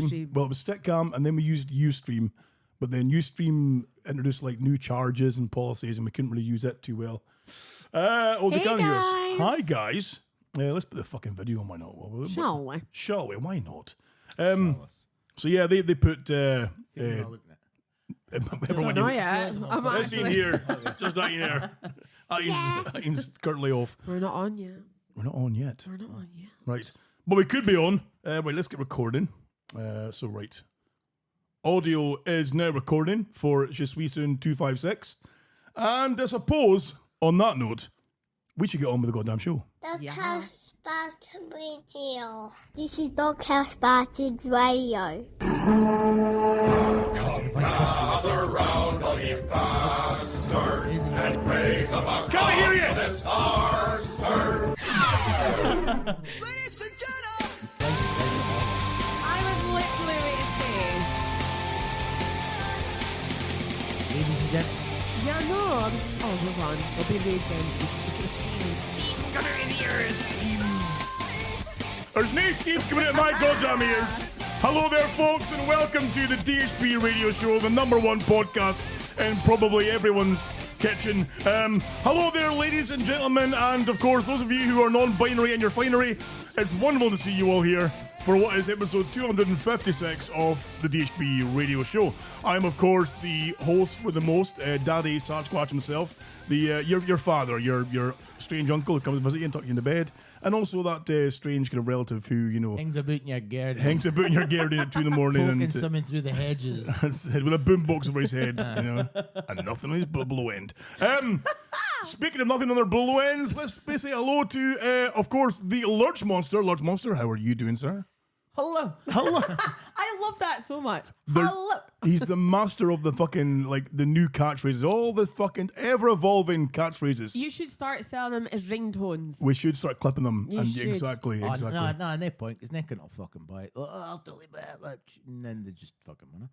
Well, it was Stickam, and then we used Ustream, but then Ustream introduced like new charges and policies, and we couldn't really use it too well. They can hear us. Hi guys. Let's put the fucking video on. Why not? Shall we? Shall we? Why not? So yeah, they put. Everyone not yet. Let's see here. Just not here. Ian's currently off. We're not on yet. We're not on yet. We're not on yet. Right. But we could be on. Wait, let's get recording. So, right. Audio is now recording for Je suis soon 256. And I suppose, on that note, we should get on with the goddamn show. Doghouse Spotted Radio. This is Doghouse Spotted Radio. Gather round all the imposters and praise about Can I hear you? Ladies and gentlemen! I was literally ready to say. Ladies and gentlemen. Yeah, no. Hold on. I'll be raging. You should look at Steev. Come here, his ears. There's no Steev coming out of my goddamn ears. Hello there, folks, and welcome to the DHB Radio Show, the #1 podcast in probably everyone's kitchen. Hello there, ladies and gentlemen, and of course, those of you who are non-binary in your finery, it's wonderful to see you all here for what is episode 256 of the DHB Radio Show. I'm, of course, the host with the most, Daddy Sasquatch himself, your father, your strange uncle who comes to visit you and tuck you in the bed, and also that strange kind of relative who, you know, Hangs about in your garden. hangs about in your garden at 2 in the morning Poking and something through the hedges. with a boombox over his head, you know, and nothing on his below end. Speaking of nothing on their below ends, let's say hello to, of course, the Lurch Monster. Lurch Monster, how are you doing, sir? Hello. Hello. I love that so much. They're- Hello. He's the master of the fucking, like, the new catchphrases, all the fucking ever-evolving catchphrases. You should start selling them as ringtones. We should start clipping them. You should. Exactly. No, no point, because they're not fucking buy it. Oh, I'll totally buy it. Like, and then they just fucking wanna.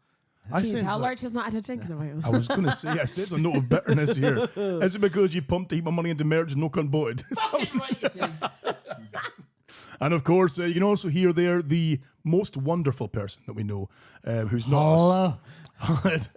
I Jeez, sense how that- Lurch has not had a drink in a while. I was going to say, I said a note of bitterness here. Is it because you pumped a heap of money into merch and no cunt bought it? Fucking right it is. And of course, you can also hear there the most wonderful person that we know, who's not us. Hello.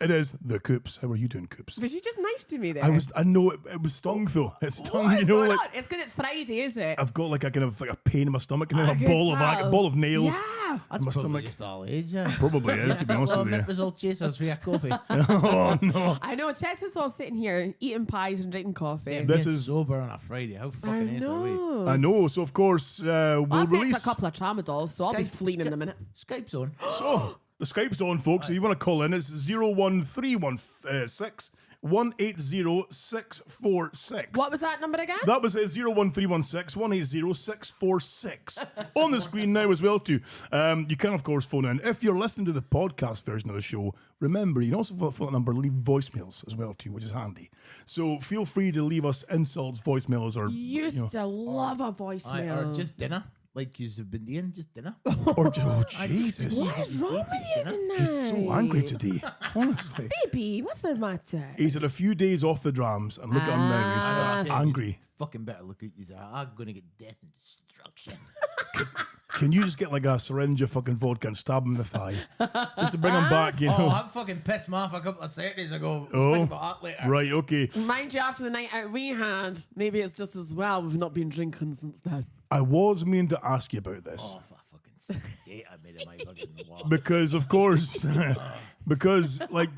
It is the Coops. How are you doing, Coops? Was you just nice to me there? I know it was stung though. It stung, What is you know, going like on? It's because it's Friday, is it? I've got like a kind of like a pain in my stomach and then I a can ball tell. of nails. Yeah. That's My probably stomach. just all age, yeah. Probably is, to be honest with you. It was all chasers for your coffee. Oh no. I know. Check us all sitting here eating pies and drinking coffee. This Being is- sober on a Friday. How I fucking ace are we? know. I know. So of course we'll I've release. got a couple of tramadols, so I'll be fleeing in a minute. Skype's on. So the Skype's on, folks. If you want to call in, it's 01316 180646. What was that number again? That was 01316 180646. On the screen now as well too. You can of course phone in. If you're listening to the podcast version of the show, remember you can also phone that number, leave voicemails as well too, which is handy. So feel free to leave us insults, voicemails, or Used to love a voicemail. Or just dinner. Like you've been doing, just dinner. or oh Jesus. What is wrong with you tonight? He's so angry today, honestly. Baby, what's the matter? He's had a few days off the drums, and look at him now. He's angry. Fucking better look at you. I'm gonna get death and destruction. Can you just get like a syringe of fucking vodka and stab him in the thigh, just to bring him back? You Oh, know. that fucking pissed me off a couple of Saturdays ago. Oh, Speak about that later. right, okay. Mind you, after the night out we had, maybe it's just as well we've not been drinking since then. I was meaning to ask you about this. Oh, for fucking sake. Date I made it my fucking wall. Because of course, because like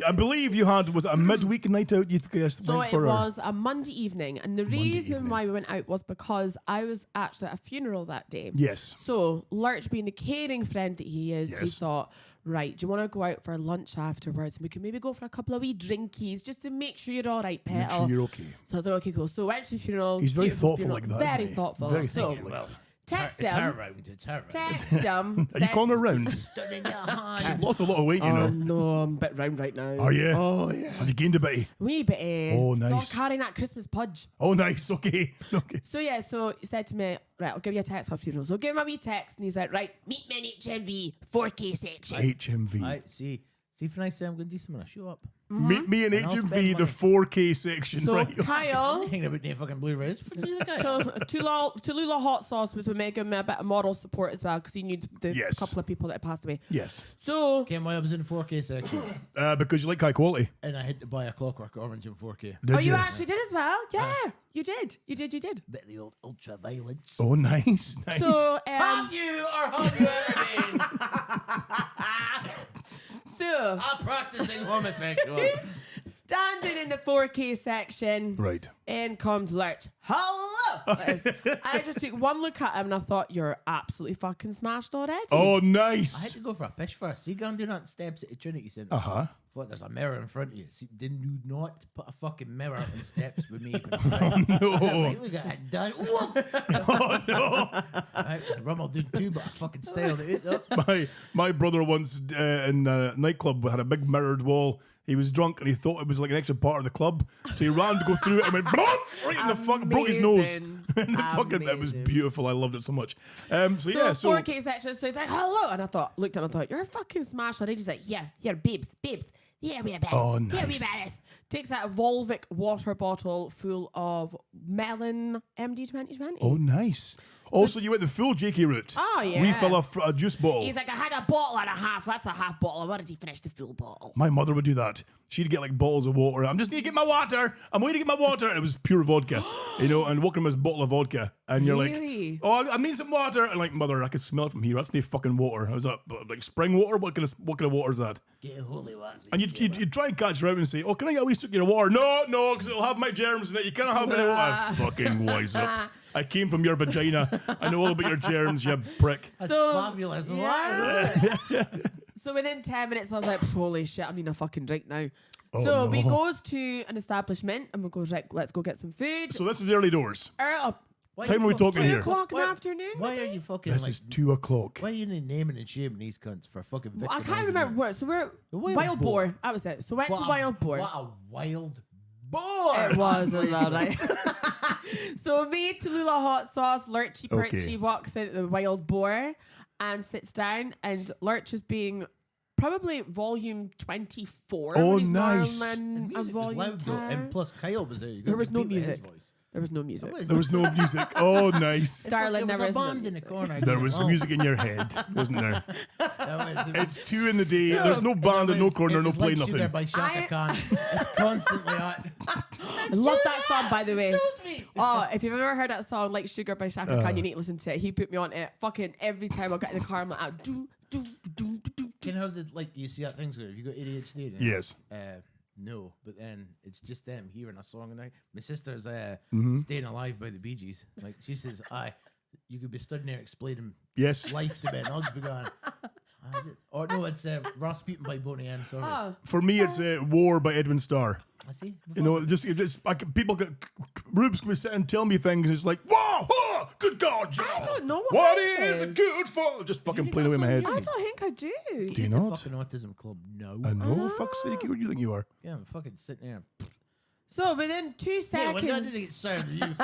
I believe you had was it a midweek night out you guys So went it for was a Monday evening, and the reason evening. why we went out was because I was actually at a funeral that day. Yes. So Lurch, being the caring friend that he is, he Yes. thought, right, do you want to go out for lunch afterwards? And we can maybe go for a couple of wee drinkies just to make sure you're all right, Make petal. sure you're okay. So I was like, okay, cool. So went to the funeral. He's very beautiful thoughtful funeral, like that, Very isn't he? thoughtful. Very so thoughtful like that. text It's her him. round. It's her round. Text him. Are you calling her round? Stood in your hand. She's lost a lot of weight, you Oh know. no, I'm a bit round right now. Are you? Oh yeah. Have you gained a bit? Wee bit. Oh, Stop nice. carrying that Christmas pudge. Oh, nice. Okay. Okay. So yeah, so he said to me, right, I'll give you a text after funeral. So I'll give him a wee text, and he's like, right, meet me in HMV, 4K section. HMV. Right, see if I say I'm going to do something, I show up. Me and And I'll HMV, spend the money. 4K section, So right? Kyle, Hanging about the fucking Blu-rays. Tallulah Hot Sauce was making me a bit of moral support as well because he knew the Yes. couple of people that had passed away. Yes. So Came why I was in the 4K section, Because you like high quality. and I had to buy a Clockwork Orange in 4K. Did you actually did as well? Yeah, you did. Bit of the old ultra-violence. Oh, nice. Nice. So Have you or have you ever been so a practicing homosexual? standing in the 4K section, Right. in comes Lurch. Hello! I just took one look at him and I thought, you're absolutely fucking smashed already. Oh, I had nice. to go for a pish first. See, go and do that steps at the Trinity Centre. Uh-huh. Thought there's a mirror in front of you. See, did you not put a fucking mirror on steps with me? No. Right, look at it, Dad. Whoa. Oh, no. Right, Rummel did too, but I fucking styled it up. My brother once in a nightclub had a big mirrored wall. He was drunk and he thought it was like an extra part of the club. So he ran to go through it and went right in the fucking broke his nose. Amazing. And it was Amazing. beautiful. I loved it so much. So So yeah, so 4K section, so he's like, hello. And I looked at him and thought, you're a fucking smash already. He's like, yeah, babes. Yeah, we are best. Oh, Yeah, we nice. best. Takes out a Volvic water bottle full of melon MD 2020. oh nice. Also, you went the full Jakey route. Oh, yeah. Refill a juice bottle. He's like, I had a bottle and a half. That's a half bottle. I wanted to finish the full bottle. My mother would do that. She'd get like bottles of water. I'm just need to get my water. I'm waiting to get my water. And it was pure vodka, and walking with this bottle of vodka. And you're Really? like, oh, I need some water. And like, mother, I can smell it from here. That's no fucking water. I was like spring water? What kind of water is that? Get holy water. And you'd try and catch her out and say, oh, can I get a wee stick of water? No, because it'll have my germs in it. You can't have any water. Fucking wise up. I came from your vagina. I know all about your germs, you prick. That's So- fabulous. Yeah. So within 10 minutes, I was like, holy shit, I need a fucking drink now. Oh, so no. we goes to an establishment and we go, right, let's go get some food. So this is early doors. Why Time you are we fuck- talking 2 here? o'clock in the Why- afternoon. Why are you fucking This like? is 2 o'clock. Why are you naming and shaming these cunts for fucking? I can't victimising remember them? where. So we're Wild Wild Boar. Boar. That was it. So went to What a- Wild Boar. What a wild boar! It was as well, right? So me, Tallulah Hot Sauce, Lurchy Perchy Okay. walks into the Wild Boar and sits down, and Lurch is being probably volume 24. Oh, when he's nice. normally The in a music was volume loud though, 10. and plus Kyle was there. You There got was to no beat with his music. voice. There was no music. What is There was no music. Oh, nice. Darling, there never was a is band in the corner. There was Oh, music in your head, wasn't there? that was- It's 2 in the day. There's no band and no corner, no play, like Sugar nothing. by Shaka Khan. It's constantly on. I love that song, by the way. Excuse me. Oh, if you've ever heard that song, like Sugar by Shaka Uh. Khan, you need to listen to it. He put me on it fucking every time I get in the car. I'm like, do. Can you have the you see that things? Have you got ADHD? then? Yes. No, but then it's just them hearing a song and my sister's Mm-hmm. Staying Alive by the Bee Gees. Like she says, you could be stood there explaining Yes. life to me, and I'll just be going. Or no, it's Rasputin by Boney M. Sorry, Oh, For me, it's War by Edwin Starr. I see. You know, just like people get Rubes can sit and tell me things. It's like, whoa, huh, good God, Joe. I don't know what What that is is. good for? Just fucking think playing away in my head. that's I don't think I do. Do you the not? fucking autism club? No. I know. Fuck's sake, who do you think you are? Yeah, I'm fucking sitting there. So within 2 Yeah, seconds, well, I didn't get started with you.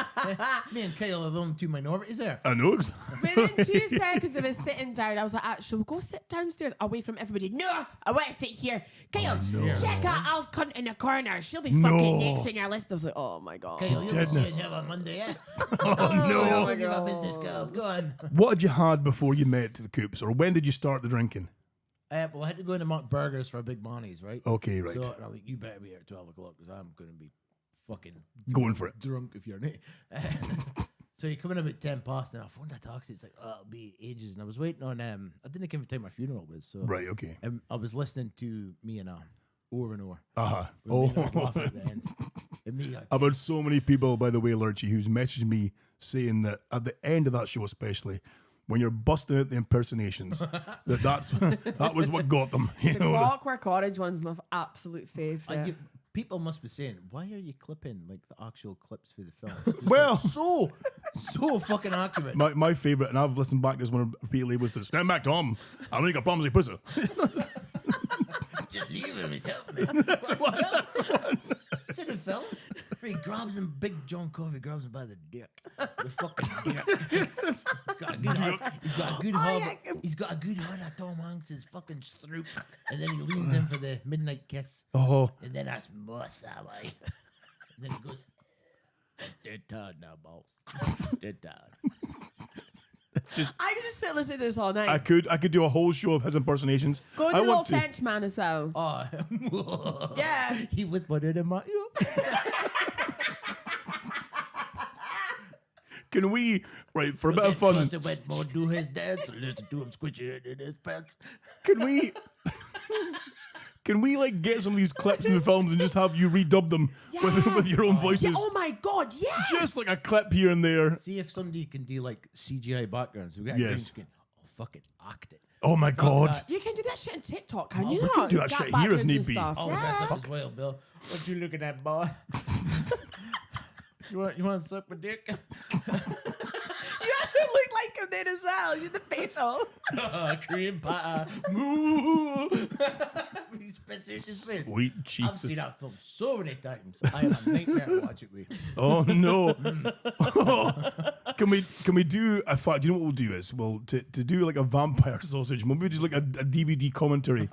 Me and Kyle are the only two minorities there. I know. within 2 seconds of us sitting down, I was like, should we go sit downstairs away from everybody? No, I want to sit here. Kyle, check out Al Cunt in the corner. She'll be fucking next on your list. I was like, oh my God. Kyle, you'll didn't. see it here on Monday, yeah? Oh no. I'll give a business card. Go on. What had you had before you met the Coops, or when did you start the drinking? Well, I had to go into Mark Burgers for a Big Bonnie's, right? Okay, right. So I think you better be here at 12 o'clock because I'm going to be fucking Going for it. drunk if you're not. So you come in about 10 past and I phoned a taxi. It's like, it'll be ages. And I was waiting on, I didn't come to time my funeral was. So Right. Okay. I was listening to me and Or and Or. Uh huh. With me and Oh. laughing at the end. And me, I've had so many people, by the way, Lurchy, who's messaged me saying that at the end of that show, especially when you're busting out the impersonations, that was what got them. You The know. Clockwork Orange one's my absolute favourite. people must be saying, why are you clipping like the actual clips for the film? It's just, Well- like, so fucking accurate. My favourite, and I've listened back to this one repeatedly, was the "Stand back, Tom. I don't think I promise you pussy." Just leave him. He's helping me. It's in the film. He grabs him, Big John Coffey grabs him by the dick. The fucking dick. He's got a good hub. He's got a good hug at Tom Hanks' fucking stroop. And then he leans in for the midnight kiss. Oh. And then that's Musa, like. And then he goes, dead tired now, boss. Dead tired. I could just sit and listen to this all night. I could do a whole show of his impersonations. Go to I the little want to. French man as well. Oh, Yeah. He whispered it in my ear. Can we, right, for a bit of fun, Wetmore do his dance, so listen to him squishy it in his pants. can we like get some of these clips in the films and just have you redub them with your own voices? Yeah, oh my God, yes! Just like a clip here and there. See if somebody can do like CGI backgrounds. We got a green Yes. screen. Oh, fucking act it. Oh my God. You can do that shit on TikTok, can Oh, you we not? can do that Got shit here if backgrounds need and be. stuff. All Yeah. dressed up as well, Bill. What you looking at, boy? you want to suck my dick? You look like him then as well. You're the facial. Cream pie. Moo. He spits out his face. Sweet I've Jesus. seen that film so many times. I have a nightmare to watch it with. Oh no. Can we do a fact? Do you know what we'll do is to do like a vampire sausage, maybe just like a DVD commentary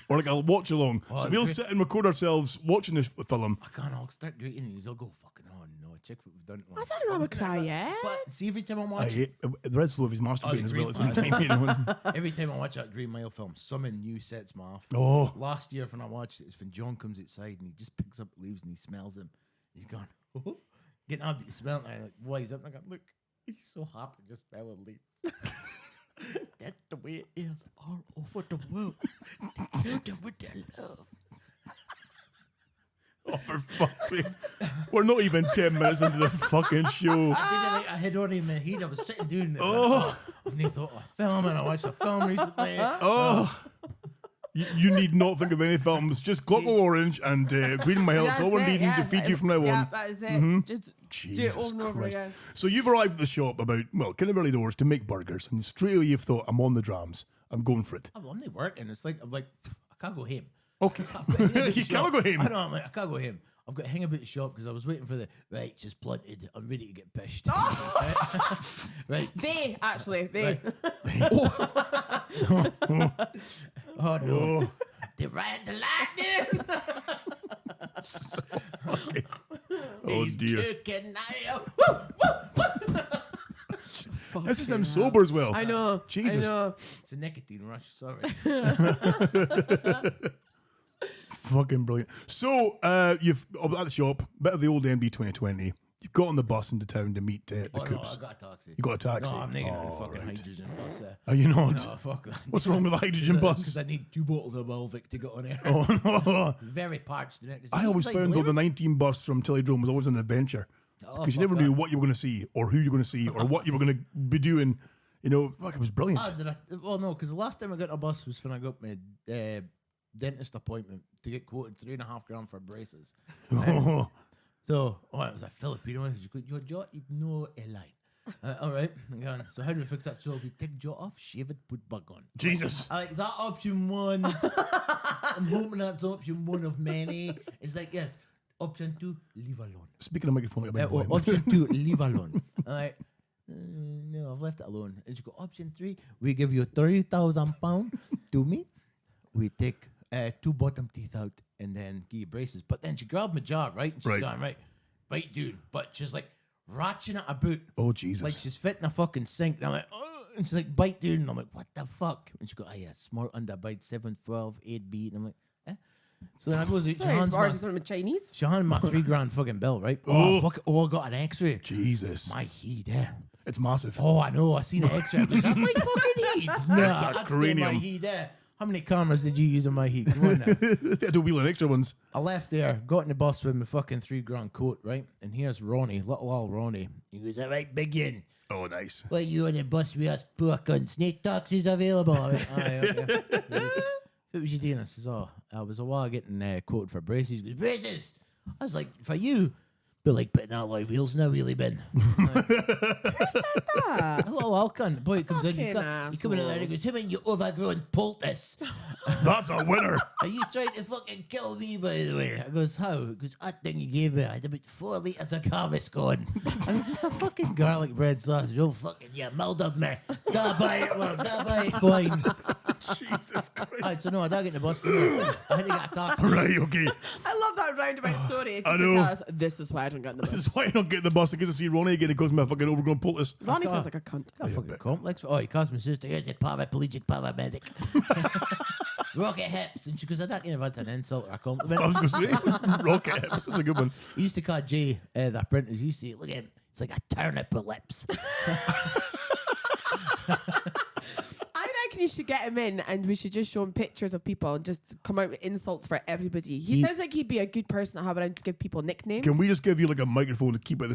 or like a watch along. So we'll great. sit and record ourselves watching this film. I can't. I'll start greeting these. I'll go fucking. Oh no! Check what we've done. That's not wrong with cry, yeah? But see, every time I I watch, hate the rest of his masturbating as well at the same Green time. You know. every time I watch that Green Mile film, something new sets me off. Oh. Last year when I watched it, it's when John comes outside and he just picks up leaves and he smells them. He's gone, oh, getting up to smell it. And I like, why is up? And I go, look, he's so happy just smelling leaves. That's the way it is all over the world. They kill them with their love. Oh, for fuck's sake. We're not even 10 minutes into the fucking show. I had on in my head. I was sitting doing it. Oh. And he thought, film, and I watched a film recently. Oh. You need not think of any films. Just Clockwork Orange and Green Mile. That's all we're needing to feed you from now Yeah, on. that is it. Just do it Jesus over and over Christ. again. So you've arrived at the shop about, kind of early doors to make burgers. And straight away you've thought, I'm on the drams. I'm going for it. I'm only working. It's like, I'm like, I can't go home. Okay. You can't go home. I know, I'm like, I can't go home. I've got to hang about the shop because I was waiting for the right, just planted. I'm ready to get pished. Right. They, actually, they. Right. Oh no. They ride the lightning. Oh He's dear. cooking now. This is him sober as well. I know. Jesus. I know. It's a nicotine rush, sorry. Fucking brilliant. So you've at the shop, bit of the old MB 2020. You've got on the bus into town to meet the Oh no, Coops. I got a taxi. You got a taxi? No, I'm not gonna Oh, fucking right. hydrogen bus there. Are you not? No, fuck that. What's wrong with the hydrogen Because bus? I need 2 bottles of Malvic to get on air. Oh no. Very parched. Isn't it? I always found though the 19 bus from Tillydrome was always an adventure because you never knew what you were going to see or who you were going to see or what you were going to be doing. You know, fuck, it was brilliant. Well, no, because the last time I got a bus was when I got my dentist appointment to get quoted $3.5 for braces. Oh. So, it was a Filipino. He goes, your jaw is no line. All right. I'm going, so how do we fix that? So we take jaw off, shave it, put back on. Jesus. I like, is that option 1? I'm hoping that's option 1 of many. It's like, yes. Option 2, leave alone. Speaking of microphone, like a big boy. Option 2, leave alone. All right. No, I've left it alone. And she go, option 3, we give you £30,000 to me. We take 2 bottom teeth out and then give you braces. But then she grabbed my jaw, right? And she's Right. going, right, dude. But she's like ratcheting it about. Oh, Jesus. Like she's fitting a fucking sink. And I'm like, oh. And she's like, bite, dude. And I'm like, what the fuck? And she go, yeah, smart underbite, 7, 12, 8B. And I'm like, eh? So then I goes, Sorry, ours is from Chinese. she handed my $3,000 fucking bill, right? Oh. Oh, fuck it. Oh, I got an x-ray. Jesus. My heat, yeah. It's massive. Oh, I know. I seen an X-ray. Is that my fucking heat? No, That's a that's cranium. my heat there. How many cameras did you use on my heat? Come on now. They had to wheel in extra ones. I left there, got in the bus with my fucking $3,000 coat, right? And here's Ronnie, little old Ronnie. He goes, all right, begin. Oh, nice. Well, you on the bus with us poor cunts. No taxis available. I went, aye, okay. What was you doing? I says, oh, I was a while getting quoted for braces. He goes, braces? I was like, for you? But like putting alloy wheels in a wheelie bin. that? A little old cunt. The boy comes in, you Fucking come in there and he goes, "Hey man, you overgrown poultice. That's a winner. Are you trying to fucking kill me, by the way?" I goes, "How?" He goes, "That thing you gave me, I had about 4 litres of Gaviscon." And this is a fucking garlic bread sausage. Oh, fucking, you murdered me. Da buy it, love. Da buy it, coin. Jesus Christ. Right, so no, I don't get the bus. I had to get a taxi. Right, okay. I love that roundabout story. I Just to know. tell us, this is why I don't get in the This bus. is why I don't get the bus. I get to see Ronnie again. It goes me a fucking overgrown poultice. Ronnie sounds like a cunt. Got a fucking complex. Oh, he calls my sister. Here's a paraplegic paramedic. Rocket hips. And she goes, "I don't know if that's an insult or a compliment." I was going to say, rocket hips. That's a good one. He used to call Jay, the apprentice, he used to say, "Look at him. It's like a turnip with lips." I reckon you should get him in and we should just show him pictures of people and just come out with insults for everybody. He sounds like he'd be a good person to have around to give people nicknames. Can we just give you like a microphone to keep at the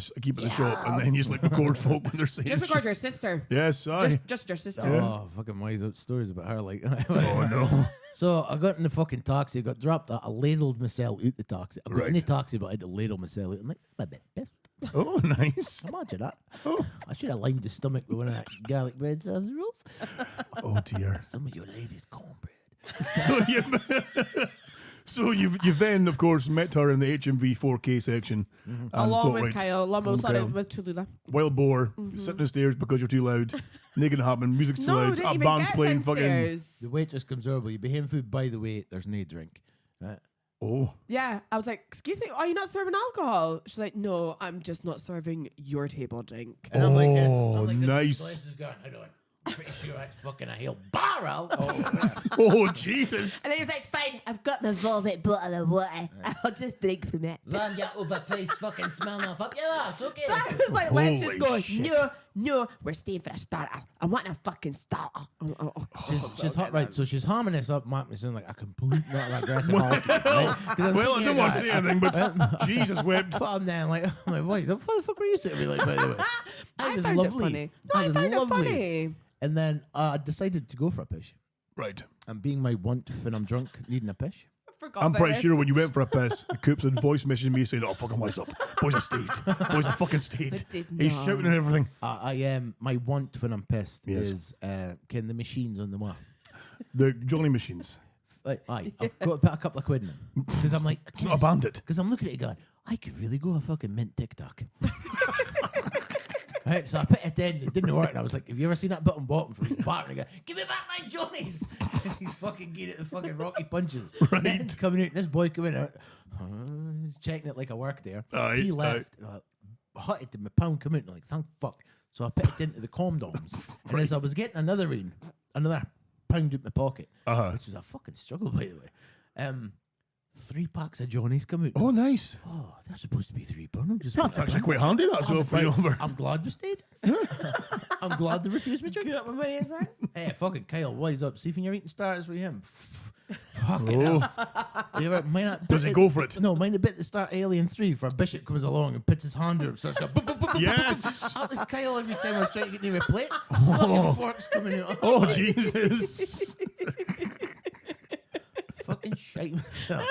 shop and then you just like record folk when they're saying just record shit? your sister. Yes, aye. Just your sister. Oh, fucking wise out stories about her. Like, Oh, no. So I got in the fucking taxi, I got dropped, I ladled myself out the taxi. I got in the Right. taxi, but I had to ladle myself out. I'm like, I'm a bit pissed. Oh, nice. Imagine that. I should have limed the stomach with one of that garlic bread sausage rolls. Oh, dear. Some of your ladies' cornbread. So you've then, of course, met her in the HMV 4K section. And Along thought, with right, Kyle, calm down. with Tulula. Wild boar, sitting on the stairs because you're too loud. Naked happen, music's too No, loud, didn't a even band's get playing fucking. downstairs. The waitress comes over, you behave food, by the way, there's no drink. Right? Oh. Yeah, I was like, "Excuse me, are you not serving alcohol?" She's like, "No, I'm just not serving your table drink." And I'm like this. Oh, I'm like this. nice. The place is going, "How do I? I'm pretty sure that's fucking a hell barrel." Oh, Oh, Jesus. And then he's like, "Fine, I've got my velvet bottle of water. I'll just drink from it." Van, you overpriced fucking smell off up your ass, okay? So I was like, "Let's Holy just go." shit. No, we're staying for a starter. I want a fucking starter. Oh, She's hot, right? So she's hamming this up, making me sound like a complete not aggressive alcoholic, right? 'Cause I'm Well, I sitting don't here want to say anything, but Jesus wept. But I'm there, like, oh my voice. What the fuck were you saying? Like, by the way, I was found lovely. it funny. No, I was found lovely. it funny. And then I decided to go for a piss. Right. And being my wont when I'm drunk, needing a piss. I forgot I'm about pretty it. sure when you went for a piss, the Coops had voice messaged me saying, "Oh, fucking wise up. Boys are stayed. Boys are fucking stayed." I did He's not. shouting and everything. I am my want when I'm pissed Yes. is can the machines on the wall. The Johnny machines. Aye, I've got to put a couple of quid in them because I'm like, It's not a bandit. because I'm looking at it going, I could really go a fucking mint TikTok. Right, so I put it in, it didn't work, and I was like, "Have you ever seen that button bottom from his bar?" And I go, "Give me back my Johnnies!" He's fucking getting it the fucking Rocky punches. Right. Then it's coming out, and this boy coming out, he's checking it like I work there. Aye, He left, and I hutted to my pound come out, and I'm like, "Thank fuck." So I put it into the condoms, and as I was getting another pound out my pocket, which was a fucking struggle, by the way. 3 packs of Johnnies come out. Oh, nice. Oh, they're supposed to be £3. I'm just That's actually quite handy, that as well, for you. I'm glad we stayed. I'm glad they refused me drink. Get up my money as well. Hey, fucking Kyle, wise up. See if you're eating starters with him. Fucking Oh. hell. You ever, mind that Does bit he go for it? No, mind the bit that start Alien 3 for a bishop comes along and puts his hand out and starts going, boop, boop, boop, boop, Yes. That was Kyle every time I was trying to get near a plate. Fucking forks coming out. Oh, Jesus. Fucking shite myself.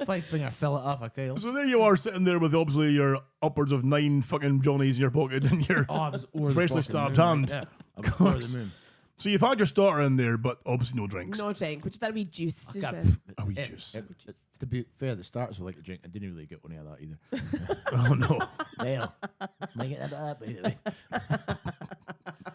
5-finger fell it off a Kyle. So there you are sitting there with obviously your upwards of 9 fucking Johnnies in your pocket and your Oh, I was over the freshly fucking stabbed moon, hand. right? Yeah, I was Of over course. the moon. So you've had your starter in there, but obviously no drinks. No drink, which is that wee juice. I got A wee juice. To be fair, the starters were like a drink. I didn't really get any of that either. Oh, no. Well, might get that by the way.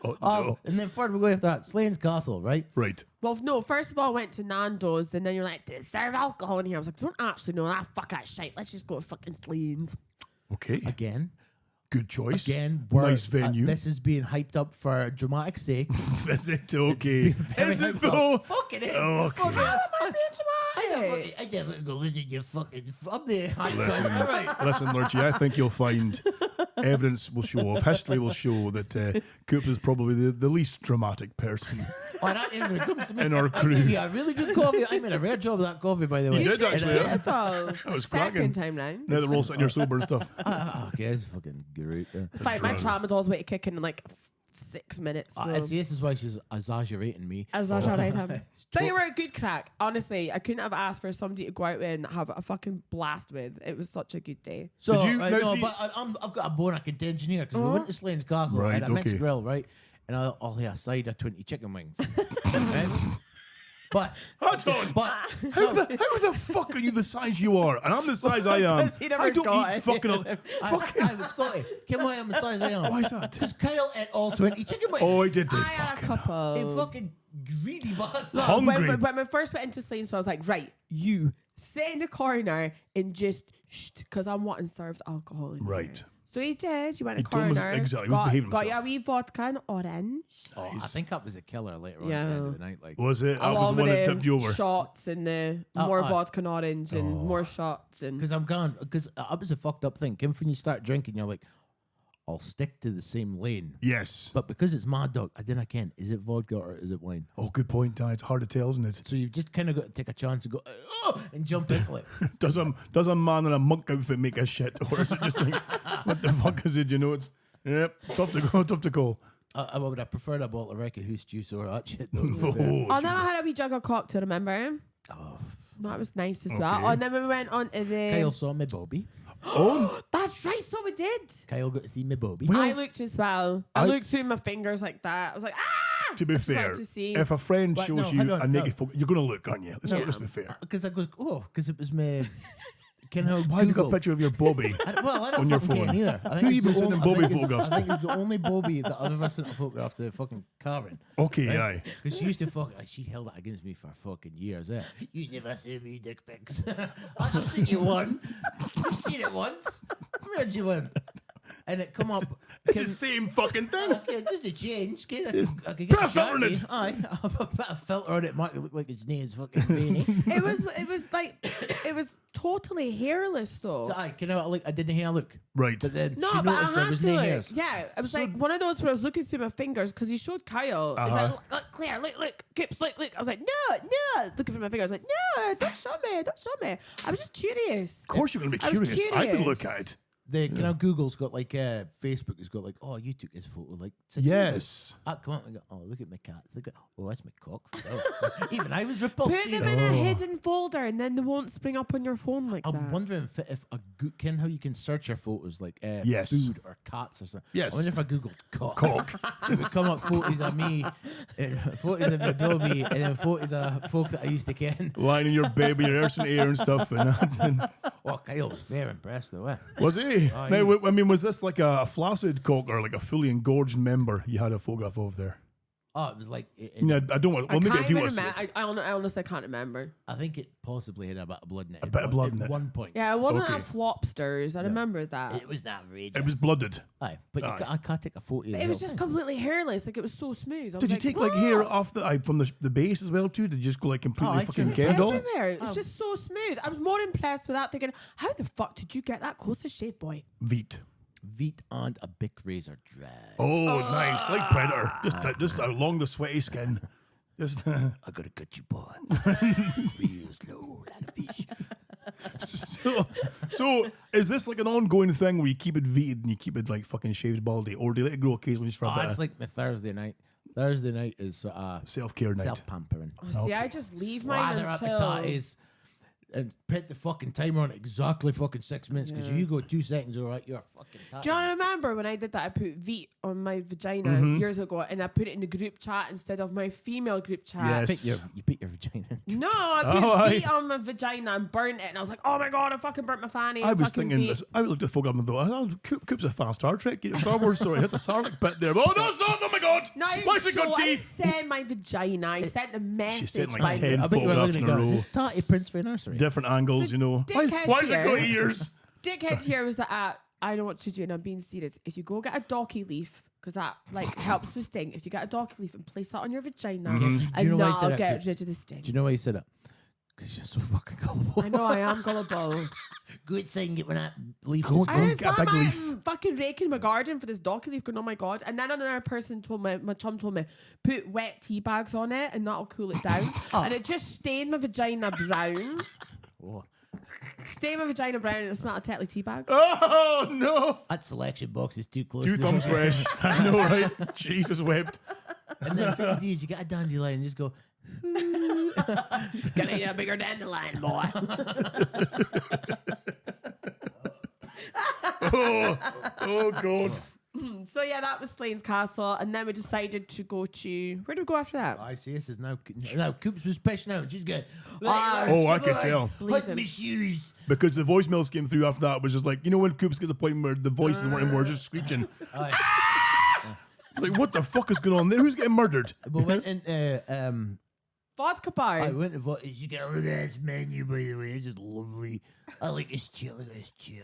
Oh, Oh, no. and then further we go after that, Slane's Castle, right? Right. Well, no, first of all, I went to Nando's, and then you're like, "Did it serve alcohol in here?" I was like, "I don't actually know that. Fuck that shit. Let's just go to fucking Slane's." Okay. Again, Good choice. where, Nice venue. this is being hyped up for dramatic sake. Is it okay? Very Is it hyped up. though? Fuck it is. Oh, okay. Fuck it. I I never go listen you fucking I'm the high Listen, all right. listen, Lurchy, I think you'll find evidence will show, of history will show that Coops is probably the least dramatic person Oh, that is when it comes to me. in our I give you crew. a really good coffee. I made a rare job of that coffee, by the way. You did actually, yeah. Beautiful. That was Second cracking. time round. Now that we're all sitting here sober and stuff. Okay, it's fucking great. Yeah. Fight my trauma's always way to kick in like 6 minutes. See, this is why she's exaggerating me. Exaggerate him. They were a good crack. Honestly, I couldn't have asked for somebody to go out with and have a fucking blast with. It was such a good day. So, Did you- I've got a bone of contention here because we went to Slane's Castle Right, at a mixed okay. grill, right? And I'll have a side of 20 chicken wings. Right? But Hold on. But How the fuck are you the size you are? And I'm the size I am. Because he never I don't got eat it. fucking... I was Scotty. Come on, I'm the size I am. Why is that? Because Kyle ate all 20 chicken wings. Oh, I did. I had a couple. He fucking greedy bastard. Hungry. When I first went into Slane, so I was like, right, you sit in the corner and just because I'm wanting served alcohol. In Right. Here. So he did. He went in He told corner. us exactly, he was behaving got himself. a wee vodka and orange. Oh, I think that was a killer later on Yeah. at the end of the night. Like, Was it? I was Along the one with that the tipped you over. shots and the Oh, more aye. vodka and orange and more shots and because I'm gone. Because that was a fucked up thing. When you start drinking, you're like, I'll stick to the same lane. Yes. But because it's Mad Dog, I didn't can. Is it vodka or is it wine? Oh, good point, Dad. It's hard to tell, isn't it? So you've just kind of got to take a chance and go, oh, and jump into it. Does a man in a monk outfit make a shit, or is it just like, what the fuck is it? You know, it's tough to call. I would have preferred a bottle of Wreck-It Hoose juice or that shit. Though, Oh, then I had a wee jug of cocktail, remember? Oh, That was nice as well. Okay. And then we went on to the... Kyle saw me Bobby. That's right, so we did. Kyle got to see me Bobby. I looked as well. I I- looked through my fingers like that. I was like, ah! to be I just fair, like to see. if a friend But shows no, you hold on, a naked no. photo, you're going to look, aren't you? Let's be fair. Because I goes, because it was me. Can I Why have you got a Google? picture of your Bobby? I don't on your fucking phone? care either. I Who think you it's been the sending only- Bobby I think it's- photographs I think it's the only Bobby that I've ever sent a photograph to fucking Karen. Okay, aye. Because she used to fuck. She held that against me for fucking years. You never send me dick pics. I've seen you one. I've seen it once. Where'd you went? And it come up. It's the same fucking thing. Okay, just a change. I could Put get a filter in it. Aye, I'll put a filter on it. Might look like his name's fucking veiny. It was totally hairless though. So I didn't hear look. Right. But then No, she but I noticed there had was to no look. hairs. Yeah, it was like one of those where I was looking through my fingers because he showed Kyle. He's Uh-huh. like, look, Claire, look, Coops, look. I was like, no, looking through my fingers. I was like, no, don't show me. I was just curious. Of course you're going to be I was curious. I could curious. look at it. The Google's got like Facebook has got like, oh, you took this photo like 6 years Yes. ago. I come out and go, oh, look at my cat. Look at, oh, that's my cock. Oh. Even I was repulsed. Put them in a hidden folder and then they won't spring up on your phone like I'm that. wondering if Ken how you can search your photos like Yes. food or cats or something. Yes. I wonder if I googled cock. It would come up photos of me, photos of my baby, and then photos of folk that I used to ken. Lining your baby, your ears and air and stuff. And that. Oh, Kyle was very impressed though. Was he? Oh, Now, I mean, was this like a flaccid cock or like a fully engorged member you had a photograph of there? Oh, it was like. Yeah, I don't want. Well, maybe I can't do even want to see remember. it. I honestly can't remember. I think it possibly had a bit of blood in it. A bit of blood in at it. one point. Yeah, it wasn't Okay. a Flopsters. I remember that. It was not raging. It was blooded. Aye, but Aye. I can't take a photo. It was just completely hairless. Like it was so smooth. I Did was you take like "What?" hair off from the base as well too? Did you just go like completely I fucking trimmed it Kendall? Everywhere. It was just so smooth. I was more impressed with that, thinking, how the fuck did you get that close to shave, boy? Veet. Veet and a big razor drag. Oh, nice, like Predator. Just along the sweaty skin. Just I gotta cut you, boy. Real slow, like a fish. so is this like an ongoing thing where you keep it veted and you keep it like fucking shaved baldy, or do you let it grow occasionally just for a bit It's of like my Thursday night. Thursday night is self-care night? self-pampering. Oh, see, I just leave mine Slather up the until... tatties and put the fucking timer on exactly fucking 6 minutes because if you go 2 seconds, all right, you're fucking tatties. Do you remember when I did that? I put Veet on my vagina Mm-hmm. years ago, and I put it in the group chat instead of my female group chat. Yes. You put your vagina in. No, I put Oh, aye. Veet on my vagina and burnt it, and I was like, "Oh my god, I fucking burnt my fanny." I was fucking thinking Veet. this. I looked at folk up and thought, "Oh, Coops a fan Star Trek, Star Wars story. That's a Sarlacc bit there." Oh no, it's not! Oh my god! No, Why has it so got I teeth? said my vagina. I sent the message. sent like by 10 I bet you were photographs looking in a at row. this tatty Prince for nursery. Different angles, you know. dickhead Why has it got here. ears? Dickhead here was that I know what to do, and I'm being serious. If you go get a docky leaf, because that like helps with sting. If you get a docky leaf and place that on your vagina, Do you and know why I said that'll that, get Coops? rid of the sting. Do you know why you said that? Because you're so fucking gullible. I know I am gullible. Go outside and get when that leaf Go is on, I go was get a big I'm leaf. fucking raking my garden for this docky leaf, going, oh my god. And then another person told me, my chum told me, put wet tea bags on it and that'll cool it down. And it just stained my vagina brown. Oh, Stay with vagina brown. It's not a Tetley tea bag. Oh no! That selection box is too close. Two to thumbs fresh. I know, right? Jesus wept. And then the thing you do is you get a dandelion and just go. Can I get a bigger dandelion, boy? Oh God. So yeah, that was Slane's Castle, and then we decided to go to. Where did we go after that? I see. This is now Coops was pissing out. She's going. Oh, I could tell. Hunt me shoes. Because the voicemails came through after that, it was just like, you know when Coops gets to the point where the voices weren't more just screeching. Like, what the fuck is going on there? Who's getting murdered? But went into Vodka bar. I went to vote. You got a look at this menu, by the way. It's just lovely. I like this chair. Look at this chair.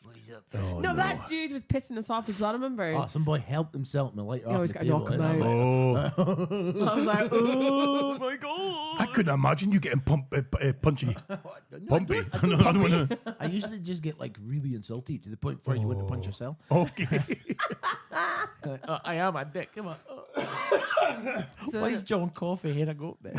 What is up? Oh, no, that dude was pissing us off as well, remember? Oh, some boy helped himself and the light off always the gotta table. knock him and I'm out. like, Oh, I was like, oh my god. I couldn't imagine you getting punchy. Pumpy. No. I usually just get like really insulted to the point where you want to punch yourself. Okay. I am a dick. Come on. So, Why is John Coffey here? I go up there.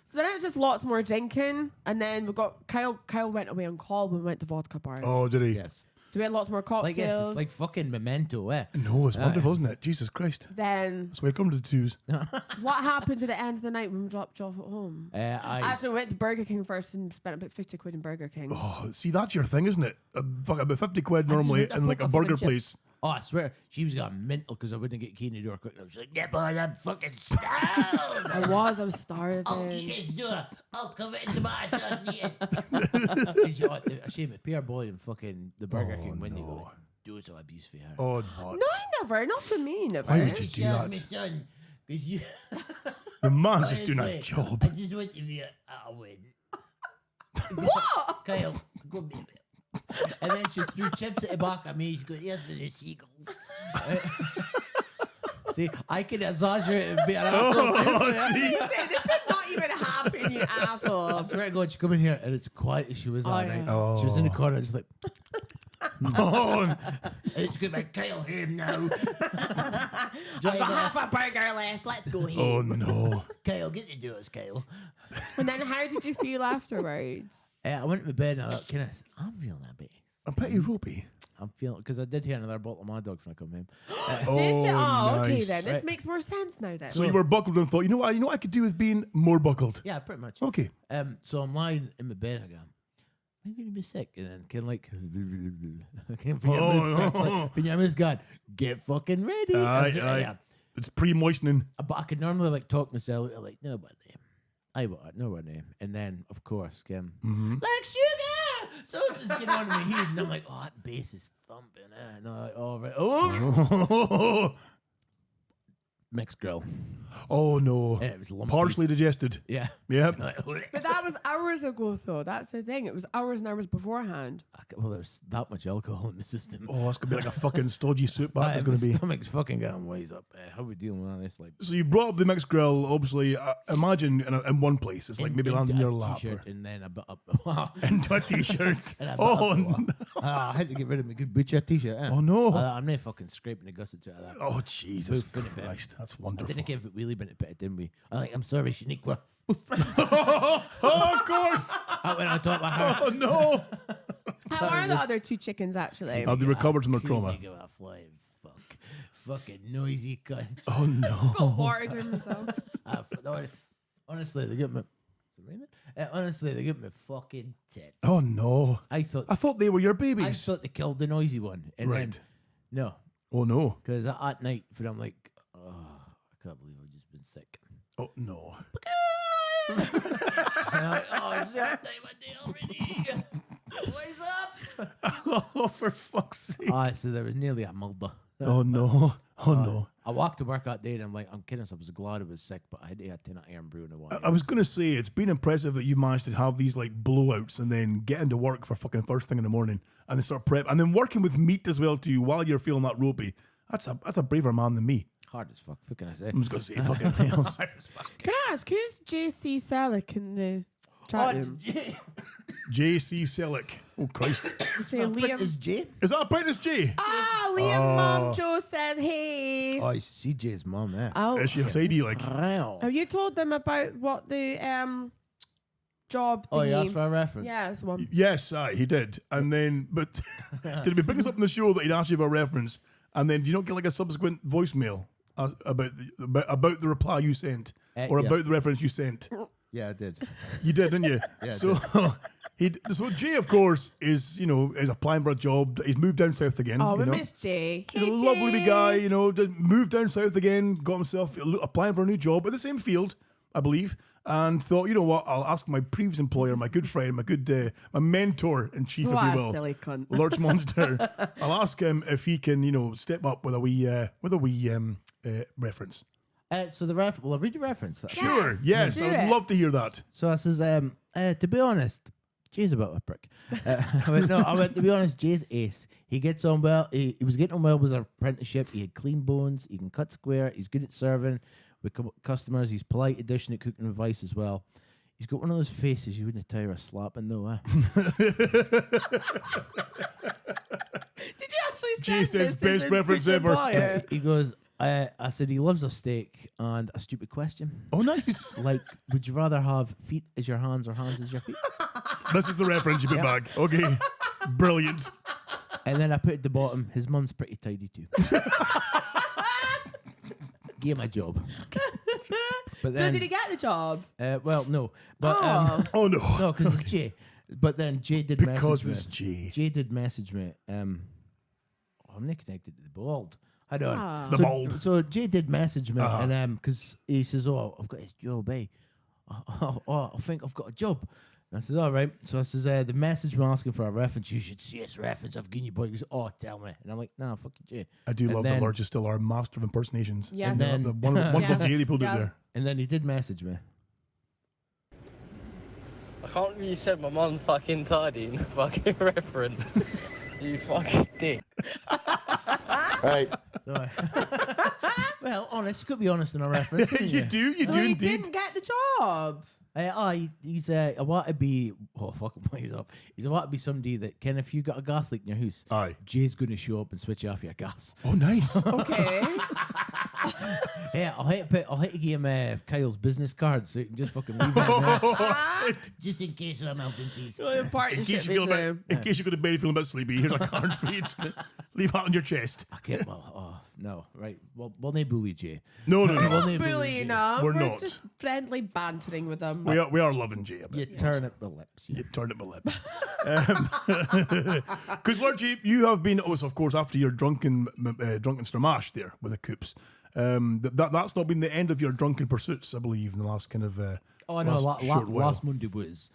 so then it was just lots more drinking, and then we got Kyle went away on call when we went to Vodka bar. Oh, did he? Yes. So we had lots more Like yes, cocktails. it's like fucking Memento, eh? No, it's wonderful, isn't it? Jesus Christ. Then That's why I come to the twos. what happened at the end of the night when we dropped you off at home? Actually, we went to Burger King first and spent about 50 quid in Burger King. Oh, see, that's your thing, isn't it? About 50 quid normally went to in like a fucking burger chip. place. Oh, I swear, she was got mental because I wouldn't get key in the door quick enough. She's like, yeah, boy, I'm fucking starved. I was starving. I'll eat this door. I'll cover it in tomato sauce and eat it. I shame it. PR boy and fucking the Burger King when you go, like, do some abuse for her. Oh, No, never. Not for me, never. Why would you do Yeah, that? my son. Because you. The man's just doing a Honestly, job. I just want to be a win. What? Kyle, go baby. And then she threw chips at the back of me. She goes, yes, for the seagulls. See, I can exaggerate and be an asshole. This did not even happen, you I asshole. swear to God, she come in here and it's quiet as she was all yeah. night. Oh. She was in the corner just like, Oh, and it's good like, Kyle, him now. I've got half a burger left. Let's go here. oh no. Kyle, get to do us, Kyle. And then how did you feel afterwards? I went to bed and I thought, I'm feeling a bit. I'm pretty ropey. I'm feeling, because I did hear another bottle of Mad Dog when I come home. Did you? Oh, okay nice. then. This makes more sense now then. So you were buckled and thought, you know what I could do with being more buckled. Yeah, pretty much. Okay. So I'm lying in my bed. I go, I'm going to be sick. And then kind of like, I can't forget. Benjamin's gone, get fucking ready. I was like, yeah. It's pre-moistening. But I could normally like talk myself like, no, but name. No name. And then, of course, Kim, like sugar. So it's just getting on my head. And I'm like, oh, that bass is thumping. And I'm like, oh, right. Oh. Mixed grill. Oh no. And it was lumpy. Partially digested. Yeah. Yep. But that was hours ago, though. That's the thing. It was hours and hours beforehand. Well, there's that much alcohol in the system. Oh, it's gonna be like a fucking stodgy soup. That is gonna be. Stomach's fucking getting ways up. How are we dealing with all this? Like, So you brought up the mixed grill. Obviously, imagine in one place. It's like maybe landing in your lap. T-shirt and then a bit up. Into a t-shirt. And a bit Oh, up the no. wall. I had to get rid of my good butcher t-shirt. Oh, no. I'm not fucking scraping the gussets out of that. Oh Jesus Boof, innit, Christ, that's I wonderful. didn't give it wheelie bin it put it in me. I'm sorry, Shaniqua. Oh, of course. I went on top of her. Oh no. How are the other two chickens, actually? Have they recovered from their Couldn't trauma? give a flying fuck. Fucking noisy cunt. Oh no. Water to himself. Honestly, they get me. Honestly, they get me fucking tits. Oh no. I thought they were your I babies. thought they killed the noisy one, and Right. then no, Oh no. because at night, I'm like, oh, I can't believe I've just been sick. Oh no. And I'm like, oh, it's that time of day already. What's up? Oh, for fuck's sake. So there was nearly a murder. Oh no. Oh no. I walked to work that day and I'm like, I'm kidding. I was glad I was sick, but I had to have 10 iron brew in the one. I was gonna say it's been impressive that you managed to have these like blowouts and then get into work for fucking first thing in the morning and then start prep and then working with meat as well too while you're feeling that ropey. That's a braver man than me. Hard as fuck. What can I say? I'm just gonna say fucking else. Can I ask, who's JC Selleck in the chat room? JC Selleck. Oh Christ. Say Liam. Is Jay? Is that Apprentice J? Liam Mom Joe says, hey. Oh, it's CJ's mom, eh? Oh. Is she a sidey like? Wow. Have you told them about what the job Oh, thingy. he asked for a reference. Yeah, that's the one. Yes, he did. And then, but did he bring us up in the show that he'd asked you for a reference? And then, do you not get like a subsequent voicemail about the reply you sent or yeah. about the reference you sent? Yeah, I did. You did, didn't you? Yeah, I So Jay, of course, is applying for a job. He's moved down south again. Oh, you we know? miss Jay. He's Hey, a lovely Jay. guy, just moved down south again, got himself applying for a new job in the same field, I believe, and thought, you know what, I'll ask my previous employer, my good friend, my mentor in chief, What if a you will, silly cunt. Lurch Monster. I'll ask him if he can, step up with a wee reference. So the reference. Well, I'll read the reference. Sure, yes, do I would it. love to hear that. So I says, to be honest, Jay's a bit of a prick. I went, to be honest, Jay's ace. He gets on well. He was getting on well with his apprenticeship. He had clean bones. He can cut square. He's good at serving with customers. He's polite addition at cooking advice as well. He's got one of those faces you wouldn't tire a slapping though, eh? Did you actually say Jay says best reference ever. He goes, I said he loves a steak and a stupid question. Oh, nice. Like, would you rather have feet as your hands or hands as your feet? This is the reference you put back. Okay, brilliant. And then I put at the bottom, his mum's pretty tidy too. Gave him a job. But So then, did he get the job? well, no. But Oh no, no, because it's Jay. But then Jay did because message it's me. Jay. Jay did message me. I'm not connected to the bald. I don't. Ah. The bald. So Jay did message me, Uh-huh. and because he says, "Oh, I've got his job, eh? Oh, I think I've got a job." And I said, "All right." So I says, "The message me asking for a reference. You should see this reference I've given you, boy." He goes, "Oh, tell me." And I'm like, "Nah, fuck you, Jay." I do And love then- that Lurch is still our master of impersonations. Yes. And And the then- one Yeah. for Jay, they pulled Yeah. it there. And then he did message me. I can't believe you said my mum's fucking tidy in the fucking reference. You fucking dick. Right. So, well, honest, you could be honest in a reference. couldn't You do So he indeed. didn't get the job. He's I want to be. Oh fuck, he's up. He's I want to be somebody that can. If you got a gas leak in your house, Aye. Jay's going to show up and switch off your gas. Oh, nice. Okay. Yeah, I'll hit to give him Kyle's business card so you can just fucking leave it in there, Oh, just in case of emergencies. Well, in partnership case you feel a between bit, in case you go to bed feeling a bit sleepy, here's a card for you to leave that on your chest. Okay, well, no, right. Well, we'll not bully Jay. No, We're no. not Jay. bullying him. We're not. just friendly bantering with them. We are loving Jay a You bit. turn it with lips. You turn it my lips. Because Lurch, you have been, of course, after your drunken stramash there with the Coops. That's not been the end of your drunken pursuits, I believe, in the last kind of. Oh no, short while. last Monday was.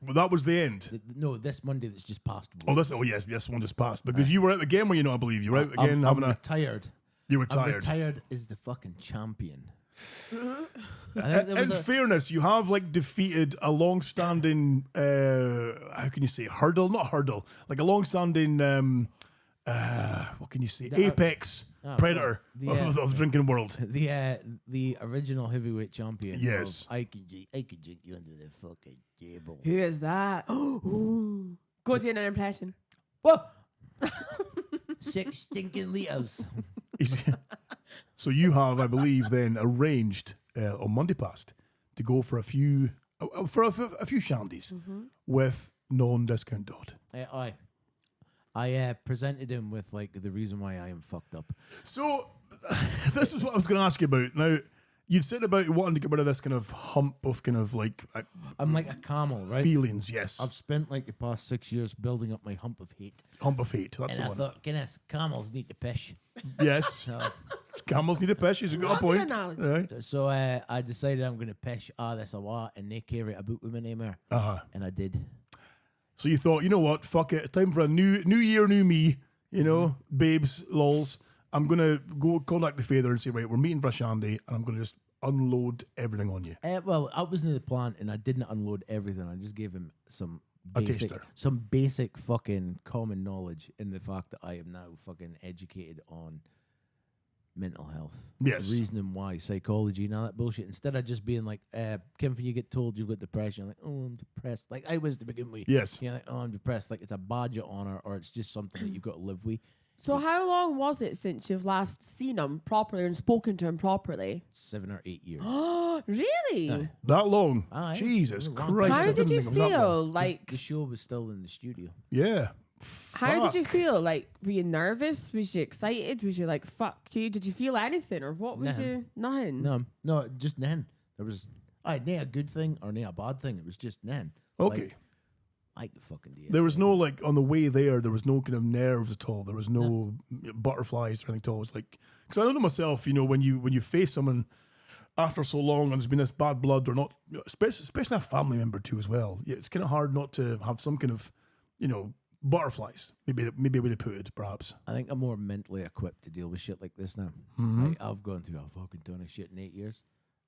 Well, that was the end. No, this Monday that's just passed. Oh, yes, one just passed because you were out again, were you not? I believe you were out again I'm having retired. You were I'm tired. retired as the fucking champion. I think there In was fairness, you have like defeated a long-standing, how can you say, hurdle? Not hurdle, like a long-standing, what can you say, apex predator of the drinking world. the original heavyweight champion. Yes. of I can drink you under the fucking table. Who is that? Go do an impression. What? 6 stinking liters. So you have, I believe, then arranged on Monday past to go for a few shandies with non-discount Dodd. I presented him with like the reason why I am fucked up. So this is what I was going to ask you about. Now, you'd said about wanting to get rid of this kind of hump of kind of like I'm like a camel, right? feelings. Yes, I've spent like the past 6 years building up my hump of hate. hump of hate. That's And the I one. thought, goodness, camels need to pish. Yes, camels need a pish. He's got a What a point. good analogy. Right. So I decided I'm going to pish this a lot and they carry it about with my name there. And I did. So you thought, you know what? Fuck it. It's time for a new year, new me. You know, babes, lols. I'm gonna go contact the father and say, right, we're meeting for a shandy, and I'm gonna just unload everything on you. Well, I was in the plant and I didn't unload everything. I just gave him A taster. some basic fucking common knowledge in the fact that I am now fucking educated on mental health. Yes. Reasoning why, psychology and all that bullshit. Instead of just being like, Kim, when you get told you've got depression, like, oh, I'm depressed. Like I was to begin with. Yes. You're like, oh, I'm depressed. Like it's a badge of honor or it's just something that you've got to live with. So how long was it since you've last seen him properly and spoken to him properly? 7 or 8 years. Really? That long? Aye. Jesus It was a long Christ. time. I How did didn't you think it was that long. feel? Like, The show was still in the studio. Yeah. how did you Fuck. feel? Like, were you nervous? Was you excited? Was you like, fuck you? Did you feel anything? Or what was Nothing. you? Nothing. No, just none. There was, nay a good thing or nay a bad thing. It was just none. Okay. Like the fucking DS. There was no, like, on the way there was no kind of nerves at all. There was no butterflies or anything at all. It was like, because I know myself, you know, when you face someone after so long and there's been this bad blood or not, especially a family member too as well, yeah, it's kind of hard not to have some kind of, you know, butterflies. Maybe a way to put it, perhaps. I think I'm more mentally equipped to deal with shit like this now. Mm-hmm. Like, I've gone through a fucking ton of shit in 8 years.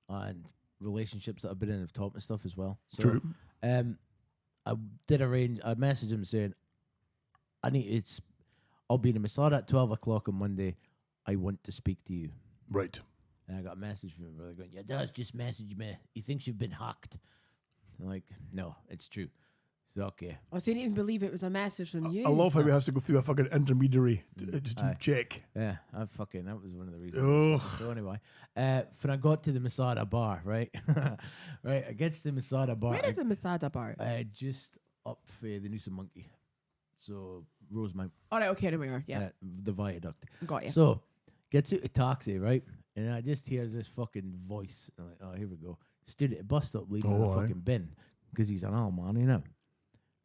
And relationships that I've been in have taught me stuff as well. So, True. I did arrange. I messaged him saying, I'll be in Masada at 12 o'clock on Monday. I want to speak to you. Right. And I got a message from him brother going, your dad's just messaged me. He thinks you've been hacked. I'm like, no, it's true. So, okay. I didn't even believe it was a message from you. I love how he has to go through a fucking intermediary just to Aye. check. Yeah, that was one of the reasons. Ugh. So anyway, when I got to the Masada bar, right? Right, I get to the Masada bar. Where is the Masada bar? Just up for the Noosa Monkey. So, Rosemount. All right, okay, there we are. Yeah, The viaduct. got you. So, gets out a taxi, right? And I just hear this fucking voice. I'm like, oh, here we go. Stood at a bus stop leaving Oh, a aye. fucking bin. Because he's an Almani now.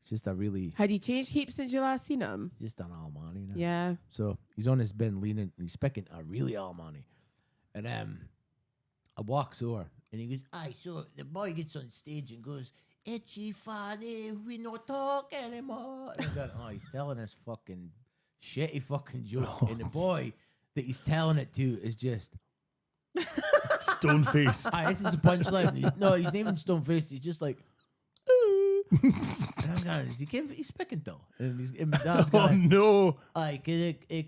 It's just a really, Had he changed heaps since you last seen him? just an Almani now. Yeah. So he's on his bin leaning and he's picking a really Almani. And I walks over and he goes, aye, so the boy gets on stage and goes, itchy fanny, we no talk anymore. And I'm going, oh, he's telling us fucking shitty fucking joke. And the boy that he's telling it to is just, Stone faced. aye, this is a punchline. He's not even stone faced. He's just like, and I'm going, he's picking though. And my dad's Oh going, no. aye,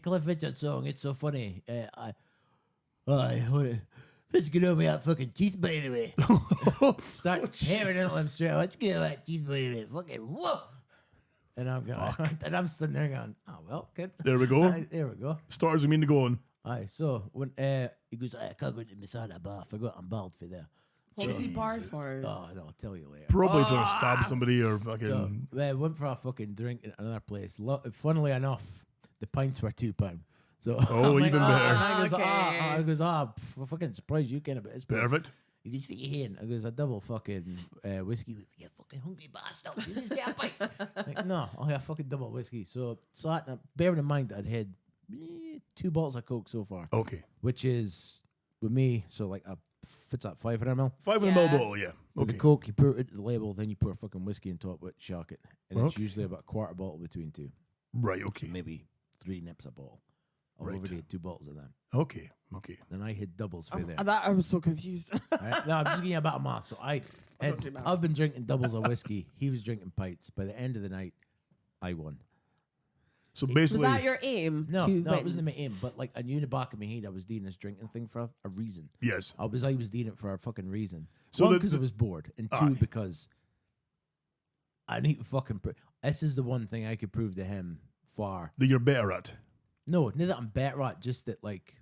Cliff Richard song, it's so funny. Let's get over that fucking teeth, by the way. Starts tearing into him straight. Let's get over that teeth, by the way. Fucking whoa. And I'm going, and I'm sitting there going, oh, well, good. There we go. Aye, there we go. Stars we mean to go on. Aye, so when he goes, I can't go to the Masada bar. I forgot I'm bald for there. What was he barred for? Oh, no, I'll tell you later. Probably trying to stab somebody or fucking. So, went for a fucking drink at another place. Funnily enough, the pints were £2. So Oh, I'm even better. I goes, Okay. I goes, fucking surprised you can about this place. Perfect. He goes, what you here? I goes, a double fucking whiskey. You fucking hungry bastard. You just get a pint. Like, no, I'll have fucking double whiskey. So, bearing in mind that I'd had 2 bottles of Coke so far, Okay. which is, with me, so like fits that 500 ml. 500 ml bottle, yeah. With Okay. the Coke, you put it at the label, then you pour fucking whiskey on top with shock it. And it's Okay. usually about a quarter bottle between two. Right, okay. Maybe 3 nips a bottle. I've Right. already had 2 bottles of them. Okay, okay. Then I had doubles for there. I was so confused. Right? No, I'm just giving you a bit of math. So I've been drinking doubles of whiskey. He was drinking pints. By the end of the night, I won. So Was basically, that your aim? No, to it win? wasn't my aim. But like I knew in the back of my head, I was doing this drinking thing for a reason. yes. I was doing it for a fucking reason. So One, the- because I the- was bored, and 2, Aye. because I need to fucking. This is the one thing I could prove to him far. That you're better at. No, not that I'm better at, just that like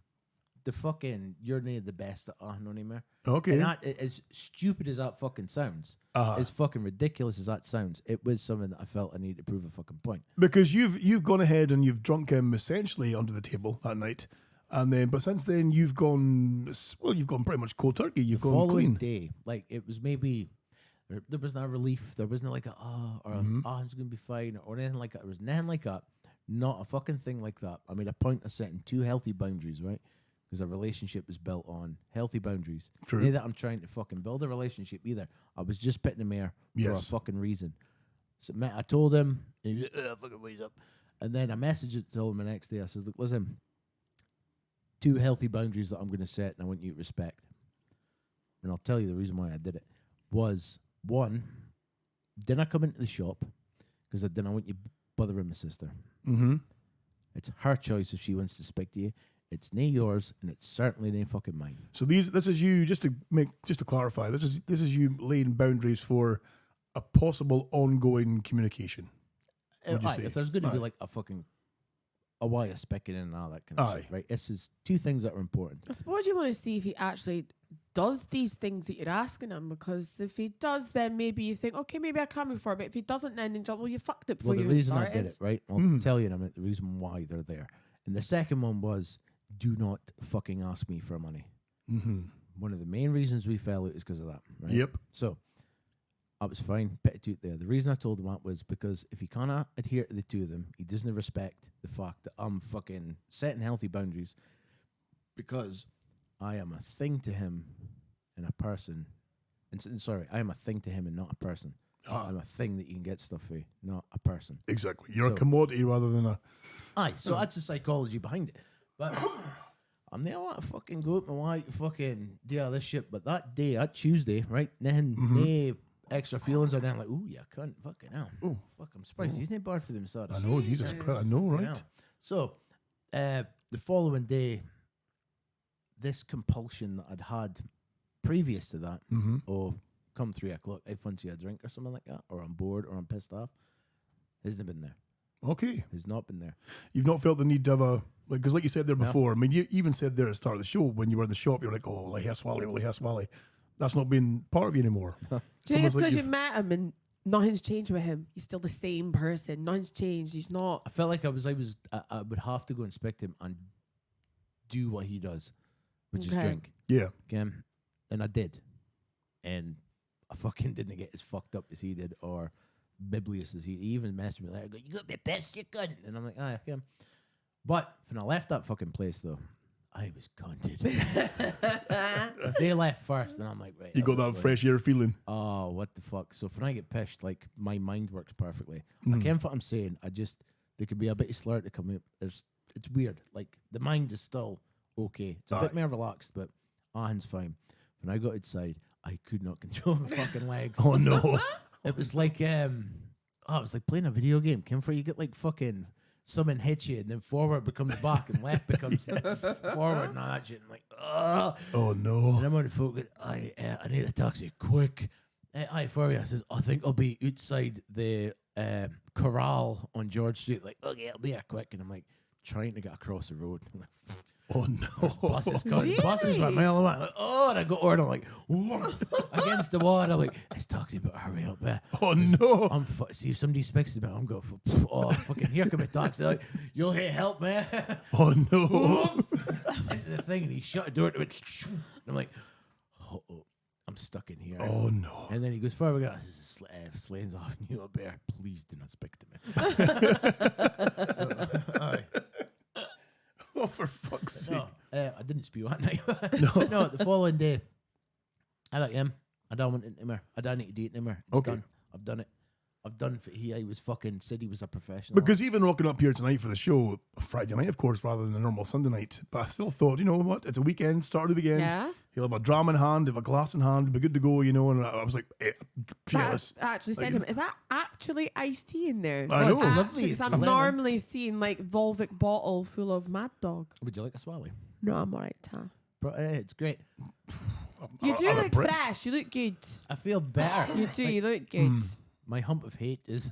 the fucking you're not the best at no anymore. Okay. And that, as stupid as that fucking sounds, as fucking ridiculous as that sounds, it was something that I felt I needed to prove a fucking point. Because you've gone ahead and you've drunk him essentially under the table that night, and then but since then you've gone pretty much cold turkey. You've The gone following clean. day, like it was maybe there was no relief. There wasn't like it's gonna be fine or anything like that. There was nothing like that. Not a fucking thing like that. I made a point of setting 2 healthy boundaries, right? Because a relationship is built on healthy boundaries. True. Not that I'm trying to fucking build a relationship either. I was just pitting him here for a Yes. fucking reason. So I told him, and he goes, fucking wise up. And then I messaged it to him the next day. I says, look, listen, 2 healthy boundaries that I'm going to set and I want you to respect. And I'll tell you the reason why I did it was, 1, didn't come into the shop because I didn't want you bothering my sister. Mm-hmm. It's her choice if she wants to speak to you. It's not yours, and it's certainly not fucking mine. So this is you just to clarify. This is you laying boundaries for a possible ongoing communication. Would you say? If there's going to be Aye. like a fucking a way of specking in and all that kind of shit, right? This is two things that are important. I suppose you want to see if he actually does these things that you're asking him, because if he does, then maybe you think, okay, maybe I can move forward. But if he doesn't, then you go, well, you fucked it before Well, the you reason started. I did it, right? I'll tell you in a minute the reason why they're there. And the second one was, do not fucking ask me for money. Mm-hmm. One of the main reasons we fell out is because of that, right? Yep. So, I was fine, petticoat there. The reason I told him that was because if he can't adhere to the two of them, he doesn't respect the fact that I'm fucking setting healthy boundaries, because I am a thing to him and a person. And sorry, I am a thing to him and not a person. I'm a thing that you can get stuff for, not a person. Exactly. You're a So- commodity rather than a... Aye, so that's the psychology behind it. But I'm there, I want to fucking go out my way to fucking do all this shit. But that day, that Tuesday, right, no extra feelings are then like, ooh, you cunt, fucking hell. Ooh. Fuck, I'm surprised he's not bad for themselves. I know, Jesus Christ. I know, You right? know. So, the following day, this compulsion that I'd had previous to that, or come 3 o'clock, I fancy a drink or something like that, or I'm bored or I'm pissed off, hasn't been there. Okay. Has not been there. You've not felt the need to have a... Because like you said there No. before, I mean, you even said there at the start of the show, when you were in the shop, you were like, oh, well, I have Swally. That's not been part of you anymore. Do you think it's almost like because you you've- met him and nothing's changed with him? He's still the same person. Nothing's changed. He's not. I felt like I would have to go inspect him and do what he does, which is Okay. drink. Yeah. Okay? And I did. And I fucking didn't get as fucked up as he did, or biblious as he even messed with me. Like, I go, you got me best you could. And I'm like, okay. But when I left that fucking place, though, I was cunted. They left first, and I'm like, right. You got that fresh air feeling. Oh, what the fuck? So when I get pissed, like, my mind works perfectly. I can't what I'm saying. There could be a bit of slur to come out. It's weird. Like, the mind is still okay. It's a bit more relaxed, but hand's fine. When I got outside, I could not control my fucking legs. Oh, no. It was like, it was like playing a video game. Where you get like fucking someone hits you and then forward becomes back and left becomes forward and all that shit. And like, oh no. And I'm on the phone going, I need a taxi quick. Aye, for you. I says, I think I'll be outside the corral on George Street. Like, okay, I'll be here quick. And I'm like trying to get across the road. I'm like, oh no. Buses coming. Buses were a mile away. Like, oh, and I got ordered like against the wall. I'm like, this taxi better hurry up, man. Oh no. See if somebody speaks to me, I'm going for fucking here come a taxi. Like, you'll hit help, man. Oh no. Into the thing, and he shut the door to it. And I'm like, oh, I'm stuck in here. Oh no. And then he goes forward. Goes, this is Slane's off New Bear. Please do not speak to me. Aye. Oh, for fuck's sake. No, I didn't spew that night. No, the following day, I don't am. I don't want it anymore. I don't need to do it anymore. It's Okay. done. I've done it. I've done for he was fucking said he was a professional. Because even rocking up here tonight for the show, Friday night, of course, rather than a normal Sunday night, but I still thought, you know what, it's a weekend, start of the weekend. Yeah. He'll have a dram in hand, have a glass in hand, be good to go, you know, and I was like, jealous. I actually said Like, to him, is that actually iced tea in there? I know. It's lovely. Actually, 'cause It's I'm lemon. normally seeing like Volvic bottle full of Mad Dog. Would you like a swally? No, I'm alright, Tam. It's great. You do I'm look impressed. fresh. You look good. I feel better. You do. You look good. My hump of hate is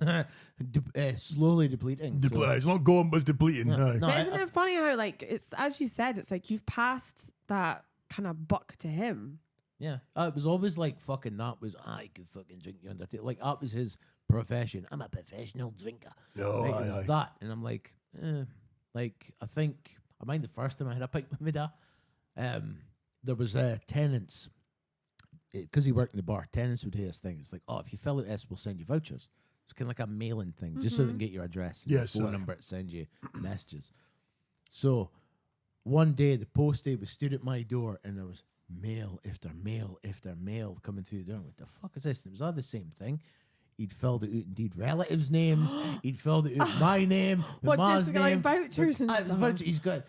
slowly depleting. so- It's not gone, but it's depleting. No, Aye. no. But isn't it funny how, like, it's as you said, it's like you've passed that kind of buck to him. Yeah, it was always like fucking that was I could fucking drink the Undertaker. Like that was his profession. I'm a professional drinker. Oh, Right, aye, it was aye. that, and I'm like I think I mind the first time I had a pint with my dad. There was tenants because he worked in the bar. Tenants would hear this thing. It's like, oh, if you fill out this, we'll send you vouchers. It's kind of like a mailing thing, just so they can get your address, and Yes, your phone aye. number to send you messages. So one day the postie was stood at my door, and there was mail after mail after mail coming through the door. What the fuck is this? And it was all the same thing. He'd filled it out indeed relatives' names. He'd filled it out my name, my What, ma's just like name. vouchers and It was stuff? voucher. He's got,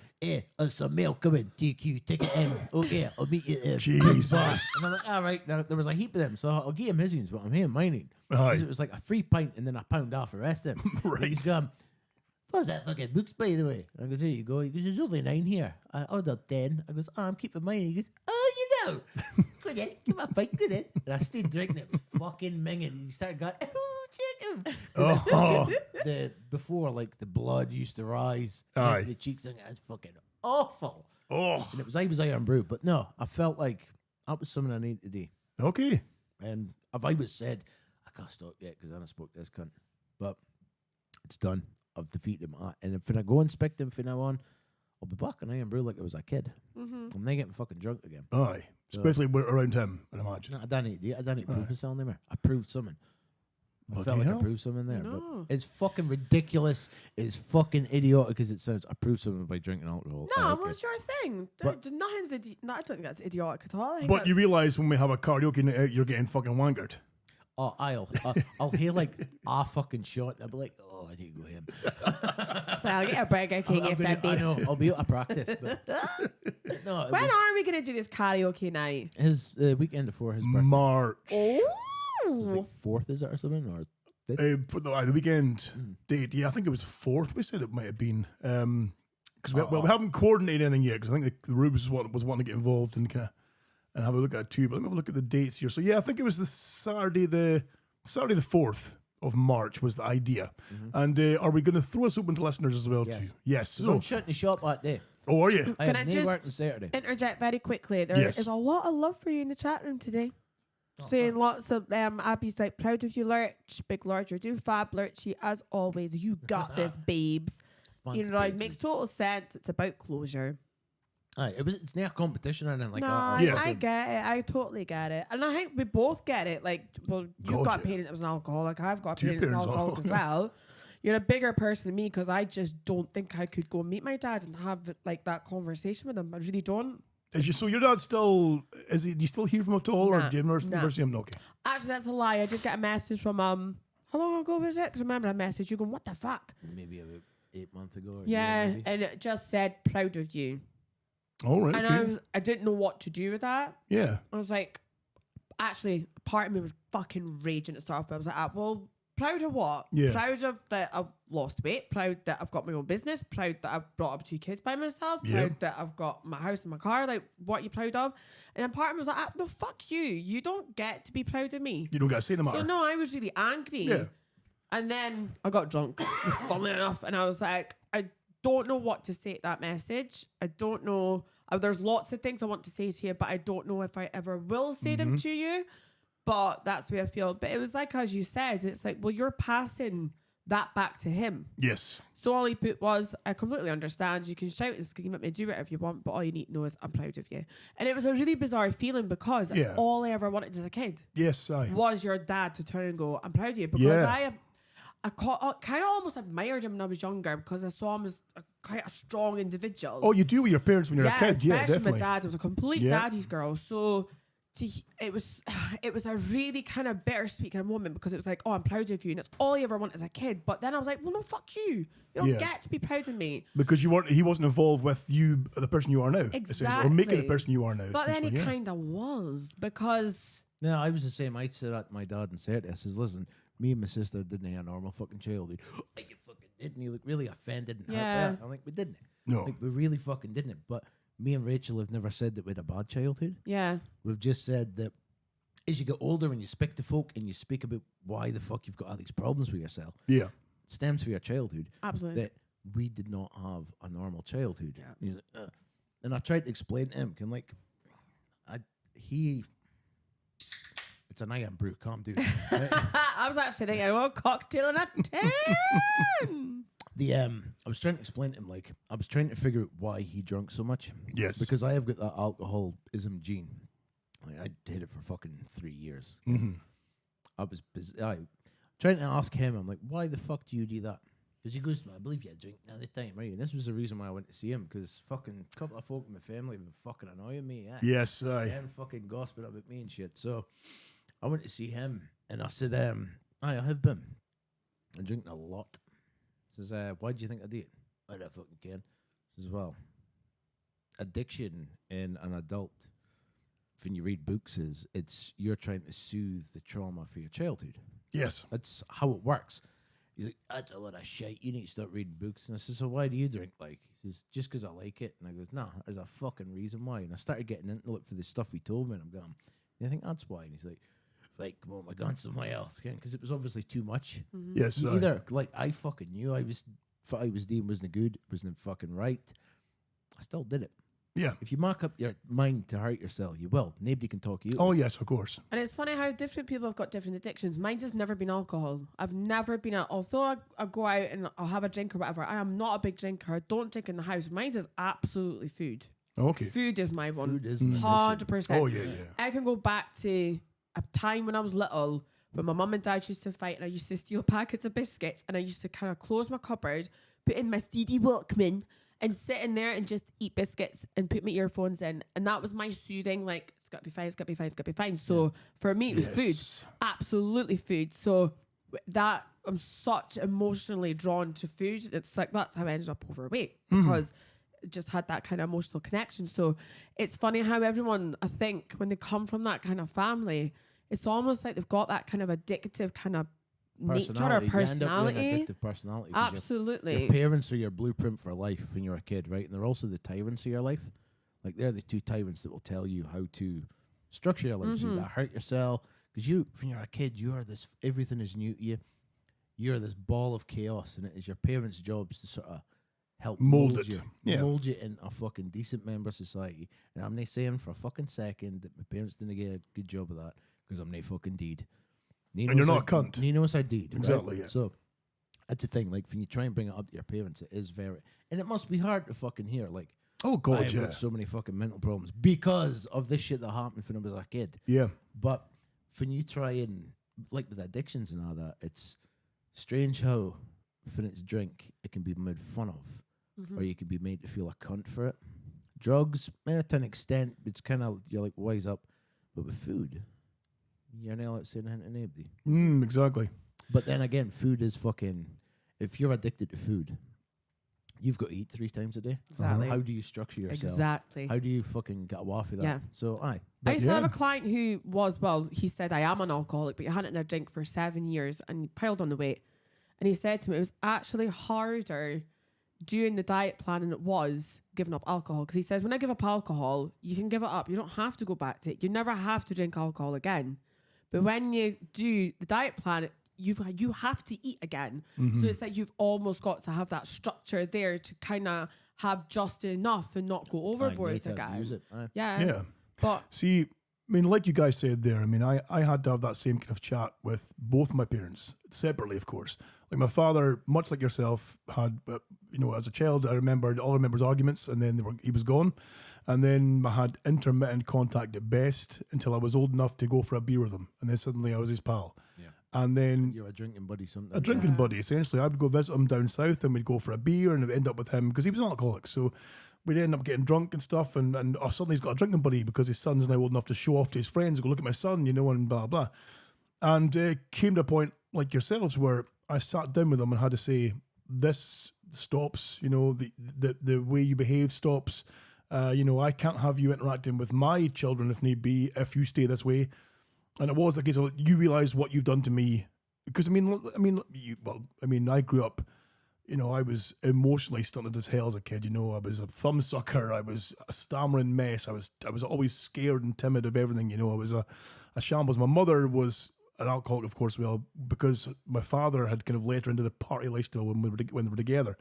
some mail coming. TQ, ticket in. Okay, I'll meet you there. Jesus. And I'm like, all right. There was a heap of them, so I'll give him his ones, but I'm here mining. Aye. It was like a free pint and then a pound off the rest of them. Right. He's gone, what's that fucking books, by the way? And I goes, here you go. He goes, there's only 9 here. I ordered 10. I goes, I'm keeping mine. He goes, oh, you know. Go then, give me a pint, go then. And I stayed drinking it, fucking minging. And he started going, oh, check Oh, the before, like, the blood used to rise. Aye. The cheeks, and it's fucking awful. oh. And it was Iron Brew. But no, I felt like that was something I needed to do. Okay. And if I was said, I can't stop yet because I spoke to this cunt. But it's done. I've defeated him. And if I go inspect him from now on, I'll be back on Iron Brew like I was a kid. I'm not getting fucking drunk again. Aye. Especially around him, I imagine. No, I don't need to prove myself anymore. I proved something. I Bloody felt like hell. I proved something there. No. But it's fucking ridiculous. It's fucking idiotic as it sounds. I proved something by drinking alcohol. No, Okay. what's your thing? But- Nothing's no, I don't think that's idiotic at all. I think But you that's- realise when we have a karaoke night out, you're getting fucking wankered. Oh, I'll hear like a fucking shot and I'll be like, oh, I need to go him. Well, get a Burger King if that I be. know, I'll be out of practice. But no, it When was are we going to do this karaoke night? his weekend before his birthday. March. It's Oh. like 4th, is it, or something? Or For the weekend date, yeah, I think it was 4th. We said it might have been because we haven't coordinated anything yet. Because I think the Rubes was wanting to get involved and kind of and have a look at it too. But let me have a look at the dates here. So yeah, I think it was the Saturday the 4th of March was the idea. And are we going to throw us open to listeners as well Yes. too? Yes. so So, I'm shutting the shop that day. oh, are you? I Can have I no just- work on Saturday. Interject very quickly. There is Yes. a lot of love for you in the chat room today. Saying lots of Abby's like proud of you, Lurch. Big Lurch, you're doing fab, Lurchy, as always. You got this, babes. Thanks, You know, it babes. makes total sense. It's about closure. Aye, it's near competition and then like No, that. Yeah. I get it. I totally get it. And I think we both get it. Like, well, you've God, got a yeah. parent that was an alcoholic. I've got a Two parent that's an parents, alcoholic as well. You're a bigger person than me because I just don't think I could go meet my dad and have like that conversation with him. I really don't. So your dad still is he? Do you still hear from him at all, or Nah, do you never nah. see him? Okay. Actually, that's a lie. I did get a message from how long ago was it? Because remember I messaged you going, what the fuck? Maybe about 8 months ago. Or a Yeah, year, maybe. and it just said proud of you. All right. And Okay. I didn't know what to do with that. Yeah. I was like, actually, part of me was fucking raging to start off. But I was like, well, proud of what? Yeah. Proud of that I've lost weight. Proud that I've got my own business. Proud that I've brought up 2 kids by myself. Yeah. Proud that I've got my house and my car. Like, what are you proud of? And then part of me was like, no, fuck you. You don't get to be proud of me. You don't got to say the matter. So no, I was really angry. Yeah. And then I got drunk, funnily enough, and I was like, I don't know what to say to that message. I don't know. There's lots of things I want to say to you, but I don't know if I ever will say them to you. But that's the way I feel. But it was like, as you said, it's like, well, you're passing that back to him. Yes. So all he put was, I completely understand. You can shout and scream at me, do whatever you want, but all you need to know is I'm proud of you. And it was a really bizarre feeling because that's Yeah. all I ever wanted as a kid Yes. I. was your dad to turn and go, I'm proud of you. Because Yeah. I kind of almost admired him when I was younger because I saw him as quite a strong individual. Oh, you do with your parents when you're a kid. Yeah, especially definitely. my dad was a complete Yeah. daddy's girl. So it was a really kind of bittersweet kind of moment because it was like, oh, I'm proud of you, and it's all I ever wanted as a kid. But then I was like, well, no, fuck you. You don't Yeah. get to be proud of me. Because he wasn't involved with you, the person you are now. essentially, or making the Exactly. person you are now. But then he essentially, yeah. kind of was because No, I was the same. I said that to my dad and said, I says, listen, me and my sister didn't have a normal fucking childhood. Like, you fucking didn't. You look really offended and Yeah. hurt. I'm like, we didn't. No. Like, we really fucking didn't. But me and Rachel have never said that we had a bad childhood. yeah, We've just said that as you get older and you speak to folk and you speak about why the fuck you've got all these problems with yourself, Yeah. it stems from your childhood. absolutely. That we did not have a normal childhood. Yeah. He's like, and I tried to explain to him, it's an Iron Brew, calm down. Right? I was actually thinking, well, cocktail and a 10. I was trying to explain to him, like, I was trying to figure out why he drunk so much. Yes. Because I have got that alcoholism gene. Like, I did it for fucking 3 years. Mm-hmm. I was trying to ask him, I'm like, why the fuck do you do that? Because he goes, I believe you drink all the time, right? And this was the reason why I went to see him, because fucking a couple of folk in my family have been fucking annoying me. Yeah. Yes. I. And fucking gossiping about me and shit. So I went to see him, and I said, I have been. I'm drinking a lot. He says, why do you think I do it? I don't fucking care. He says, well, addiction in an adult, when you read books, it's you're trying to soothe the trauma for your childhood. Yes. That's how it works. He's like, that's a lot of shit. You need to start reading books. And I said, so why do you drink? Like, he says, just because I like it. And I goes, no, there's a fucking reason why. And I started getting into it for the stuff he told me. And I'm going, you think that's why? And he's like, like, come on, we're going somewhere else again, because it was obviously too much. Yes, Either like I fucking knew I was doing wasn't good, wasn't fucking right. I still did it. Yeah. If you mark up your mind to hurt yourself, you will. Nobody can talk you. Oh, yes, of course. And it's funny how different people have got different addictions. Mine's has never been alcohol. I've never been although I go out and I'll have a drink or whatever, I am not a big drinker. I don't drink in the house. Mine's is absolutely food. Okay. Food is my one. Food is an addiction. 100%. Oh, yeah. I can go back to a time when I was little when my mum and dad used to fight and I used to steal packets of biscuits and I used to kind of close my cupboard, put in my Steev Walkman and sit in there and just eat biscuits and put my earphones in. And that was my soothing, like, it's got to be fine, it's got to be fine, it's got to be fine. So for me, it was food. Absolutely food. So that, I'm such emotionally drawn to food. It's like, that's how I ended up overweight because it just had that kind of emotional connection. So it's funny how everyone, I think, when they come from that kind of family, it's almost like they've got that kind of addictive kind of nature or personality. You end up with an addictive personality. 'Cause Absolutely. Your parents are your blueprint for life when you're a kid, right? And they're also the tyrants of your life. Like, they're the two tyrants that will tell you how to structure your life so that hurt yourself. Because when you're a kid, you are this, everything is new to you. You're this ball of chaos, and it is your parents' jobs to sort of help mold it. you. Yeah. Mold you in a fucking decent member of society. And I'm not saying for a fucking second that my parents didn't get a good job of that, because I'm not fucking deed. And you're not a cunt. You know what I did. Exactly, Right? yeah. So that's the thing. Like, when you try and bring it up to your parents, it is very, and it must be hard to fucking hear. Like, Oh, God, I've got so many fucking mental problems because of this shit that happened when I was a kid. Yeah. But when you try and, like with addictions and all that, it's strange how when it's drink, it can be made fun of, or you can be made to feel a cunt for it. Drugs, to an extent, it's kind of, you're like, wise up. But with food, you're not allowed to say anything to anybody. Exactly. But then again, food is fucking, if you're addicted to food, you've got to eat 3 times a day. Exactly. How do you structure yourself? Exactly. How do you fucking get off of that? Yeah. So, I But used to have a client who was, well, he said, I am an alcoholic, but he hadn't had a drink for 7 years and he piled on the weight. And he said to me, it was actually harder doing the diet plan than it was giving up alcohol. Because he says, when I give up alcohol, you can give it up. You don't have to go back to it. You never have to drink alcohol again. But when you do the diet plan, you have to eat again. So it's like you've almost got to have that structure there to kind of have just enough and not go overboard again. Use it. Yeah. Yeah. But See, I mean, like you guys said there, I mean, I had to have that same kind of chat with both my parents, separately, of course. Like, my father, much like yourself, had, as a child, I remember his arguments, and then he was gone. And then I had intermittent contact at best until I was old enough to go for a beer with him. And then suddenly I was his pal. Yeah. And then You're a drinking buddy sometimes. a drinking buddy, essentially. I would go visit him down south and we'd go for a beer and it would end up with him because he was an alcoholic. So we'd end up getting drunk and stuff. And suddenly he's got a drinking buddy because his son's now old enough to show off to his friends and go, look at my son, and blah, blah. And it came to a point like yourselves where I sat down with him and had to say, this stops, the way you behave stops. I can't have you interacting with my children if need be, if you stay this way. And it was the case of, you realize what you've done to me. Because, I grew up, I was emotionally stunted as hell as a kid. I was a thumbsucker. I was a stammering mess. I was always scared and timid of everything. I was a shambles. My mother was an alcoholic, of course, because my father had kind of let her into the party lifestyle when they were together.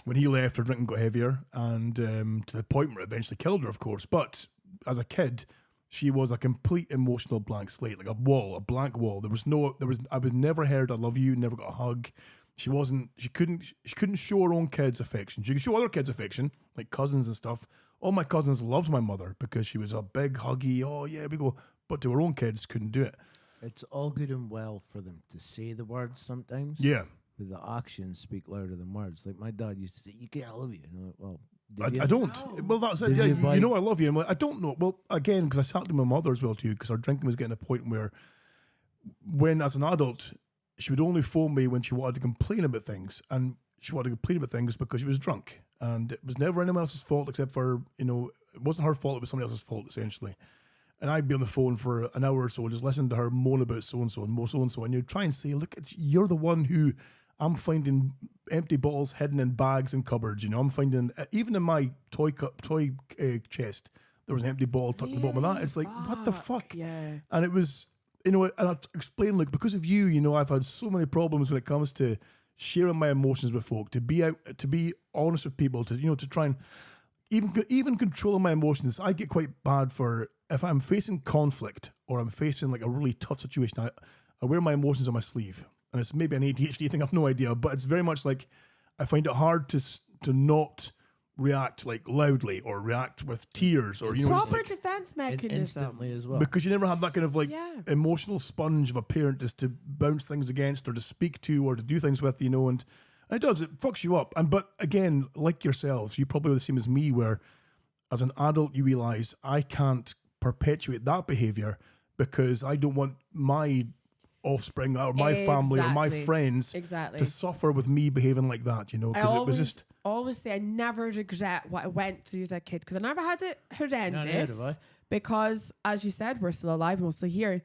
When he left, her drinking got heavier, and to the point where it eventually killed her, of course. But as a kid, she was a complete emotional blank slate, like a blank wall. I was never heard, I love you, never got a hug. She couldn't show her own kids affection. She could show other kids affection, like cousins and stuff. All my cousins loved my mother because she was a big, huggy, oh yeah, we go. But to her own kids, couldn't do it. It's all good and well for them to say the words sometimes. Yeah. But the actions speak louder than words. Like, my dad used to say, I love you. And I'm like, well, I don't. Well, that's it. Did Yeah, you I love you. I'm like, I don't know. Well, again, because I sat to my mother as well too, because our drinking was getting to a point where, when as an adult, she would only phone me when she wanted to complain about things, and she wanted to complain about things because she was drunk, and it was never anyone else's fault except for it wasn't her fault. It was somebody else's fault essentially. And I'd be on the phone for an hour or so, just listening to her moan about so and so, and you'd try and say, look, you're the one who. I'm finding empty bottles hidden in bags and cupboards. I'm finding, even in my toy chest, there was an empty bottle tucked in the bottom of that. It's like, what the fuck? Yeah. And it was, you know, and I'll explain, like, because of you, you know, I've had so many problems when it comes to sharing my emotions with folk, to be honest with people, to, you know, to try and even controlling my emotions. I get quite bad for, if I'm facing conflict or I'm facing like a really tough situation, I wear my emotions on my sleeve. And it's maybe an ADHD thing, I've no idea, but it's very much like I find it hard to not react like loudly or react with tears or, you know, proper like, defense mechanism. Instantly as well. because you never have that kind of like emotional sponge of a parent just to bounce things against or to speak to or to do things with, you know, and it does, it fucks you up. But again, like yourselves, you probably are the same as me, where as an adult you realise I can't perpetuate that behaviour because I don't want my offspring or my family or my friends to suffer with me behaving like that, you know, because it was just... always say I never regret what I went through as a kid, because I never had it horrendous. No, because, as you said, we're still alive and we're still here.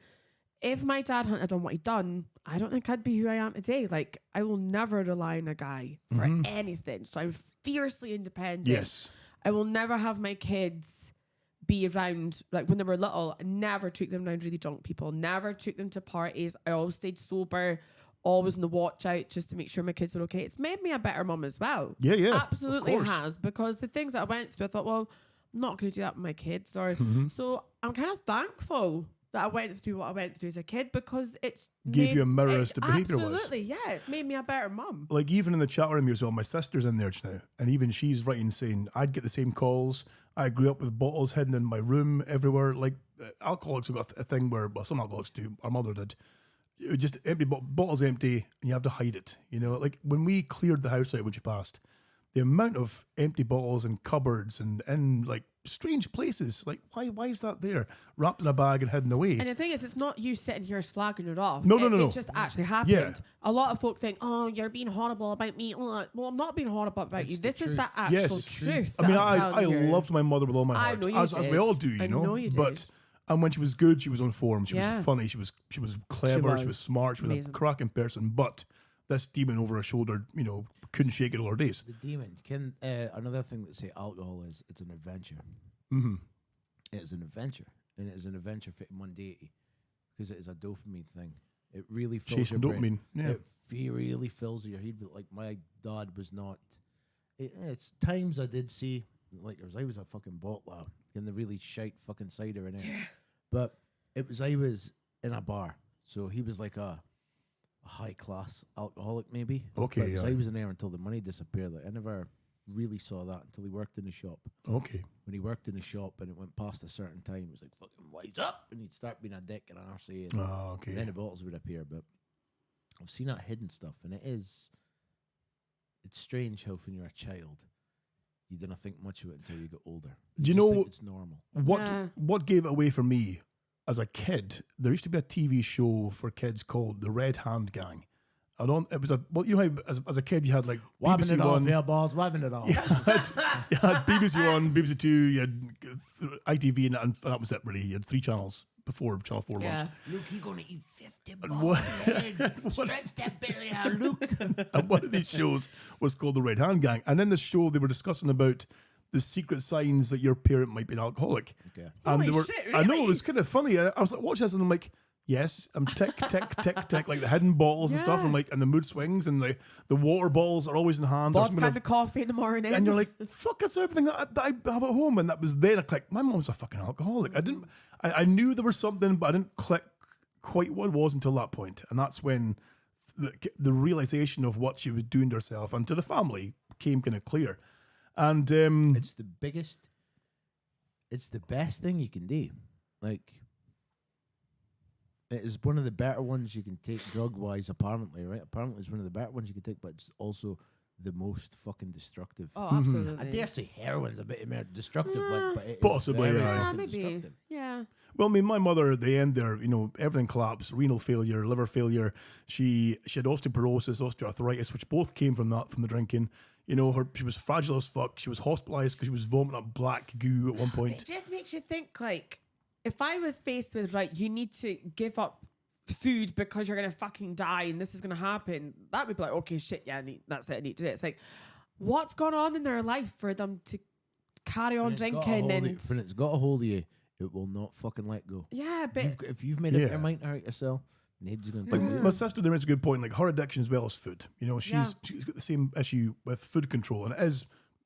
If my dad hadn't done what he'd done, I don't think I'd be who I am today. Like, I will never rely on a guy for anything. So I'm fiercely independent. Yes. I will never have my kids be around, like when they were little, I never took them around really drunk people, never took them to parties. I always stayed sober, always on the watch out just to make sure my kids were okay. It's made me a better mum as well. Yeah. Absolutely has, because the things that I went through, I thought, well, I'm not going to do that with my kids. Or so I'm kind of thankful that I went through what I went through as a kid, because it's gave you a mirror as to behaviour was. Absolutely, yeah. It's made me a better mum. Like, even in the chat room as well, my sister's in there just now, and even she's writing saying, I'd get the same calls. I grew up with bottles hidden in my room everywhere. Like, alcoholics have got a thing where, well, some alcoholics do, our mother did. It would just empty, bottles empty, and you have to hide it. You know, like when we cleared the house out when she passed, the amount of empty bottles and cupboards and in like strange places, like why is that there, wrapped in a bag and hidden away? And the thing is, it's not you sitting here slagging it off. No. It just actually happened. Yeah. A lot of folk think, oh, you're being horrible about me. Well, I'm not being horrible about you. This is the actual truth. I mean, I loved my mother with all my heart, know you as we all do, I know you did. But and when she was good, she was on form. She was funny. She was clever. She was smart. She was amazing. a cracking person. But this demon over her shoulder, you know, couldn't shake it all her days. The demon. Another thing that say alcohol is, it's an adventure. Mm-hmm. It is an adventure, and it is an adventure for mondaity, because it is a dopamine thing. It really fills Chasing your brain. dopamine. Yeah. It really fills your head. But like, my dad was not. It's times I did see, like, I was a fucking bottler in the really shite fucking cider in it. Yeah. But I was in a bar, so he was like a high class alcoholic maybe. Okay, but I was in there until the money disappeared. Like, I never really saw that until he worked in the shop. Okay. When he worked in the shop and it went past a certain time, he was like, fucking wise up, and he'd start being a dick and an RC. And then the bottles would appear. But I've seen that hidden stuff, and it's strange how when you're a child, you didn't think much of it until you get older. Do you know think it's normal? What gave it away for me as a kid? There used to be a TV show for kids called The Red Hand Gang. It was you know how as a kid you had like Wabbing BBC it One, off, yeah, boss, wabbing it off. You had BBC One, BBC Two, you had ITV, and that was it really. You had 3 channels before Channel 4 launched. Luke, you're going to eat 50 balls. Stretch that belly out, Luke. And one of these shows was called The Red Hand Gang. And in the show, they were discussing about the secret signs that your parent might be an alcoholic. Okay. And Holy they were, shit, I know, really? it was kind of funny. I was like, watching this, and I'm like, yes, I'm tick, tick, tick, tick, like the hidden bottles and stuff. And I'm like, and the mood swings, and the water balls are always in hand. Vodka and coffee in the morning. And you're like, fuck, that's everything that I have at home. And that was then I clicked, my mom's a fucking alcoholic. I knew there was something, but I didn't click quite what it was until that point. And that's when the realization of what she was doing to herself and to the family came kind of clear. And it's the best thing you can do. Like, it is one of the better ones you can take drug-wise, apparently, right? Apparently it's one of the better ones you can take, but it's also the most fucking destructive. Oh, absolutely. I dare say heroin's a bit more destructive, but it possibly, is very yeah. fucking Maybe. destructive. Yeah. well, I mean, my mother at the end there, you know, everything collapsed, renal failure, liver failure. She had osteoporosis, osteoarthritis, which both came from the drinking. You know, she was fragile as fuck. She was hospitalized because she was vomiting up black goo at one point. It just makes you think, like, if I was faced with, right, you need to give up food because you're going to fucking die and this is going to happen, that would be like, okay, shit, yeah, that's it, I need to do it. It's like, what's going on in their life for them to carry on drinking? When it's got a hold of you, it will not fucking let go. Yeah, but If you've made up your mind to hurt yourself, Nade's going to Like do it. my sister there makes a good point. Like her addiction as well as food. You know, she's got the same issue with food control, and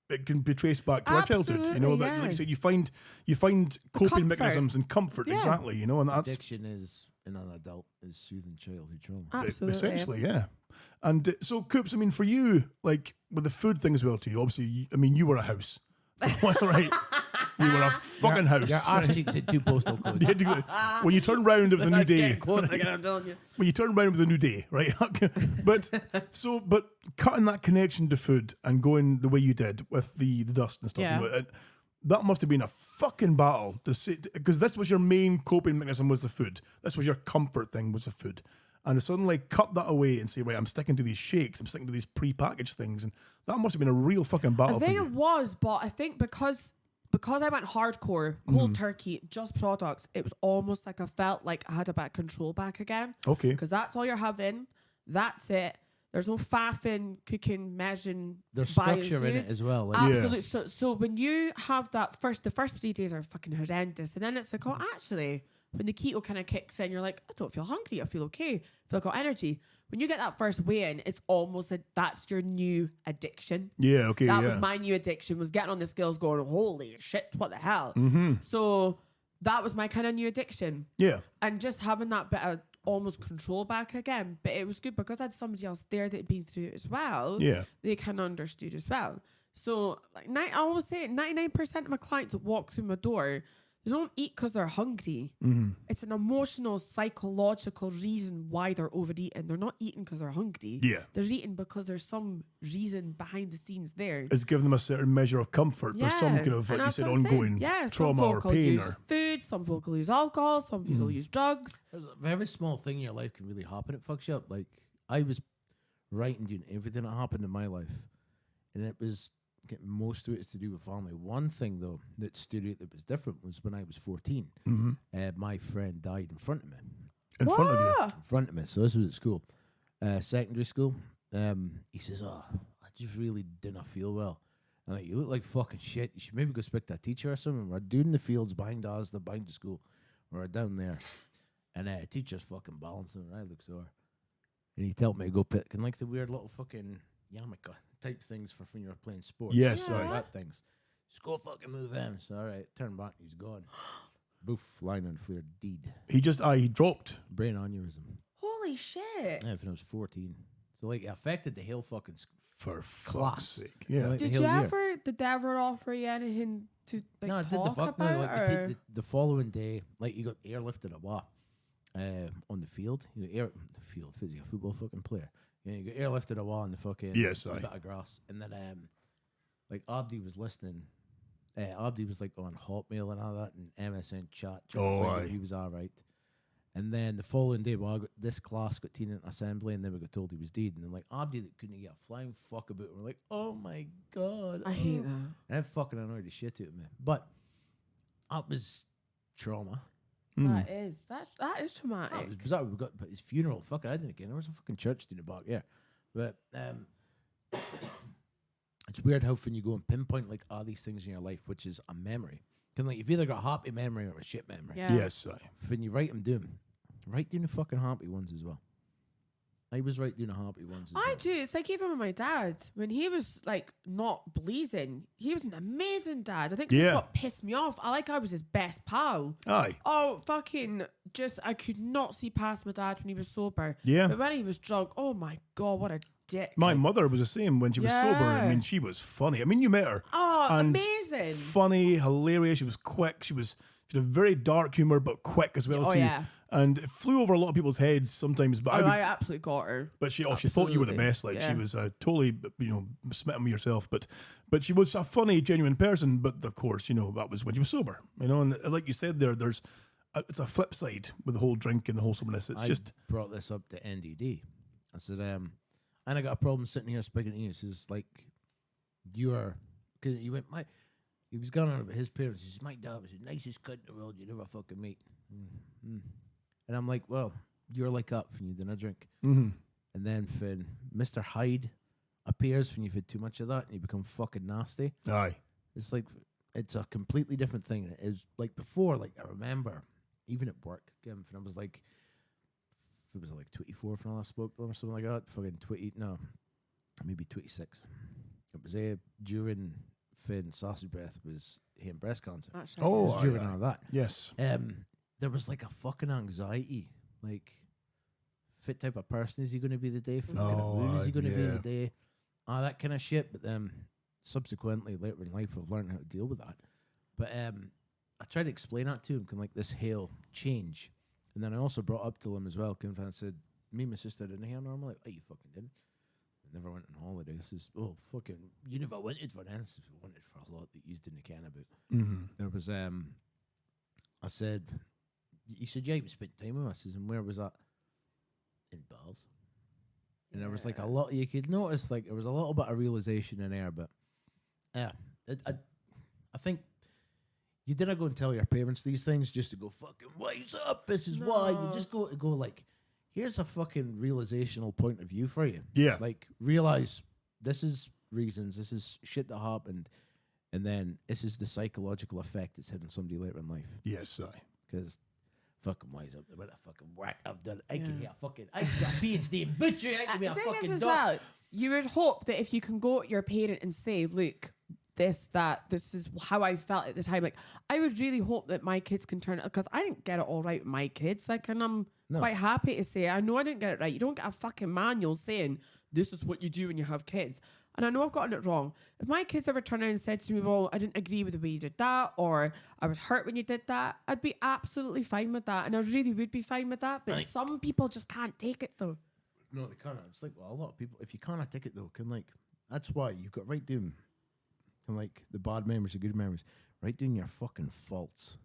it can be traced back to our childhood. You know, that like you said, you find coping comfort. mechanisms and comfort. Yeah. Exactly. You know, and that's Addiction is in an adult is soothing childhood trauma. absolutely. essentially, yeah. And so, Coops, I mean, for you, like with the food thing as well, too. Obviously, you were a house, right? You were a fucking house. Your arse cheeks had 2 postal codes. When you turn round, it was a new day. Getting close again, I'm telling you. When you turn around, it was a new day, right? but cutting that connection to food and going the way you did with the dust and stuff, Yeah. you know, that must have been a fucking battle to see, because this was your main coping mechanism, was the food. This was your comfort thing, was the food. And to suddenly cut that away and say, right, I'm sticking to these shakes, I'm sticking to these pre-packaged things, and that must have been a real fucking battle I for think you. it was, but I think because I went hardcore, cold turkey, just products, it was almost like I felt like I had a bit of control back again. Okay. Because that's all you're having. That's it. There's no faffing, cooking, measuring. There's buying structure in it food. as well. Like, Absolutely. So when you have that the first 3 days are fucking horrendous. And then it's like, oh, actually, when the keto kind of kicks in, you're like, I don't feel hungry. I feel okay. I feel like I've got energy. When you get that first weigh-in, it's almost that's your new addiction. Yeah, okay, That yeah. was my new addiction, was getting on the scales going, holy shit, what the hell? Mm-hmm. So that was my kind of new addiction. Yeah. And just having that bit of almost control back again. But it was good because I had somebody else there that had been through it as well. Yeah. They kind of understood as well. So like I always say 99% of my clients that walk through my door, they don't eat because they're hungry. Mm-hmm. It's an emotional, psychological reason why they're overeating. They're not eating because they're hungry. Yeah. They're eating because there's some reason behind the scenes there. It's given them a certain measure of comfort. There's some kind of, like And you that's said, what I'm saying. ongoing some trauma or folk will pain. use Or food, some folk will use alcohol, some people will use drugs. There's a very small thing in your life can really happen. It fucks you up. Like, I was writing doing everything that happened in my life, and it was getting most of it is to do with family. One thing though that stood out that was different was when I was 14. My friend died in front of me. in front of you. What? In front of me. So this was at school, secondary school. He says, "Oh, I just really didn't feel well." I'm like, "You look like fucking shit. You should maybe go speak to a teacher or something." We're doing the fields behind us, behind the school. We're down there, and teacher's fucking balancing, and I look sore. And he told me to go pick and like the weird little fucking yarmulke type things for when you're playing sports. Yes, Like aye. that things. Just go fucking move them. So all right, turn back, he's gone. Boof, lying on the floor, deed. He dropped. Brain aneurysm. Holy shit. Yeah, when I was 14. So like it affected the whole fucking For class. fuck's sake. Yeah. Like, Did the you whole year. ever, did they ever offer you anything to like No, I did the talk fuck. about? No, like or? the following day, like you got airlifted a lot on the field. You got the field, physically, a football fucking player. Yeah, you got airlifted a while on the fucking Yes, a aye. bit of grass, and then like Abdi was listening. Abdi was like on Hotmail and all that, and MSN chat. trying to Oh, find out aye. he was all right. And then the following day, well, this class got taken into assembly, and then we got told he was dead. And then like Abdi that couldn't get a flying fuck about it. We're like, oh my god, I hate oh. that. And that fucking annoyed the shit out of me. But that was trauma. That is traumatic. That was bizarre. We got but his funeral. Fuck it, I didn't get. There was a fucking church in the back, yeah. But it's weird how when you go and pinpoint like all these things in your life, which is a memory. Kind of like you've either got a happy memory or a shit memory. Yeah. Yes, aye. When you write them down, write down the fucking happy ones as well. I was right doing the happy ones as well. I do. It's like even with my dad, when he was like not bleeding, he was an amazing dad. I think Yeah. that's what pissed me off. I was his best pal. Aye. Oh, fucking just, I could not see past my dad when he was sober. Yeah. But when he was drunk, oh my God, what a dick. My mother was the same when she was sober. I Yeah. mean, she was funny. I mean, you met her. Oh, And amazing. Funny, hilarious. She was quick. She had a very dark humor, but quick as well Oh, too. yeah. And it flew over a lot of people's heads sometimes. But Oh, I absolutely got her. But she thought you were the Absolutely. best. Like Yeah. she was totally, smitten with yourself. But she was a funny, genuine person. But of course, that was when she was sober. And like you said, it's a flip side with the whole drink and the whole soberness. It's I just brought this up to NDD. I said, and I got a problem sitting here speaking to you. He says, like, because he was gone on about his parents. He says, my dad was the nicest cunt in the world you'd ever fucking meet. Mm-hmm. And I'm like, well, you're like up when you didn't drink. mm-hmm. And then when Mr. Hyde appears when you've had too much of that and you become fucking nasty, Aye. it's like, it's a completely different thing. It is like before, like I remember, even at work, when I was like, it was like 24 when I last spoke to them or something like that. Fucking 20, no, maybe 26. It was during Finn Sausage Breath was him breast cancer. That's It right. was during all that. Yes. There was like a fucking anxiety, like fit type of person is he going to be the day? What kind of mood is he going to be the day? That kind of shit. But then subsequently later in life, I've learned how to deal with that. But I tried to explain that to him, can like this hail change. And then I also brought up to him as well, and I said, me and my sister didn't hail normally. Oh, you fucking didn't. I never went on holiday. This is, fucking, you never wanted for that. This is wanted for a lot that you didn't care about. Mm-hmm. There was, I said, he said, yeah, you spent time with us. I says, and where was that? In bars. And there was like a lot, you could notice, like, there was a little bit of realization in there, but yeah, I think you didn't go and tell your parents these things just to go fucking wise up. This is why. You just go like, here's a fucking realizational point of view for you. Yeah. Like, realize this is reasons, this is shit that happened, and then this is the psychological effect it's hitting somebody later in life. Yes, Because fucking wise up. What a fucking whack I've done. I can be a fucking, I can be a PhD in butchery. I can be a The thing fucking is as doc. well, you would hope that if you can go to your parent and say, look, this is how I felt at the time. Like, I would really hope that my kids can turn it, because I didn't get it all right with my kids. Like, and I'm quite happy to say, I know I didn't get it right. You don't get a fucking manual saying, this is what you do when you have kids. And I know I've gotten it wrong. If my kids ever turned around and said to me, well, I didn't agree with the way you did that, or I was hurt when you did that, I'd be absolutely fine with that. And I really would be fine with that. But some people just can't take it, though. No, they can't. It's like, well, a lot of people, if you can't take it though, can like, that's why you've got right down, and like the bad memories, the good memories, write down your fucking faults,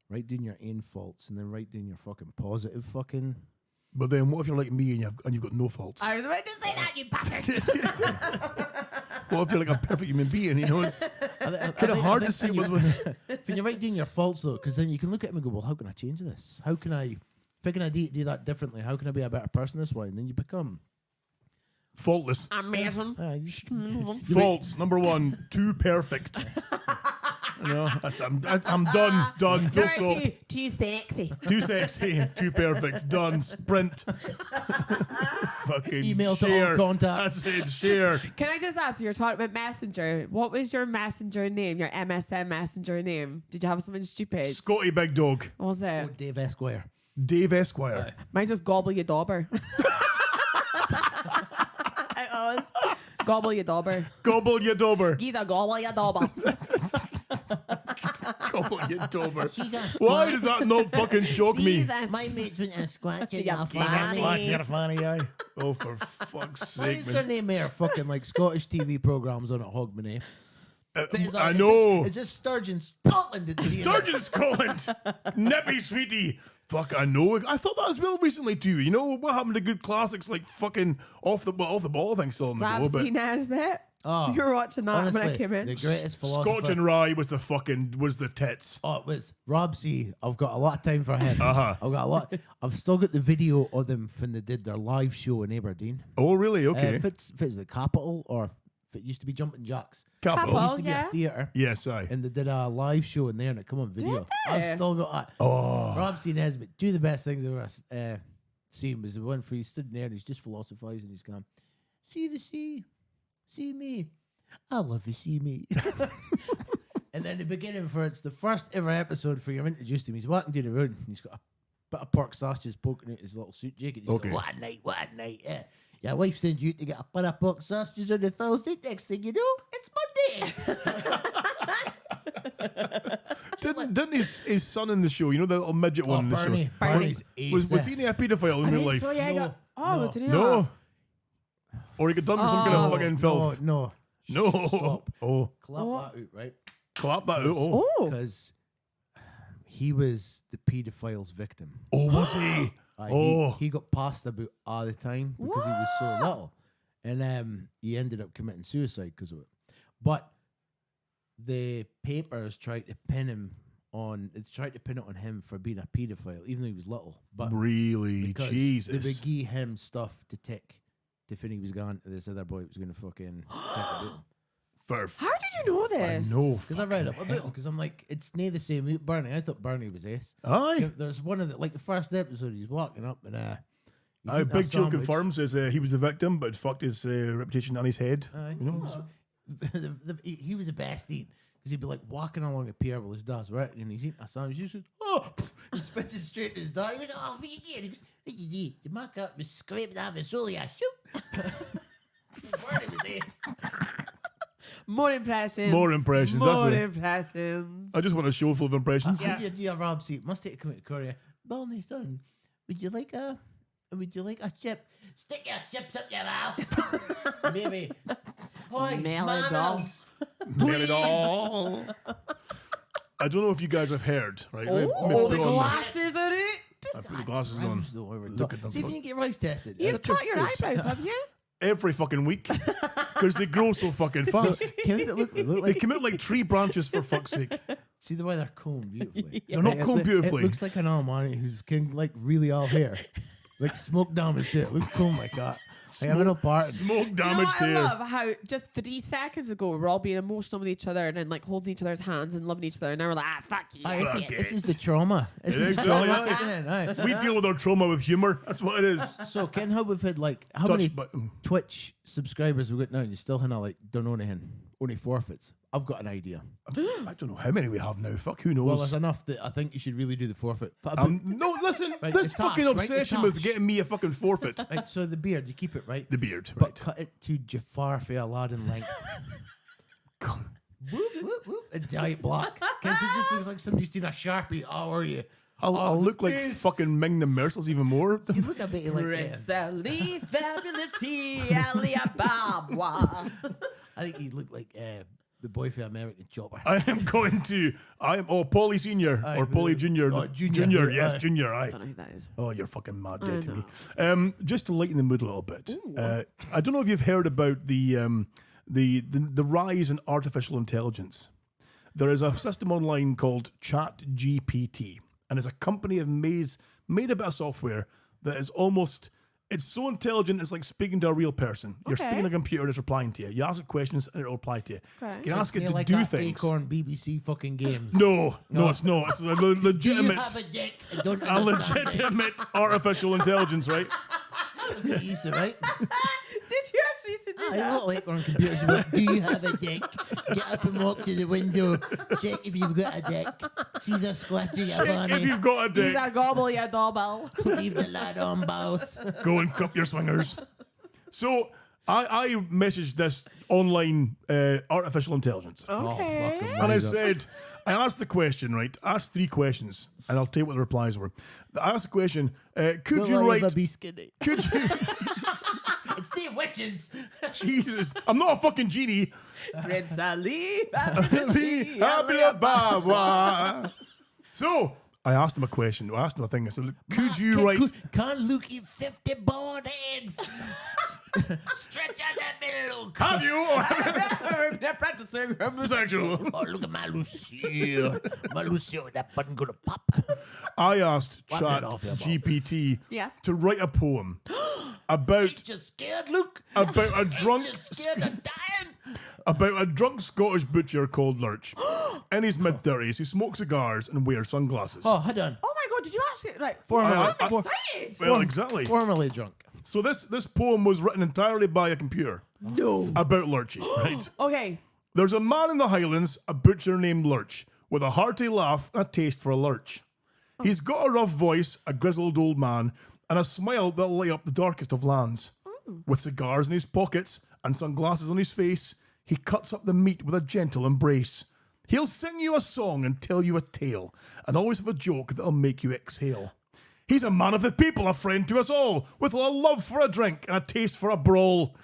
write down your own faults, and then write down your fucking positive fucking. But then what if you're like me and you've got no faults? I was about to say that, you bastard. What if you're like a perfect human being? You know, it's kind of hard to see what's when you write down your faults though, because then you can look at them and go, well, how can I change this? How can I, if I can do that differently, how can I be a better person this way? And then you become faultless. Amazing. Faults, number one, too perfect. You know, I'm done, full stop. Too sexy. Too sexy, too perfect, done, sprint. Fucking Email to share. all contacts. That's it, share. Can I just ask, you're talking about Messenger. What was your Messenger name, your MSN Messenger name? Did you have something stupid? Scotty Big Dog. What was it? Oh, Dave Esquire. Dave Esquire. Mine was Gobble You Dauber. It was. Gobble You Dauber. Gobble you dauber. He's a Gobble You Dauber. Gobble you dauber. Why does that not fucking shock me? Jesus. My mates went and squatched in You're your funny. fanny. You're funny, aye. Oh, for fuck's Why sake, is man. their name there? Fucking like Scottish TV programmes on at Hogmanay. I know. It's just Sturgeon Scotland. Sturgeon Scotland. Nippy sweetie. Fuck, I know. I thought that as well recently too. You know what happened to good classics like fucking off the ball? I think still on the go, but Rapsy Nesbitt. Oh, You were watching that honestly, when I came in. the greatest philosopher. Scotch and Rye was the tits. Oh, it was Rob C. I've got a lot of time for him. Uh-huh. I've got a lot. I've still got the video of them when they did their live show in Aberdeen. Oh, really? Okay. If it's the Capitol or if it used to be Jumping Jacks. Capital. It Capitol. used to be yeah. a theatre. Yes, aye. And they did a live show in there and it come on video. they? I've still got that. Oh. Rob C. Nesbitt, two of the best things I've ever seen was the one where he's stood there and he's just philosophizing. He's gone, see the sea, see me. I love to see me. And then the beginning for it's the first ever episode for you're introduced to him. He's walking down the road and he's got a bit of pork sausages poking out his little suit jacket. He's going, what a night, yeah. Your wife sends you to get a bit of pork sausages on a Thursday. Next thing you know, it's Monday. Didn't his son in the show, you know, the little midget one in the show? Bernie's ace. Was he a paedophile in real life? So, yeah, No, oh, no. did he No. not? Or he got done for some kind of fucking filth? No. No. Stop. Oh. Clap that out, right? Clap that out. Oh. Oh. Because he was the paedophile's victim. Oh, was he? Oh. He got passed about all the time because he was so little. And he ended up committing suicide because of it. But the papers tried to pin him on, it's tried to pin it on him for being a paedophile, even though he was little. But Really? because Jesus. they would give him stuff to tick to fin he was gone to this other boy was going to fucking set about. How did you know this? No. Because I read up about him, because I'm like, it's nae the same with Bernie. I thought Bernie was ace. Aye. There's one of the, like the first episode, he's walking up and Big Joe confirms says he was the victim, but fucked his reputation on his head. You know? He was the best eating. Because he'd be like walking along a pier while his dad's right, and he's eating a sandwich. He just and spits it straight to his dad. He went, oh, what you did? He goes, what you did? You mark up, was scraping off his soul, yeah, shoot. Bernie was ace. More impressions. More impressions. That's More it. impressions. I just want a show full of impressions. Yeah, Rob, see, must take a come to Korea. Bernie, son, would you like a chip? Stick your chips up your ass. Baby. Hi, manners. Meridol. I don't know if you guys have heard, right? Oh, the glasses are it. I put the glasses on. Look at them. See if you can get your eyes tested. You've cut your eyebrows, have you? Every fucking week. Because they grow so fucking fast. Look They like, come out like tree branches, for fuck's sake. see the way they're combed beautifully. They're not combed beautifully. It looks like an Almighty who's like really all hair. Like smoke down his shit. Looks cool like that. Like, I'm in a part. Smoke Do you know damaged what I hair. love how just 3 seconds ago we're all being emotional with each other and then like holding each other's hands and loving each other, and now we're like, fuck you. This is the trauma. This is the is, trauma yeah. kicking in. Aye. We deal with our trauma with humour. That's what it is. So, Ken, how we've had like how Touch many button. Twitch subscribers we got now? And you still haven't like done anything, only forfeits. I've got an idea. I don't know how many we have now. Fuck, who knows? Well, there's enough that I think you should really do the forfeit. No, listen. Right, this the tash, fucking right, the obsession with tash. getting me a fucking forfeit. Right, so the beard, you keep it right, The beard, but right. cut it to Jafar for Aladdin length. Whoop, whoop, whoop. A giant block. Because it just looks like somebody's doing a Sharpie. Oh, are you? I'll look like fucking Ming the Merciless even more. You look a bit like Prince Ali, fabulous he, Ali Ababa. I think you look like the boy from American Chopper. I am Paulie Senior Aye, or Paulie Junior. oh, Junior, yes, aye. Junior. Aye. I don't know who that is. Oh, you're fucking mad dead to me. Just to lighten the mood a little bit. I don't know if you've heard about the rise in artificial intelligence. There is a system online called ChatGPT, and it's a company that made a bit of software that is almost. It's so intelligent, it's like speaking to a real person. You're Okay. speaking to a computer and it's replying to you. You ask it questions and it'll reply to you. Okay. You can ask it to like do that things. Acorn BBC fucking games. No, it's not. It's a Do you legitimate, have a dick? I don't a understand. legitimate artificial intelligence, right? That's what you used to, right? Did you actually used to do I that? look like on computers. You're like, do you have a dick? Get up and walk to the window. Check if you've got a dick. She's a squatty, a If funny. you've got a He's dick, a gobble, you double. Leave the lad on, boss. go and cup your swingers. So I messaged this online artificial intelligence. Okay. And I said, I asked the question, right? I asked 3 questions, and I'll tell you what the replies were. I asked the question, could you Will I write... ever be skinny? Could you... It's the witches. Jesus, I'm not a fucking genie. Prince Ali, Be happy happy about what? So, I asked him a question. I asked him a thing. I said, could you write... Can Luke eat 50 boiled eggs? Stretch out that middle, Luke. Have you? I've been practicing Homosexual. Oh, look at my Lucille. My Lucille, that button gonna pop. I asked Wipe it off your mouth. ChatGPT Yes. to write a poem about Just scared, Luke. a drunk Just scared of dying. about a drunk Scottish butcher called Lurch in his mid-30s who smokes cigars and wears sunglasses. Oh, hold on. Oh my god, did you actually right? Formerly- I'm excited. Well, exactly. Formerly drunk. So this poem was written entirely by a computer. No. About Lurchy, right? Okay. There's a man in the Highlands, a butcher named Lurch, with a hearty laugh and a taste for a lurch. He's got a rough voice, a grizzled old man, and a smile that'll light up the darkest of lands. With cigars in his pockets and sunglasses on his face, he cuts up the meat with a gentle embrace. He'll sing you a song and tell you a tale, and always have a joke that'll make you exhale. He's a man of the people, a friend to us all, with a love for a drink and a taste for a brawl.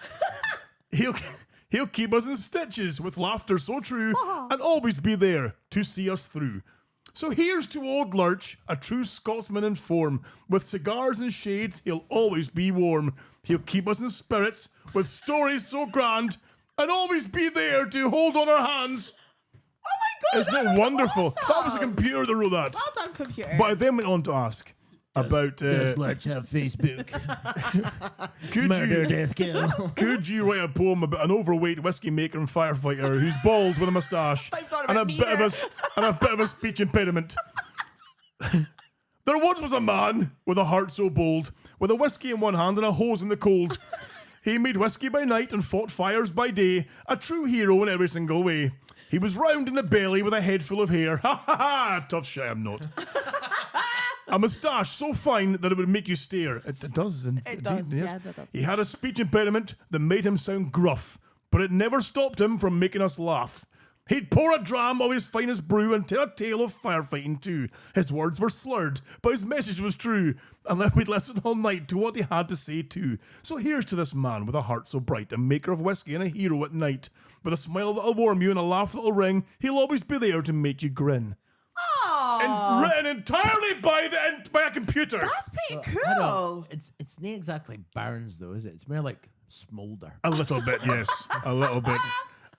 He'll keep us in stitches with laughter so true, and always be there to see us through. So here's to old Lurch, a true Scotsman in form. With cigars and shades, he'll always be warm. He'll keep us in spirits with stories so grand, and always be there to hold on our hands. Oh my god. Isn't that it was wonderful? awesome. That was a computer that wrote that. Well done, computer. But I then went on to ask, about Does Lurch have Facebook? could Murder, you death, kill. could you write a poem about an overweight whiskey maker and firefighter who's bald with a moustache and a bit of a speech impediment? There once was a man with a heart so bold, with a whiskey in one hand and a hose in the cold. He made whiskey by night and fought fires by day, a true hero in every single way. He was round in the belly with a head full of hair. Ha ha ha! Tough shit, I'm not. A moustache so fine that it would make you stare. It does. It does. Yes. Yeah, it does. He had a speech impediment that made him sound gruff, but it never stopped him from making us laugh. He'd pour a dram of his finest brew and tell a tale of firefighting too. His words were slurred, but his message was true. And then we'd listen all night to what he had to say too. So here's to this man with a heart so bright, a maker of whiskey and a hero at night. With a smile that'll warm you and a laugh that'll ring, he'll always be there to make you grin. And written entirely by a computer. That's pretty I cool. don't- It's not exactly Barnes though, is it? It's more like Smolder. A little bit, yes. A little bit.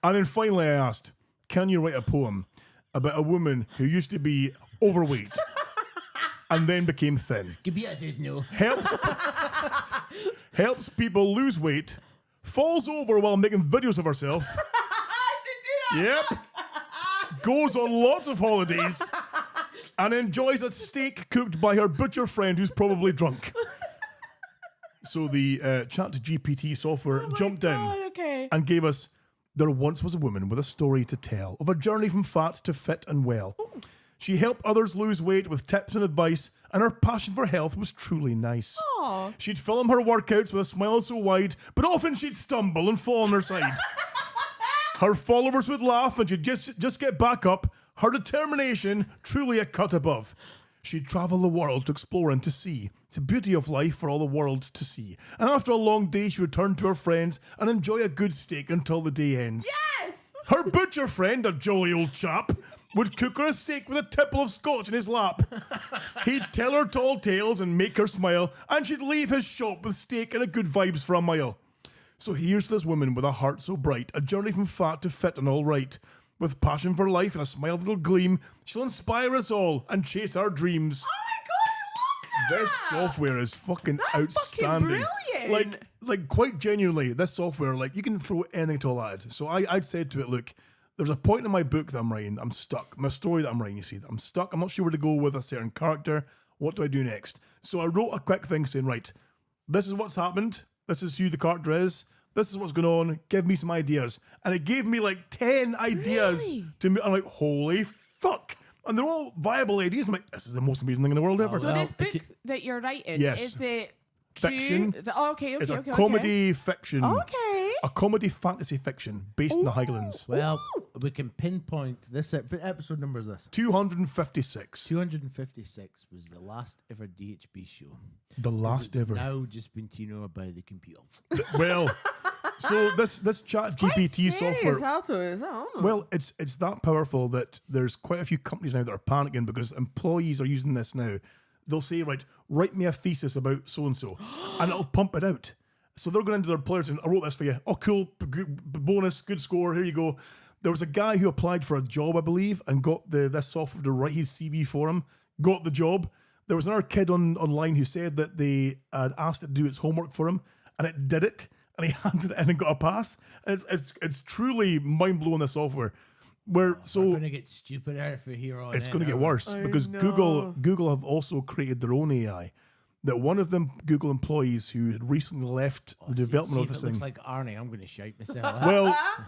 And then finally I asked, can you write a poem about a woman who used to be overweight and then became thin? Kabia says no. Helps people lose weight, falls over while making videos of herself. Yep. Goes on lots of holidays and enjoys a steak cooked by her butcher friend who's probably drunk. So the ChatGPT software jumped in Okay. and gave us, there once was a woman with a story to tell of a journey from fat to fit and well. She helped others lose weight with tips and advice, and her passion for health was truly nice. Aw. She'd film her workouts with a smile so wide, but often she'd stumble and fall on her side. Her followers would laugh and she'd just get back up, her determination truly a cut above. She'd travel the world to explore and to see. It's a beauty of life for all the world to see. And after a long day, she returned to her friends and enjoy a good steak until the day ends. Yes! Her butcher friend, a jolly old chap, would cook her a steak with a tipple of scotch in his lap. He'd tell her tall tales and make her smile, and she'd leave his shop with steak and a good vibes for a mile. So here's this woman with a heart so bright, a journey from fat to fit and all right. With passion for life and a smile that'll gleam, she'll inspire us all and chase our dreams. Oh my god, I love that! This software is fucking That's outstanding. fucking brilliant. Like quite genuinely, this software, like you can throw anything to a lad. So I'd said to it, look, there's a point in my book that I'm writing, I'm stuck. My story that I'm writing, you see, I'm stuck. I'm not sure where to go with a certain character. What do I do next? So I wrote a quick thing saying, right, this is what's happened. This is who the character is. This is what's going on. Give me some ideas. And it gave me like 10 ideas to me. I'm like, holy fuck. And they're all viable ideas. I'm like, this is the most amazing thing in the world ever. So this book that you're writing, Yes. is it Fiction. true? Okay. It's a comedy fiction. Okay. A comedy fantasy fiction based in the Highlands. Well, we can pinpoint this episode number is this. 256. 256 was the last ever DHB show. The last It's ever. now just been Tino by the computers. Well, so this chat GPT software. Well, Well, it's that powerful that there's quite a few companies now that are panicking because employees are using this now. They'll say, right, write me a thesis about so-and-so, and it'll pump it out. So they're going into their employers and I wrote this for you. Oh, cool, bonus, good score, here you go. There was a guy who applied for a job, I believe, and got this software to write his CV for him, got the job. There was another kid online who said that they had asked it to do its homework for him, and it did it, and he handed it in and got a pass. And it's truly mind-blowing, the software. We're going to get stupider for here on. It's going to get worse because know. Google have also created their own AI. That one of them Google employees who had recently left the development of this thing. Looks like Arnie. I'm going to shout myself.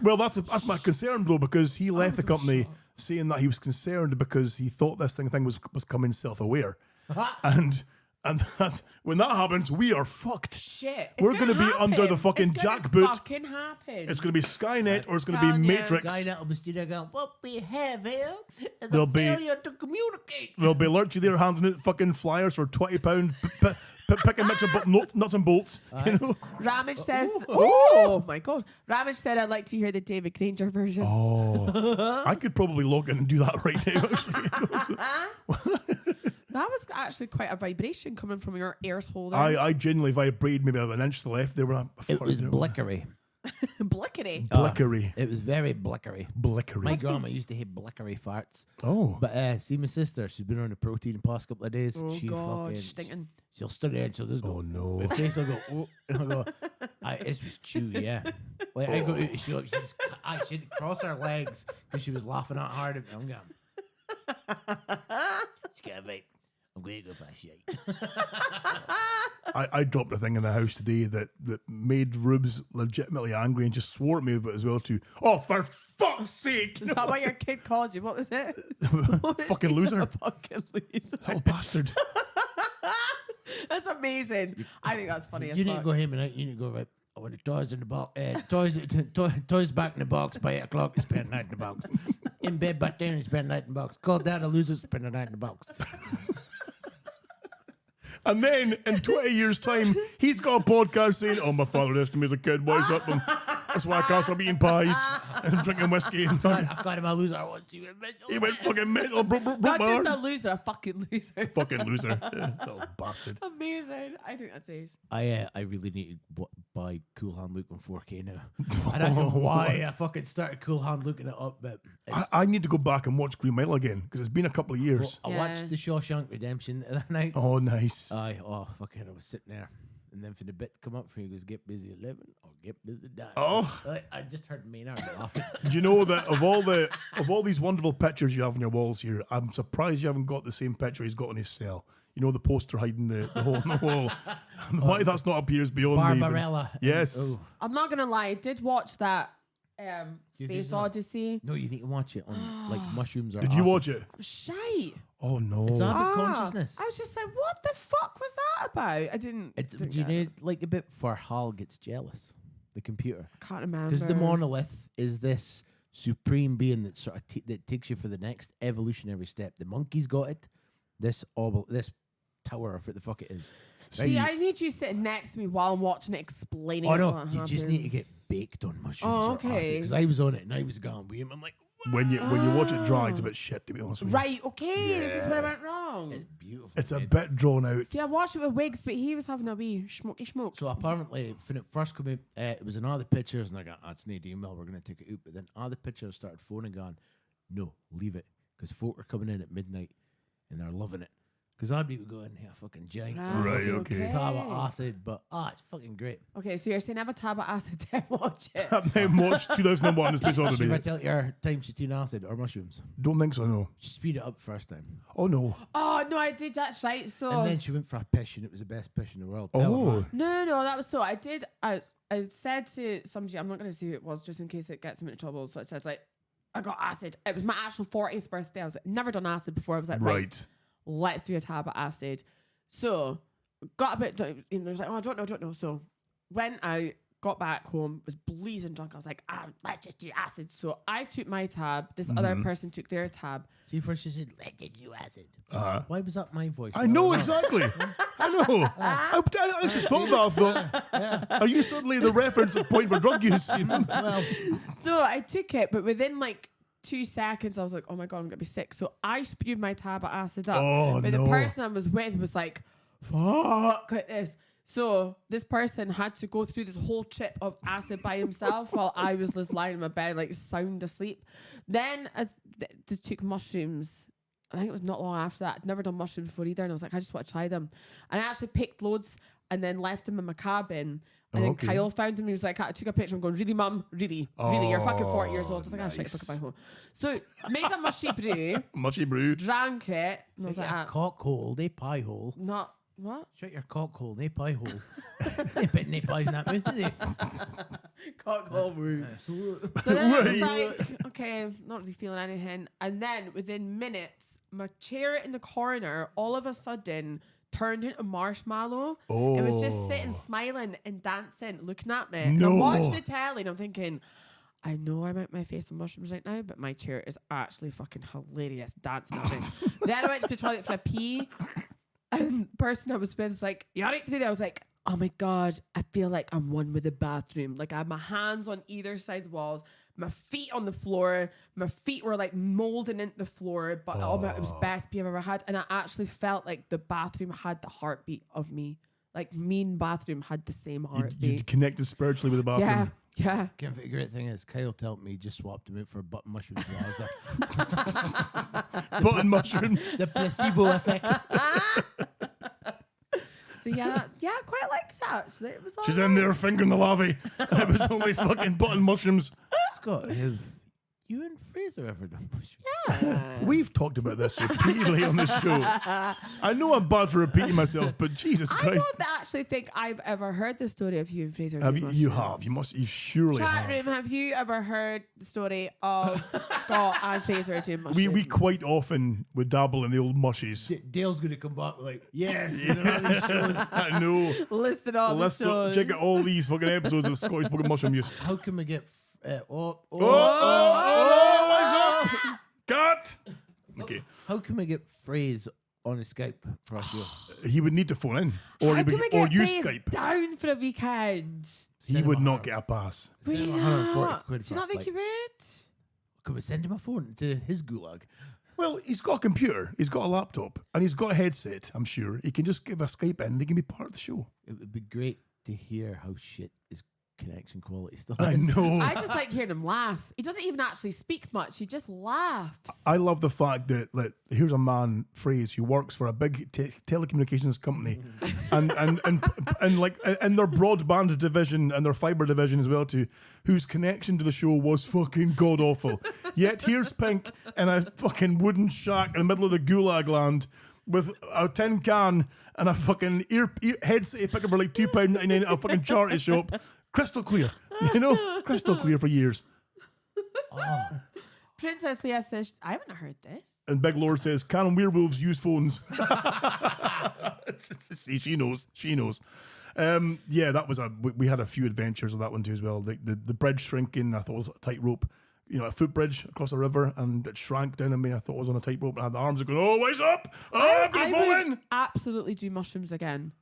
Well, that's my concern though, because he left the company saying that he was concerned because he thought this thing was coming self-aware, and that, when that happens, we are fucked. shit. We're going to be under the fucking It's gonna jackboot. fucking happen. It's going to be Skynet or it's going to be Telling ya. Matrix. Skynet will be still going, what we have here is There'll a be- failure to communicate. There'll be Lurchy there handing out fucking flyers for £20, pick and mix of nuts and bolts. You know? Ramage says, oh my god. Ramage said, I'd like to hear the David Granger version. Oh, I could probably log in and do that right now. Actually. That was actually quite a vibration coming from your ears hole there. I genuinely vibrated maybe an inch to the left there when I It was farted. blickery. Blickery. Blickery. It was very blickery. Blickery. My grandma used to hate blickery farts. Oh. But see my sister, she's been on the protein the past couple of days. Oh, she God, fucking stinking. She'll stand there and she'll just go, Oh, no. my face will go, oh, and I'll go, it was chewy, yeah. Like, I go, she'd cross her legs because she was laughing out hard at me. I'm going, Scabby, I'm going to go for a shite. I dropped a thing in the house today that made Rubes legitimately angry and just swore at me about it as well too. Oh, for fuck's sake! Is that what your kid called you? What was it? Fucking loser. Fucking loser. Little bastard. That's amazing. I think that's funny as You fuck. need to go home and you need to go, right, I want the toys in the box. Toys back in the box by 8 o'clock. Spend the night in the box. In bed, but then spend the night in the box. Call dad a loser. Spend the night in the box. And then in 20 years' time, he's got a podcast saying, "Oh, my father asked me as a kid, why is up? And that's why I can't stop eating pies and drinking whiskey." And I got him a loser once. he went fucking mental. Broke Not my just arm. a loser, a fucking loser. Fucking loser. Yeah, little bastard. Amazing. I think that's ace. I really need to buy Cool Hand Luke on 4K now. I don't know why I fucking started Cool Hand looking it up, but I need to go back and watch Green Mile again because it's been a couple of years. I watched the Shawshank Redemption the other night. Oh, nice. I was sitting there, and then for the bit come up for you, goes get busy at 11 or get busy at 9. Oh. I just heard Maynard laughing. Do you know that of all these wonderful pictures you have on your walls here, I'm surprised you haven't got the same picture he's got on his cell. You know, the poster hiding the hole in the wall. Why that's not appears beyond me. Barbarella. Yes. I'm not gonna lie, I did watch that Space Odyssey. No, you need to watch it on like mushrooms or Did you watch it? Shite. Oh no. It's Abbott Consciousness. I was just like, what the fuck was that about? I didn't. It's didn't you get it. know like the bit where Hal gets jealous, the computer, Can't remember. because the monolith is this supreme being that sort of that takes you for the next evolutionary step. The monkey's got it. This tower, or what the fuck it is. See, I need you sitting next to me while I'm watching it, explaining. Oh no, what you just need to get happens. baked on mushrooms. Oh, okay. Because I was on it and I was gone with him. I'm like, When you watch it dry, it's a bit shit, to be honest with you. Right, okay, this is where I went wrong. it's beautiful. It's a dude. bit drawn out. See, I watched it with Wiggs, but he was having a wee smoky smoke. So apparently, when it first came out, it was in all the pictures, and I got, it's no email, we're going to take it out. But then all the pictures started phoning, going, no, leave it, because folk are coming in at midnight, and they're loving it. Because I'd be going, yeah, fucking giant, Right, okay. tab of acid, but it's fucking great. Okay, so you're saying have a tab of acid, then watch it. I've now watched 2001 Space Should I Odyssey. tell your time she's doing acid or mushrooms? Don't think so, no. She speed it up first time. Oh no. Oh no, I did that right. So And then she went for a pish, and it was the best pish in the world. Tell her, Oh. man. no, that was so. I did. I said to somebody, I'm not going to say who it was, just in case it gets him into trouble. So I said like, I got acid. It was my actual 40th birthday. I was like, never done acid before. I was like, right. Let's do a tab of acid. So got a bit, and I was like, oh, I don't know. So when I got back home, was blazing drunk. I was like, let's just do acid. So I took my tab. This other person took their tab. See, first she said, let me do acid. Why was that my voice? I know exactly. I know. I actually thought that. I thought, are you suddenly the reference point for drug use? You know? Well, So I took it, but within like 2 seconds, I was like, oh my God, I'm going to be sick. So I spewed my tab of acid up. Oh, but no. the person I was with was like, fuck, like this. So this person had to go through this whole trip of acid by himself while I was just lying in my bed, like sound asleep. Then they took mushrooms. I think it was not long after that. I'd never done mushrooms before either. And I was like, I just want to try them. And I actually picked loads and then left them in my cabin. And then Okay. Kyle found them. He was like, I took a picture. I'm going, really, mum? Really? You're fucking 40 years old. I think I should fucking buy home. So made a mushy brew, Mushy brew. drank it. And I was shut like, your cock hole, they pie hole. not, what? Shut your cock hole, they pie hole. They put no pies in that mouth, is it? Cockle brew. So then I was like, okay, not really feeling anything. And then within minutes, my chair in the corner all of a sudden turned into marshmallow. It was just sitting, smiling and dancing, looking at me. And I'm No. watching the telly and I'm thinking, I know I'm out my face on mushrooms right now, but my chair is actually fucking hilarious dancing at me. Then I went to the toilet for a pee. And the person I was with was like, you all right to do that? I was like, oh my God, I feel like I'm one with the bathroom. Like I had my hands on either side of the walls, my feet on the floor. My feet were like molding into the floor, but it was best pee I've ever had. And I actually felt like the bathroom had the heartbeat of me. Like me and bathroom had the same heartbeat. You connected spiritually with the bathroom. Yeah. Can't figure the great thing is, Kyle told me he just swapped him out for button mushrooms while I was there. Button mushrooms. The placebo effect. So yeah, I quite liked it actually. It was all She's right. in there fingering the larvae. It was only fucking button mushrooms. Scott, have you and Fraser ever done mushrooms? We've talked about this repeatedly on the show. I know I'm bad for repeating myself, but Jesus I Christ. don't actually think I've ever heard the story of you and Fraser. Have doing you mushrooms. have. You surely Chat have. room, have you ever heard the story of Scott and Fraser doing mushrooms? We quite often would dabble in the old mushies. Dale's going to come back like, yes, you know, all these shows. I know. Listen all the shows. Check out all these fucking episodes of Scottish spoken mushroom use. How can we get... Cut! Okay. How can we get Fraser on a Skype for our show? He would need to phone in. Or, How he can would, we or get use Fraser Skype. down for a weekend? He would not get a pass. Would Send you him 140 not? quid Do you for not a think flight. you would? Can we send him a phone to his gulag? Well, he's got a computer, he's got a laptop, and he's got a headset, I'm sure. He can just give a Skype in and he can be part of the show. It would be great to hear how shit his connection quality still I is. know. I just like hearing him laugh. He doesn't even actually speak much. He just laughs. I love the fact that here's a man, Phrase, who works for a big telecommunications company, and like in their broadband division and their fiber division as well too, whose connection to the show was fucking god awful. Yet here's Pink in a fucking wooden shack in the middle of the Gulag land with a tin can and a fucking ear headset he picked up for like £2.99 at a fucking charity shop. Crystal clear, you know, crystal clear for years. Princess Leia says, I haven't heard this. And Big Lord says, can werewolves use phones? See, she knows. Yeah, that was we had a few adventures of that one too as well. The bridge shrinking, I thought was a tightrope. You know, a footbridge across a river, and it shrank down on me. I thought it was on a tightrope, and I had the arms going, oh, what's up? Oh, I'm going to fall in. Absolutely do mushrooms again.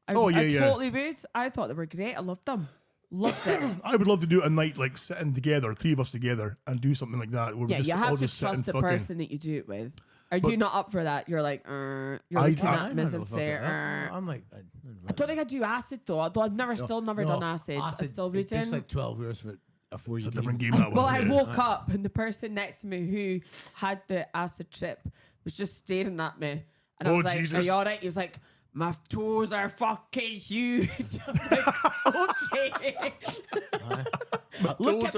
I totally would. I thought they were great. I loved them. Loved it. I would love to do it a night, like sitting together, three of us together, and do something like that. Where we Yeah, just you all have to just sit and trust the fucking- person that you do it with. Are But- you not up for that? You're like, you're I- looking I- at Miss and say, I'm like... I don't think I do acid though. Although I've never done acid. I still it wouldn't. takes like 12 years before It's you a can different even- game that one. Well, I yeah. woke up and the person next to me who had the acid trip was just staring at me. And I Oh, was like, Jesus. are you alright? He was like, my toes are fucking huge. I was like, okay. Look at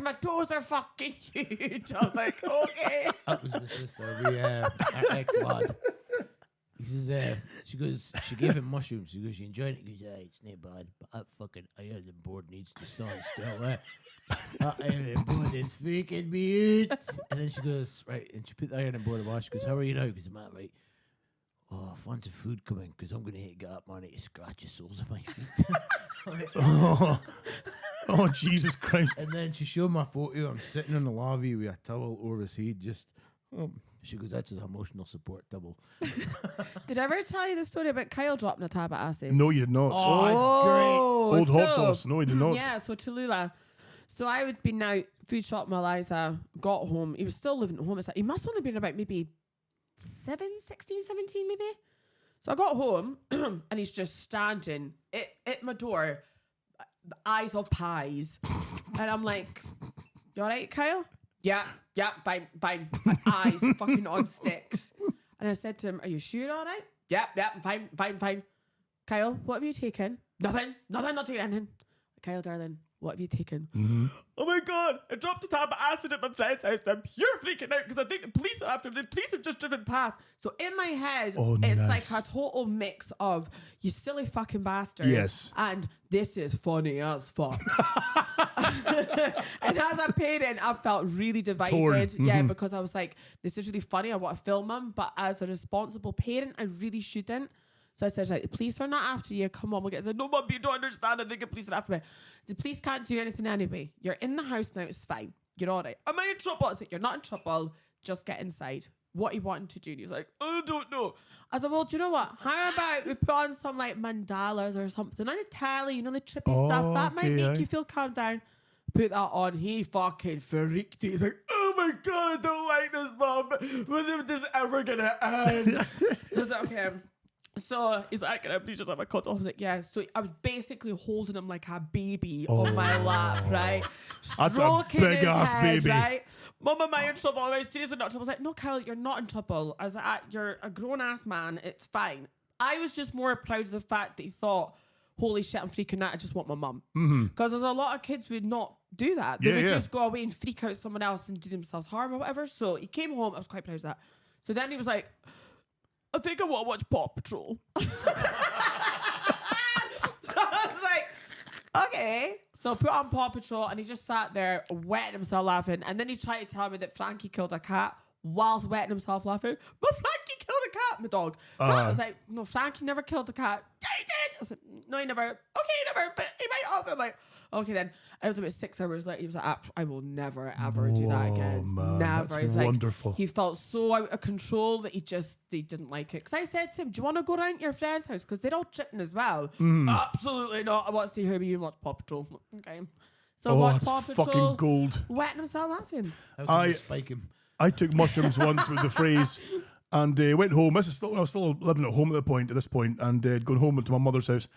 my toes are fucking huge. I was like, okay. That was my sister. Our ex-lad. He says, she gave him mushrooms. She goes, you enjoyed it? He goes, yeah, it's not bad. But that fucking iron board needs to stand still. That iron board is freaking me out. And then she goes, right, and she put the iron board away. She goes, how are you now? Because I'm at, right. Oh, fancy of food coming because I'm going to get up, man, to scratch the soles of my feet. Oh, Jesus Christ. And then she showed my photo. I'm sitting on the lavy with a towel over his head. She goes, that's his emotional support towel. Did I ever tell you the story about Kyle dropping a tab of acid? No, you did not. Oh, it's Old hot sauce. No, you did not. Yeah, so Tallulah. So I would be now food shop with Eliza, got home. He was still living at home. He must have only been about maybe 16, 17 maybe. So I got home and he's just standing at my door, the eyes of pies. And I'm like, you all right, Kyle? Yeah, fine. My eyes fucking on sticks. And I said to him, are you sure all right? Yeah, fine. Kyle, what have you taken? Nothing, not taking anything. Kyle, darling, what have you taken? Mm-hmm. Oh my God, I dropped a tab of acid at my friend's house and I'm pure freaking out because I think the police are after me. The police have just driven past. So in my head, it's nice. like a total mix of you silly fucking bastards Yes. and this is funny as fuck. And as a parent, I felt really divided. Torn. Yeah, Mhm. because I was like, this is really funny. I want to film him. But as a responsible parent, I really shouldn't. So I said, like, the police are not after you. Come on, we'll get. I said, no, Mum, you don't understand. I think the police are after me. The police can't do anything anyway. You're in the house now. It's fine. You're all right. Am I in trouble? I said, you're not in trouble. Just get inside. What he wanted to do. And he was like, I don't know. I said, well, do you know what? How about we put on some like mandalas or something on the telly, you know, the trippy stuff. That might make you feel calm down. Put that on. He fucking freaked. He's like, oh my God, I don't like this, Mum. When is this ever going to end? So I was like, okay. So he's like, can I please just have a cuddle? I was like, yeah. So I was basically holding him like a baby on my lap, right? That's a Stroking big his ass head, baby. right? Mum, am I in trouble? Am I seriously not in trouble? I was like, no, Kyle, you're not in trouble. I was like, you're a grown ass man. It's fine. I was just more proud of the fact that he thought, holy shit, I'm freaking out. I just want my mum. Because there's a lot of kids who would not do that. They would just go away and freak out someone else and do themselves harm or whatever. So he came home. I was quite proud of that. So then he was like, I think I want to watch Paw Patrol. So I was like, okay. So I put on Paw Patrol and he just sat there wetting himself laughing. And then he tried to tell me that Frankie killed a cat whilst wetting himself laughing. But Frankie killed a cat, my dog. I was like, no, Frankie never killed a cat. Yeah, he did. I was like, no, he never. Okay, he never, but he might have. I'm like, okay then. And it was about 6 hours later. He was like, I will never, ever do that again. Man, never. that's He's wonderful. Like, he felt so out of control that he didn't like it. Because I said to him, do you want to go around to your friend's house? Because they're all chitting as well. Absolutely not. I want to see her with you and watch Paw Patrol. Okay. So watch Paw Patrol. Fucking gold. Wetting himself laughing. How can you spike him? I took mushrooms once with the phrase and went home. I was still living at home at this point, and gone home to my mother's house.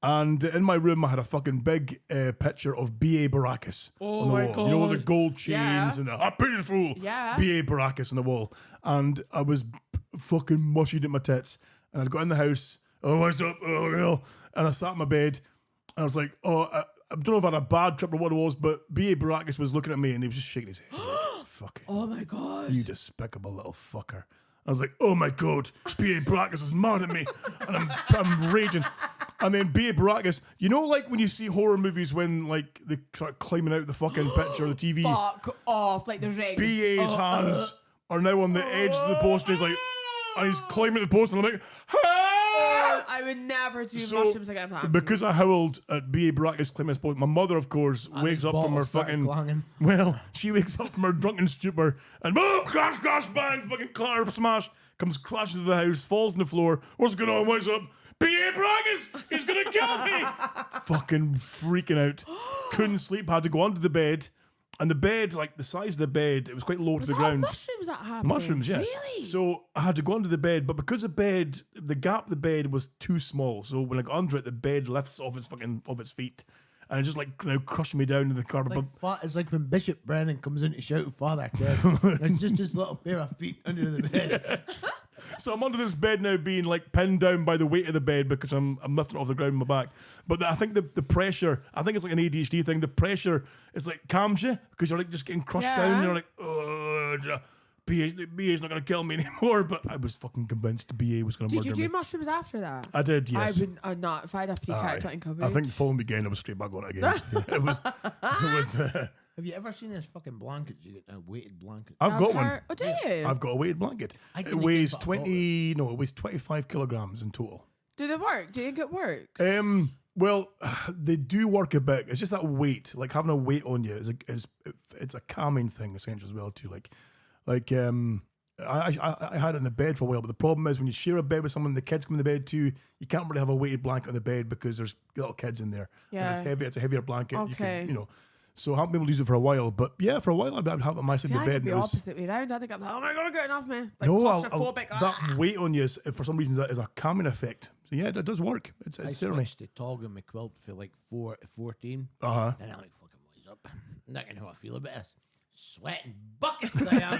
And in my room, I had a fucking big picture of BA Baracus on the wall. God. You know, the gold chains and the beautiful BA Baracus on the wall. And I was fucking mushied at my tits. And I'd got in the house. Oh, what's up? Oh, real. And I sat in my bed. And I was like, I don't know if I had a bad trip or what it was, but BA Baracus was looking at me and he was just shaking his head. Fucking. Oh my God. You despicable little fucker. I was like, oh my God, B.A. Baracus is mad at me. And I'm raging. And then B.A. Baracus, you know, like when you see horror movies when like they start climbing out the fucking picture of the TV. Fuck off, like the ring. B.A.'s hands are now on the edge of the poster. He's like, and he's climbing the poster and I'm like, ah! I would never do mushrooms again. Because I howled at B.A. Baracus climbing his poster, my mother, of course, wakes up from her fucking... Clanging. Well, she wakes up from her drunken stupor and boom, crash, bang, fucking clatter, smash, comes crashing to the house, falls on the floor. What's going on? What's up? B.A. Baracus! He's gonna kill me! Fucking freaking out. Couldn't sleep, had to go under the bed. And the bed, like the size of the bed, it was quite low to the ground. Mushrooms that happened? Mushrooms, yeah. Really? So I had to go under the bed, but because the gap of the bed was too small, so when I got under it, the bed lifts off its feet. And it just like crushing me down to the carpet. It's like when Bishop Brennan comes in to shout Father Ted. There's just this little pair of feet under the bed. So I'm under this bed now being like pinned down by the weight of the bed because I'm lifting it off the ground with my back. But I think the pressure, I think it's like an ADHD thing. The pressure is like calms you because you're like just getting crushed down and you're like, oh, BA's not going to kill me anymore. But I was fucking convinced BA was going to murder me. Did you do mushrooms after that? I did, yes. I would not. If I had a freak out, I think the following weekend I was straight back on it again. It was... Have you ever seen those fucking blankets you get now? Weighted blankets. I've got one. Oh, do you? I've got a weighted blanket. It weighs 25 kilograms in total. Do they work? Do you think it works? Well, they do work a bit. It's just that weight, like having a weight on you, it's a calming thing essentially as well too. I had it in the bed for a while, but the problem is when you share a bed with someone, the kids come in the bed too. You can't really have a weighted blanket on the bed because there's little kids in there. Yeah, and it's heavy. It's a heavier blanket. Okay. So I haven't been able to use it for a while, but yeah, for a while I'd have it myself in the I bed. could be opposite way round. I think I'm like, oh my God, get enough, man. Like No, claustrophobic. that weight on you is, for some reason, that is a calming effect. So yeah, it does work. It's I certainly. switched to Tog on my quilt for like 14. Uh-huh. And I'm like, fucking wise up. Not gonna know how I feel about this. Sweating buckets I am.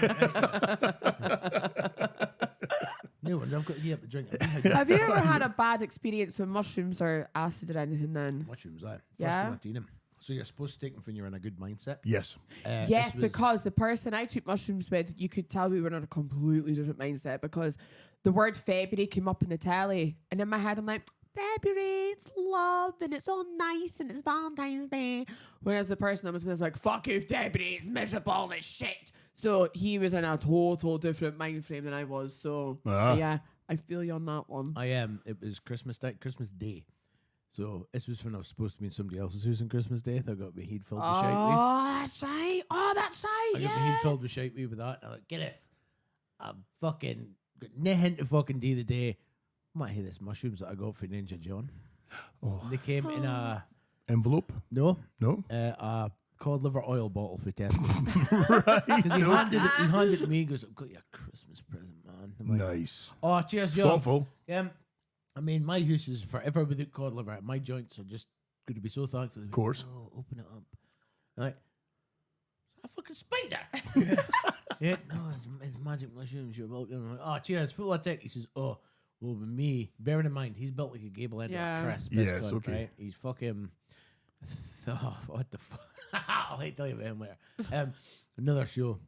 No, I've got you up to drink. Have you ever had a bad experience with mushrooms or acid or anything then? Mushrooms, that. First Yeah? time I've seen them. So you're supposed to take them when you're in a good mindset. Yes. Yes, because the person I took mushrooms with, you could tell we were in a completely different mindset because the word February came up in the telly. And in my head, I'm like, February, it's love and it's all nice and it's Valentine's Day. Whereas the person I was with was like, fuck you, February, it's miserable and it's shit. So he was in a total different mind frame than I was. So yeah, I feel you on that one. It was Christmas Day. So this was when I was supposed to be in somebody else's house on Christmas Day. I got my head filled with shite. Oh, that's right. Oh, that's right. I got my head filled with shite with that. And I'm like, get this. I fucking got nothing to fucking do the day. I might hear this mushrooms that I got for Ninja John. Oh. They came in a envelope. No. A cod liver oil bottle for Tesco. Right. Because he handed it to me. He goes, I've got you a Christmas present, man. I'm like, nice. Oh, cheers, John. Thoughtful. I mean, my use is forever without cod liver. My joints are just going to be so thankful. Of course. Oh, open it up. Like, a fucking spider. Yeah, no, it's magic mushrooms. You're welcome. I'm like, oh, cheers. Full of tech. He says, oh, well, with me, bearing in mind, he's built like a gable end of a crisp. Yes, okay. Right? He's fucking, oh, what the fuck? I'll tell you about him later. Another show.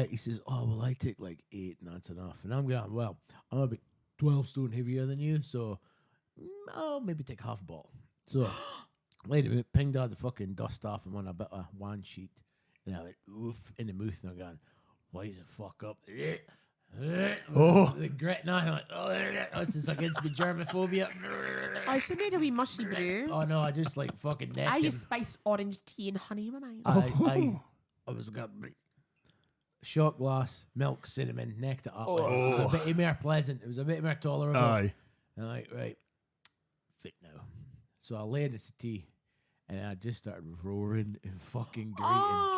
He says, oh, well, I take like 8 and that's enough. And I'm going, well, I'm about 12 stone heavier than you, so I'll maybe take half a bottle. So, wait a minute, pinged out the fucking dust off him on a bit of one sheet. And I went, oof, in the mouth, and I'm going, why is it fuck up? Oh. The grit now, I'm like, oh, this is against my germophobia. I should have made a wee mushy brew. Oh, no, I just like fucking necked I him. use spiced orange tea and honey in my mind. I was got shot glass, milk, cinnamon, necked it up. It was a bit more pleasant. It was a bit more tolerable. Aye. And I'm like, right, fit now. So I lay in the tea, and I just started roaring and fucking grating.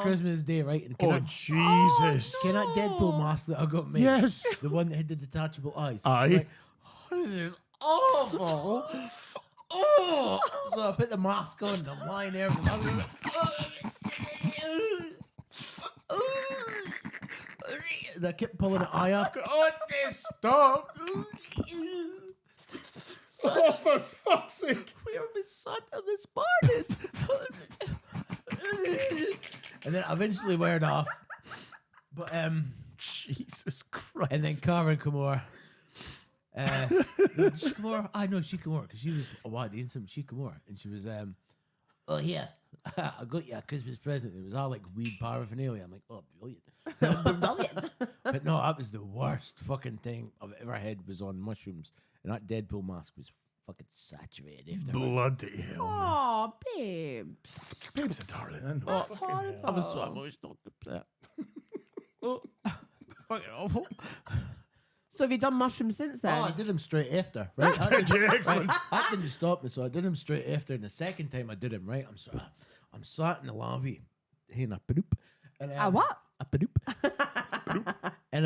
Christmas Day, right? And Jesus. Can that Deadpool mask that I got made? Yes. The one that had the detachable eyes. Aye. I'm like, oh, this is awful. Oh. So I put the mask on, and I'm lying there. And I'm like, and I kept pulling the eye off. Oh, it's this. Stop. Oh, for fuck's sake. Where my son on this morning? And then I eventually wear it off. But Jesus Christ. and then Karen come over. She come over. I know she come over because she was dating something. She come over and she was oh yeah, I got you a Christmas present. It was all like weed paraphernalia. I'm like, oh, brilliant. But no, that was the worst fucking thing I've ever had was on mushrooms. And that Deadpool mask was fucking saturated after. Bloody hell. Oh, babe. Babe's a darling. I know. That's Fucking horrible. hell. I was so emotional. Oh, fucking awful. So have you done mushrooms since then? Oh, I did him straight after, right? Excellent. That didn't stop me, so I did him straight after. And the second time I did him, right, I'm sat in the lavy, and a padoop. And, A what? A padoop. And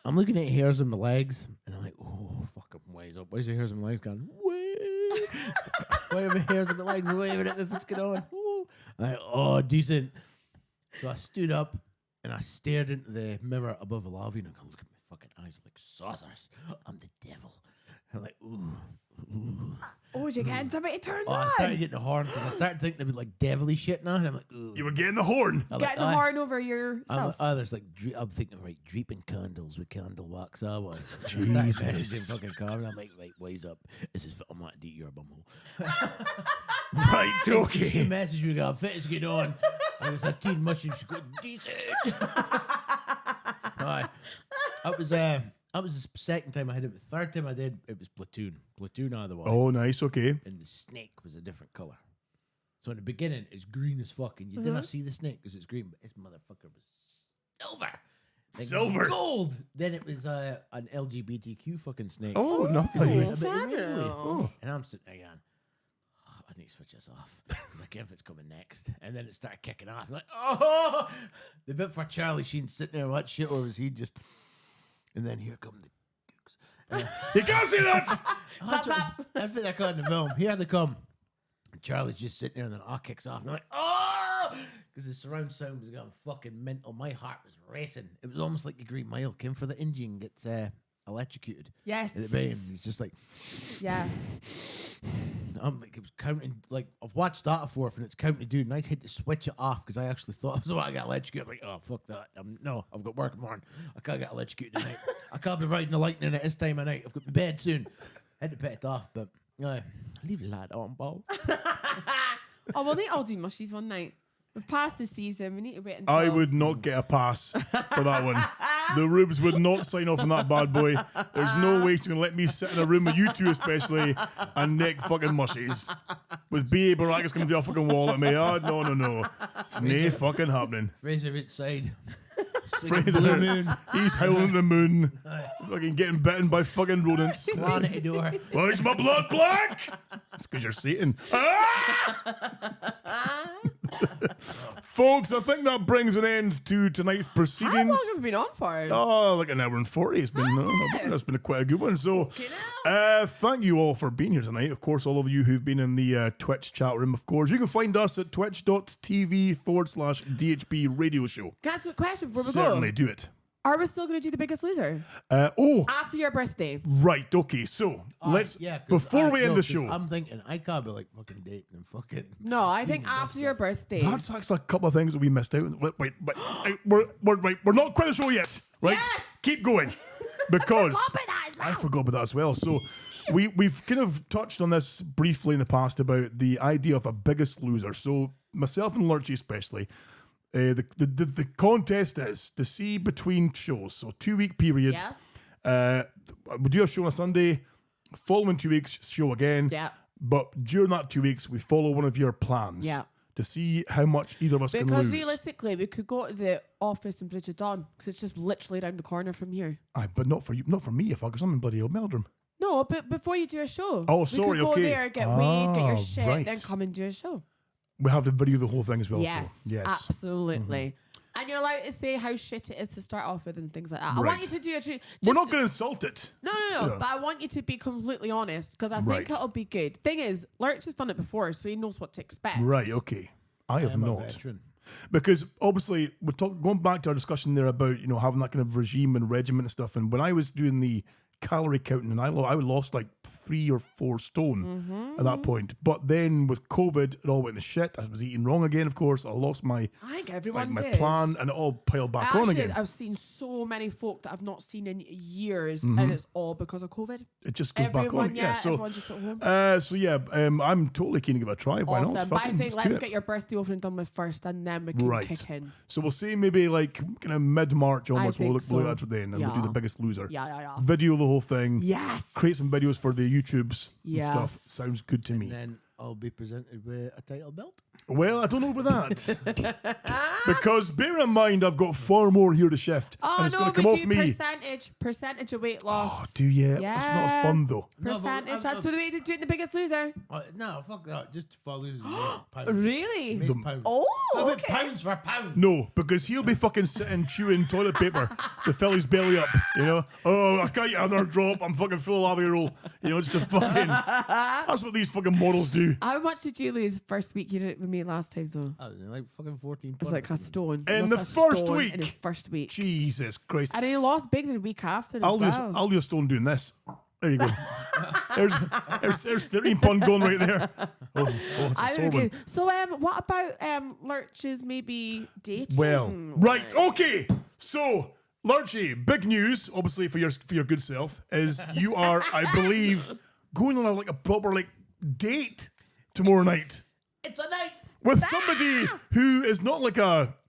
I'm looking at hairs on my legs, and I'm like, oh, fucking wise up. Why's the hairs on my legs going? Wait. Why are my hairs on my legs waving at me if it's going on? Ooh. I'm like, oh, decent. So I stood up, and I stared into the mirror above the lavy, and I go, look at my fucking eyes like saucers. I'm the devil. And I'm like, ooh. Oh, did you get into it? Turn Oh, I on. started getting the horn because I started thinking it'd be like devilly shit now. And I'm like, ooh. You were getting the horn. I'm Getting the like, horn over yourself. there's like, I'm thinking, right, dreeping candles with candle wax. I want. Jesus. Fucking car. And I'm like, right, wise up. This is, I'm not to eat your bumhole. Right, She okay. messaged me, got fit as get on. I was a teen mushroom. She got decent. Right. That was the second time I had it. The third time I did, it was Platoon. Platoon out of the way. Oh, nice, okay. And the snake was a different color. So in the beginning, it's green as fuck, and you didn't see the snake because it's green, but this motherfucker was silver. Like Silver. Gold. Then it was an LGBTQ fucking snake. Oh, lovely. A bit fun. rainbowy. Oh. And I'm sitting there going, oh, I need to switch this off because I can't if it's coming next. And then it started kicking off. I'm like, oh, the bit for Charlie Sheen sitting there, what shit, or was he just? And then here come the dukes. You can't see that! That's what they're caught in the film. Here they come. And Charlie's just sitting there, and then all kicks off. And I'm like, oh! Because the surround sound was going fucking mental. My heart was racing. It was almost like the Green Mile came for the engine, gets electrocuted. Yes. And he's just like, Yeah. I'm like, it was counting. Like, I've watched that before, and it's counting down. And I had to switch it off because I actually thought I was about to get electrocuted. I'm like, oh, fuck that. No, I've got work tomorrow. I can't get electrocuted tonight. I can't be riding the lightning at this time of night. I've got my bed soon. Had to put it off, but leave the lad on, balls. Oh, well, they all do mushies one night. We've passed the season. We need to wait until... I would not get a pass for that one. The Rubes would not sign off on that bad boy. There's no way she's going to let me sit in a room with you two especially and neck fucking mushies. With BA Baracus coming down the fucking wall at me. Oh, no. It's nae fucking happening. Fraser outside. Fraser, Blue moon. he's howling at the moon. Fucking getting bitten by fucking rodents. Planet at the door. Why is my blood black? It's because you're Satan. Ah! Folks, I think that brings an end to tonight's proceedings. How long have we been on for? Oh, like an hour and 40. It's been, that's been quite a good one. So, thank you all for being here tonight. Of course, all of you who've been in the Twitch chat room, of course. You can find us at twitch.tv/DHB Radio Show. Can I ask you a question before we Certainly, go? do it. Are we still going to do The Biggest Loser? After your birthday. Right, okay. So, let's, before we end the show. I'm thinking, I can't be like fucking dating and fucking. No, I think after your birthday. That's actually a couple of things that we missed out. Wait, we're not quit the show yet, right? Yes! Keep going, because I forgot about that as well. So we've kind of touched on this briefly in the past about the idea of a Biggest Loser. So myself and Lurchy especially, the contest is to see between shows. So 2-week period. Yes. We do a show on a Sunday. Following 2 weeks, show again. Yeah. But during that 2 weeks, we follow one of your plans. Yeah. To see how much either of us can lose. Because realistically, we could go to the office in Bridge of Dawn because it's just literally around the corner from here. Aye, but not for you, not for me. If I, because I'm in bloody old Meldrum. No, but before you do a show. Oh, we sorry, could go okay. there, get weed, get your shit, right. then come and do a show. We have to video the whole thing as well. Yes, Yes. absolutely. Mm-hmm. And you're allowed to say how shit it is to start off with and things like that. I Right. want you to do a We're not going to insult it. No. Yeah. But I want you to be completely honest because I think Right. it'll be good. Thing is, Lurch has done it before, so he knows what to expect. Right, okay. I have I'm a not. veteran. Because obviously, going back to our discussion there about, having that kind of regime and regimen and stuff. And when I was doing the calorie counting, and I lost like 3 or 4 stone at that point. But then with COVID, it all went to shit. I was eating wrong again, of course. I lost my I think everyone my did. plan, and it all piled back on again. I've seen so many folk that I've not seen in years, and it's all because of COVID. It just goes back on. Everyone just at home. I'm totally keen to give it a try. Why Awesome. not? But I Fucking, think let's do let's it. get your birthday over and done with first, and then we can Right. kick in. So we'll say maybe like kind of mid-March almost. We'll think look so. at it then, and we'll do Yeah. the Biggest Loser. Yeah. Video the whole thing. Yes. Create some videos for the YouTubes and Yes. stuff. Sounds good to me. And then I'll be presented with a title belt. Well, I don't know about that. Because bear in mind, I've got far more here to shift. Oh and it's no, going to come we off do me. percentage of weight loss. Oh, do you? It's not as fun though. No, but Percentage. That's the way to do it in The Biggest Loser. No, fuck that. Just follow pounds. Really? Pounds. Oh, No, but okay. pounds for pounds. No, because he'll be fucking sitting chewing toilet paper to fill his belly up, Oh, I can't get another drop. I'm fucking full of roll. Just to fucking. That's what these fucking models do. How much did you lose first week you did it with me last time though? I was like fucking 14 It was like a stone. In He the lost a first stone week? In his first week. Jesus Christ. And he lost big the week after as I'll well. lose stone doing this. There you go. there's 13 pun going right there. Oh, it's a I sore think one. it- So what about Lurch's maybe dating? Well, right, okay. So, Lurchy, big news, obviously for your good self, is you are, I believe, going on a proper date tomorrow night It's a night. with somebody who is not like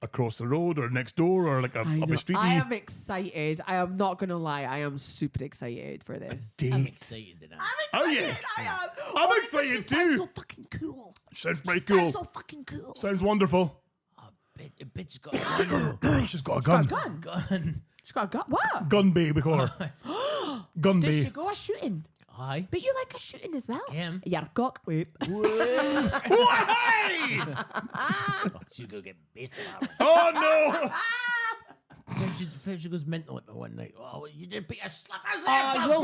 across the road or next door or like I up know. the street. I am excited. I am not gonna lie. I am super excited for this. Date. Excited tonight. Oh yeah, I am. I'm excited too. So fucking cool. Sounds pretty cool. So fucking cool. Sounds wonderful. The bitch got a gun. She's got a gun. Gun. Gun. She got a gun. What? Gun bay, we call her. Gun Did bay. she go a shooting? Aye. But you like a shooting as well. Kim. You're a cock. Wait. Why? She's gonna get bit. Then Oh she goes mental at me one night. Oh, you did beat a slap. Oh, you no!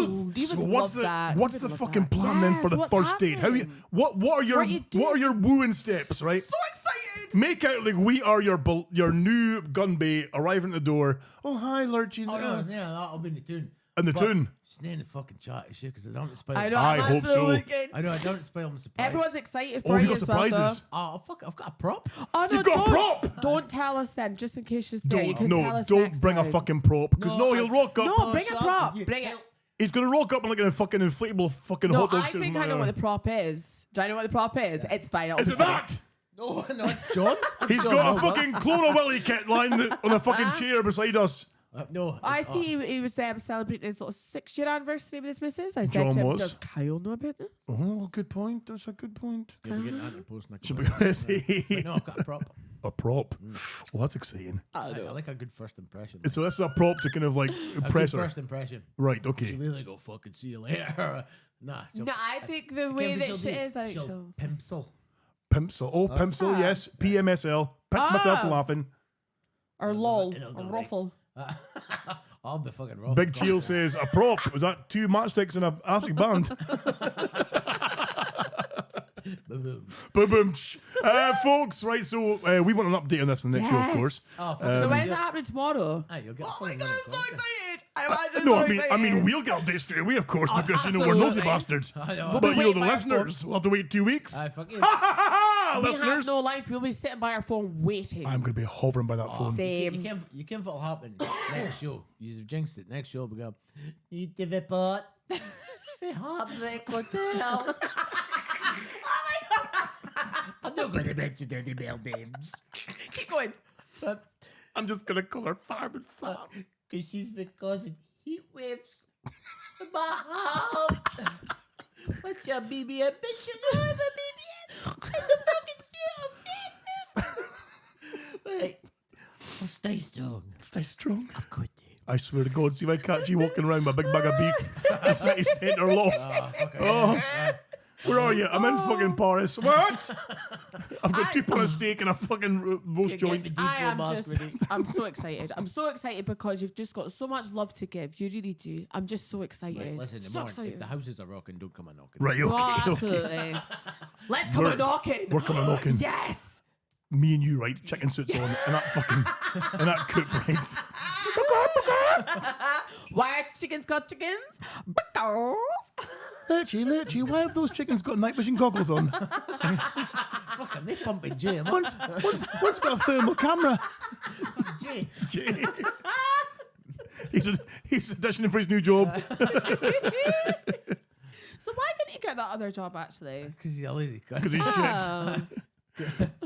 would What's love that. what's You the would love fucking that. plan then for Yes, the what's first date? How you? happening? What are your What you what are doing? your wooing steps? Right. So excited. Make out like we are your new gun bay arriving at the door. Oh hi, Lurchy. Oh, no, yeah, that'll be in the tune. And the But tune. She's not in the fucking chat, is she? Because I don't want to spoil. I know. I I'm hope so. absolutely kidding. I know. I don't want to spoil my surprise. Everyone's excited Oh, for have you you got as well, surprises? Oh fuck! I've got a prop. though. Oh no! You've got a don't, prop? Don't tell us then, just in case she's there. You can Don't tell us don't next bring a time. fucking prop because No, he'll rock up. No, bring a shut up. prop. You- Bring it. He's gonna rock up in like a fucking inflatable fucking No, hot dog. I think I know what the prop is. Do I know what the prop is? It's fine. it'll Is be it fine. that? No, it's John's. He's John got a Howard. fucking Clone of Willy kit lying on a fucking chair beside us. No. I see he was celebrating his little 6-year anniversary with his missus. I said John to him, was. does Kyle know about this? Oh, good point. That's a good point. Yeah, we're getting that in the post next Should week. we see But no, I've got a prop. a prop? Well, that's exciting. I like a good first impression. So this is a prop to kind of like A impress good her. first impression. Right. Okay. She'll really go fucking see you later. Nah. No, I think the way that she is, like, she'll she'll... pencil. Pimpsel. Oh, Pimpsel, that? yes. PMSL. Pissed myself laughing. Or lol. it'll go Or right. ruffle. I'll be fucking rough. Big Chill says, a prop. Was that 2 matchsticks and a acid band? Boom. Boom, boom. Folks, right, so we want an update on this in the next show, of Yes. course. Oh, fuck So it. when's it happening tomorrow? Aye, you'll get Oh my fucking god, money, I'm so fuck it. excited! I'm actually No, so I excited. mean, we'll get updates straight away, of course, because we're nosy absolutely. bastards. I know. We'll But be you know, the waiting by our listeners will have to wait 2 weeks. Aye, fuck you. We have Listeners, no life. We'll be sitting by our phone waiting. I'm going to be hovering by that phone. Same. You can't what'll happen next show. You've jinxed it. Next show, we go, need to report the Heartbreak Hotel. I'm not going to mention any more names. Keep going. But I'm just going to call her Fireman Sam. because she's been causing heat waves in my house. What's your BB ambition? You have a BB in the fucking seal. Wait. Stay strong. Stay strong. I've got you. I swear to God, see if I catch you walking around with a big bag of beef. The city centre lost. Oh, where are you? I'm in fucking Paris. What? I've got 2 pound of steak and a fucking roast joint. I'm so excited. I'm so excited because you've just got so much love to give. You really do. I'm just so excited. Right, listen, so tomorrow, excited. if the houses are rocking, don't come and knock it. Right, Oh, okay. absolutely. Let's come We're- a knocking. We're coming knocking. Yes. Me and you, right? Chicken suits on and that fucking and that coop, right? Why are chickens got chickens? Because. Lurchy, why have those chickens got night vision goggles on? Fucking, they pumping Jay. One's got a thermal camera. Jay. Jay. He's auditioning for his new job. So why didn't you get that other job actually? Because he's a lazy cunt. Because he's shit. Oh.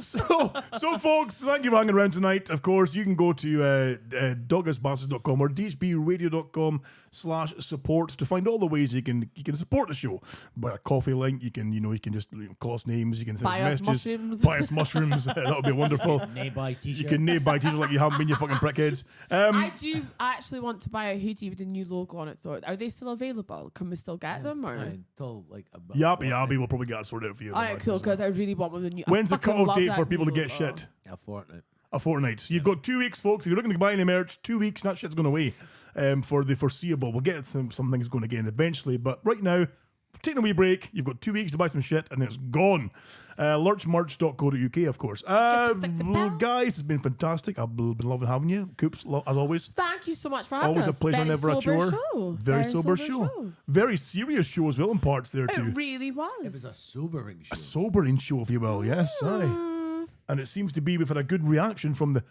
So folks, thank you for hanging around tonight. Of course, you can go to douglasbastards.com or dhbradio.com/support to find all the ways you can support the show. By a coffee link, you can just call us names, you can send Buy us messages. mushrooms. Buy us mushrooms. That would be wonderful. Nay-bye t-shirt. You can buy t-shirts like you haven't been, you fucking prickheads. I do actually want to buy a hoodie with a new logo on it though. Are they still available? Can we still get them? Or? Until like about Yappy, we'll probably get it sorted out for you. Alright, cool, because I really want one with a new. When's the fucking cut-off love date that for people to new get logo. shit? a fortnight. A fortnight. So you've got 2 weeks, folks. If you're looking to buy any merch, 2 weeks, and that shit's going away for the foreseeable. We'll get some things going again eventually. But right now, we're taking a wee break. You've got 2 weeks to buy some shit, and then it's gone. Lurchmerch.co.uk, of course. Get your £60. Guys, it's been fantastic. I've been loving having you. Coops, as always. Thank you so much for having Always us. a pleasure Very whenever at sober your show. Very sober show. Very serious show as well in parts there too. It really was. It was a sobering show. A sobering show, if you will. Yes, aye. And it seems to be we've had a good reaction from the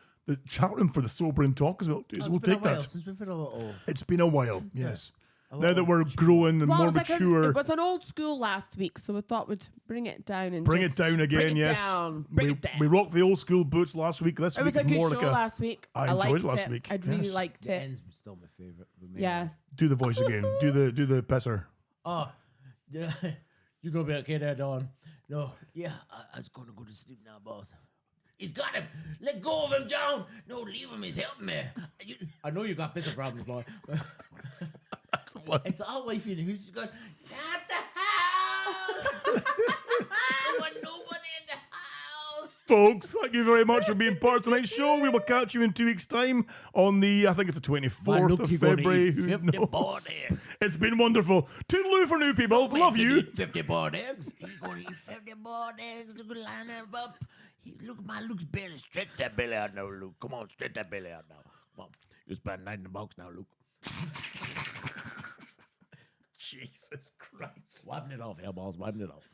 chat room for the sobering talk as well. So we'll take that. Since we've had a little. It's been a while, yes. Now that we're growing and Well, more it was mature, it was an old school last week, so we thought we'd bring it down and bring just it down again, bring it yes. down. Bring we, it down. we rocked the old school boots last week. This It week was a is good more show like a last week. I enjoyed liked it last week, I'd really yes. liked The it. end's still my favourite. Yeah. do the voice again. Do the pisser. Oh, yeah. You gonna be okay there, Dawn? No. Yeah, I was gonna go to sleep now, boss. He's got him. Let go of him, John. No, leave him. He's helping me. I know you got pissing problems, boy. That's what. It's all wifey who's going, not the house. There was nobody in the house. Folks, thank you very much for being part of tonight's show. We will catch you in 2 weeks' time on the, I think it's the 24th of February. Who 50 knows? boiled eggs. It's been wonderful. Toodaloo for new people. Love He's you. gonna eat 50 boiled eggs. He's going to eat 50 boiled eggs. Look, line them up. Look, my Luke's belly. Stretch that belly out now, Luke. Come on, stretch that belly out now. Come on. You spend 9 in the box now, Luke. Jesus Christ. Wiping it off, hairballs. Wiping it off.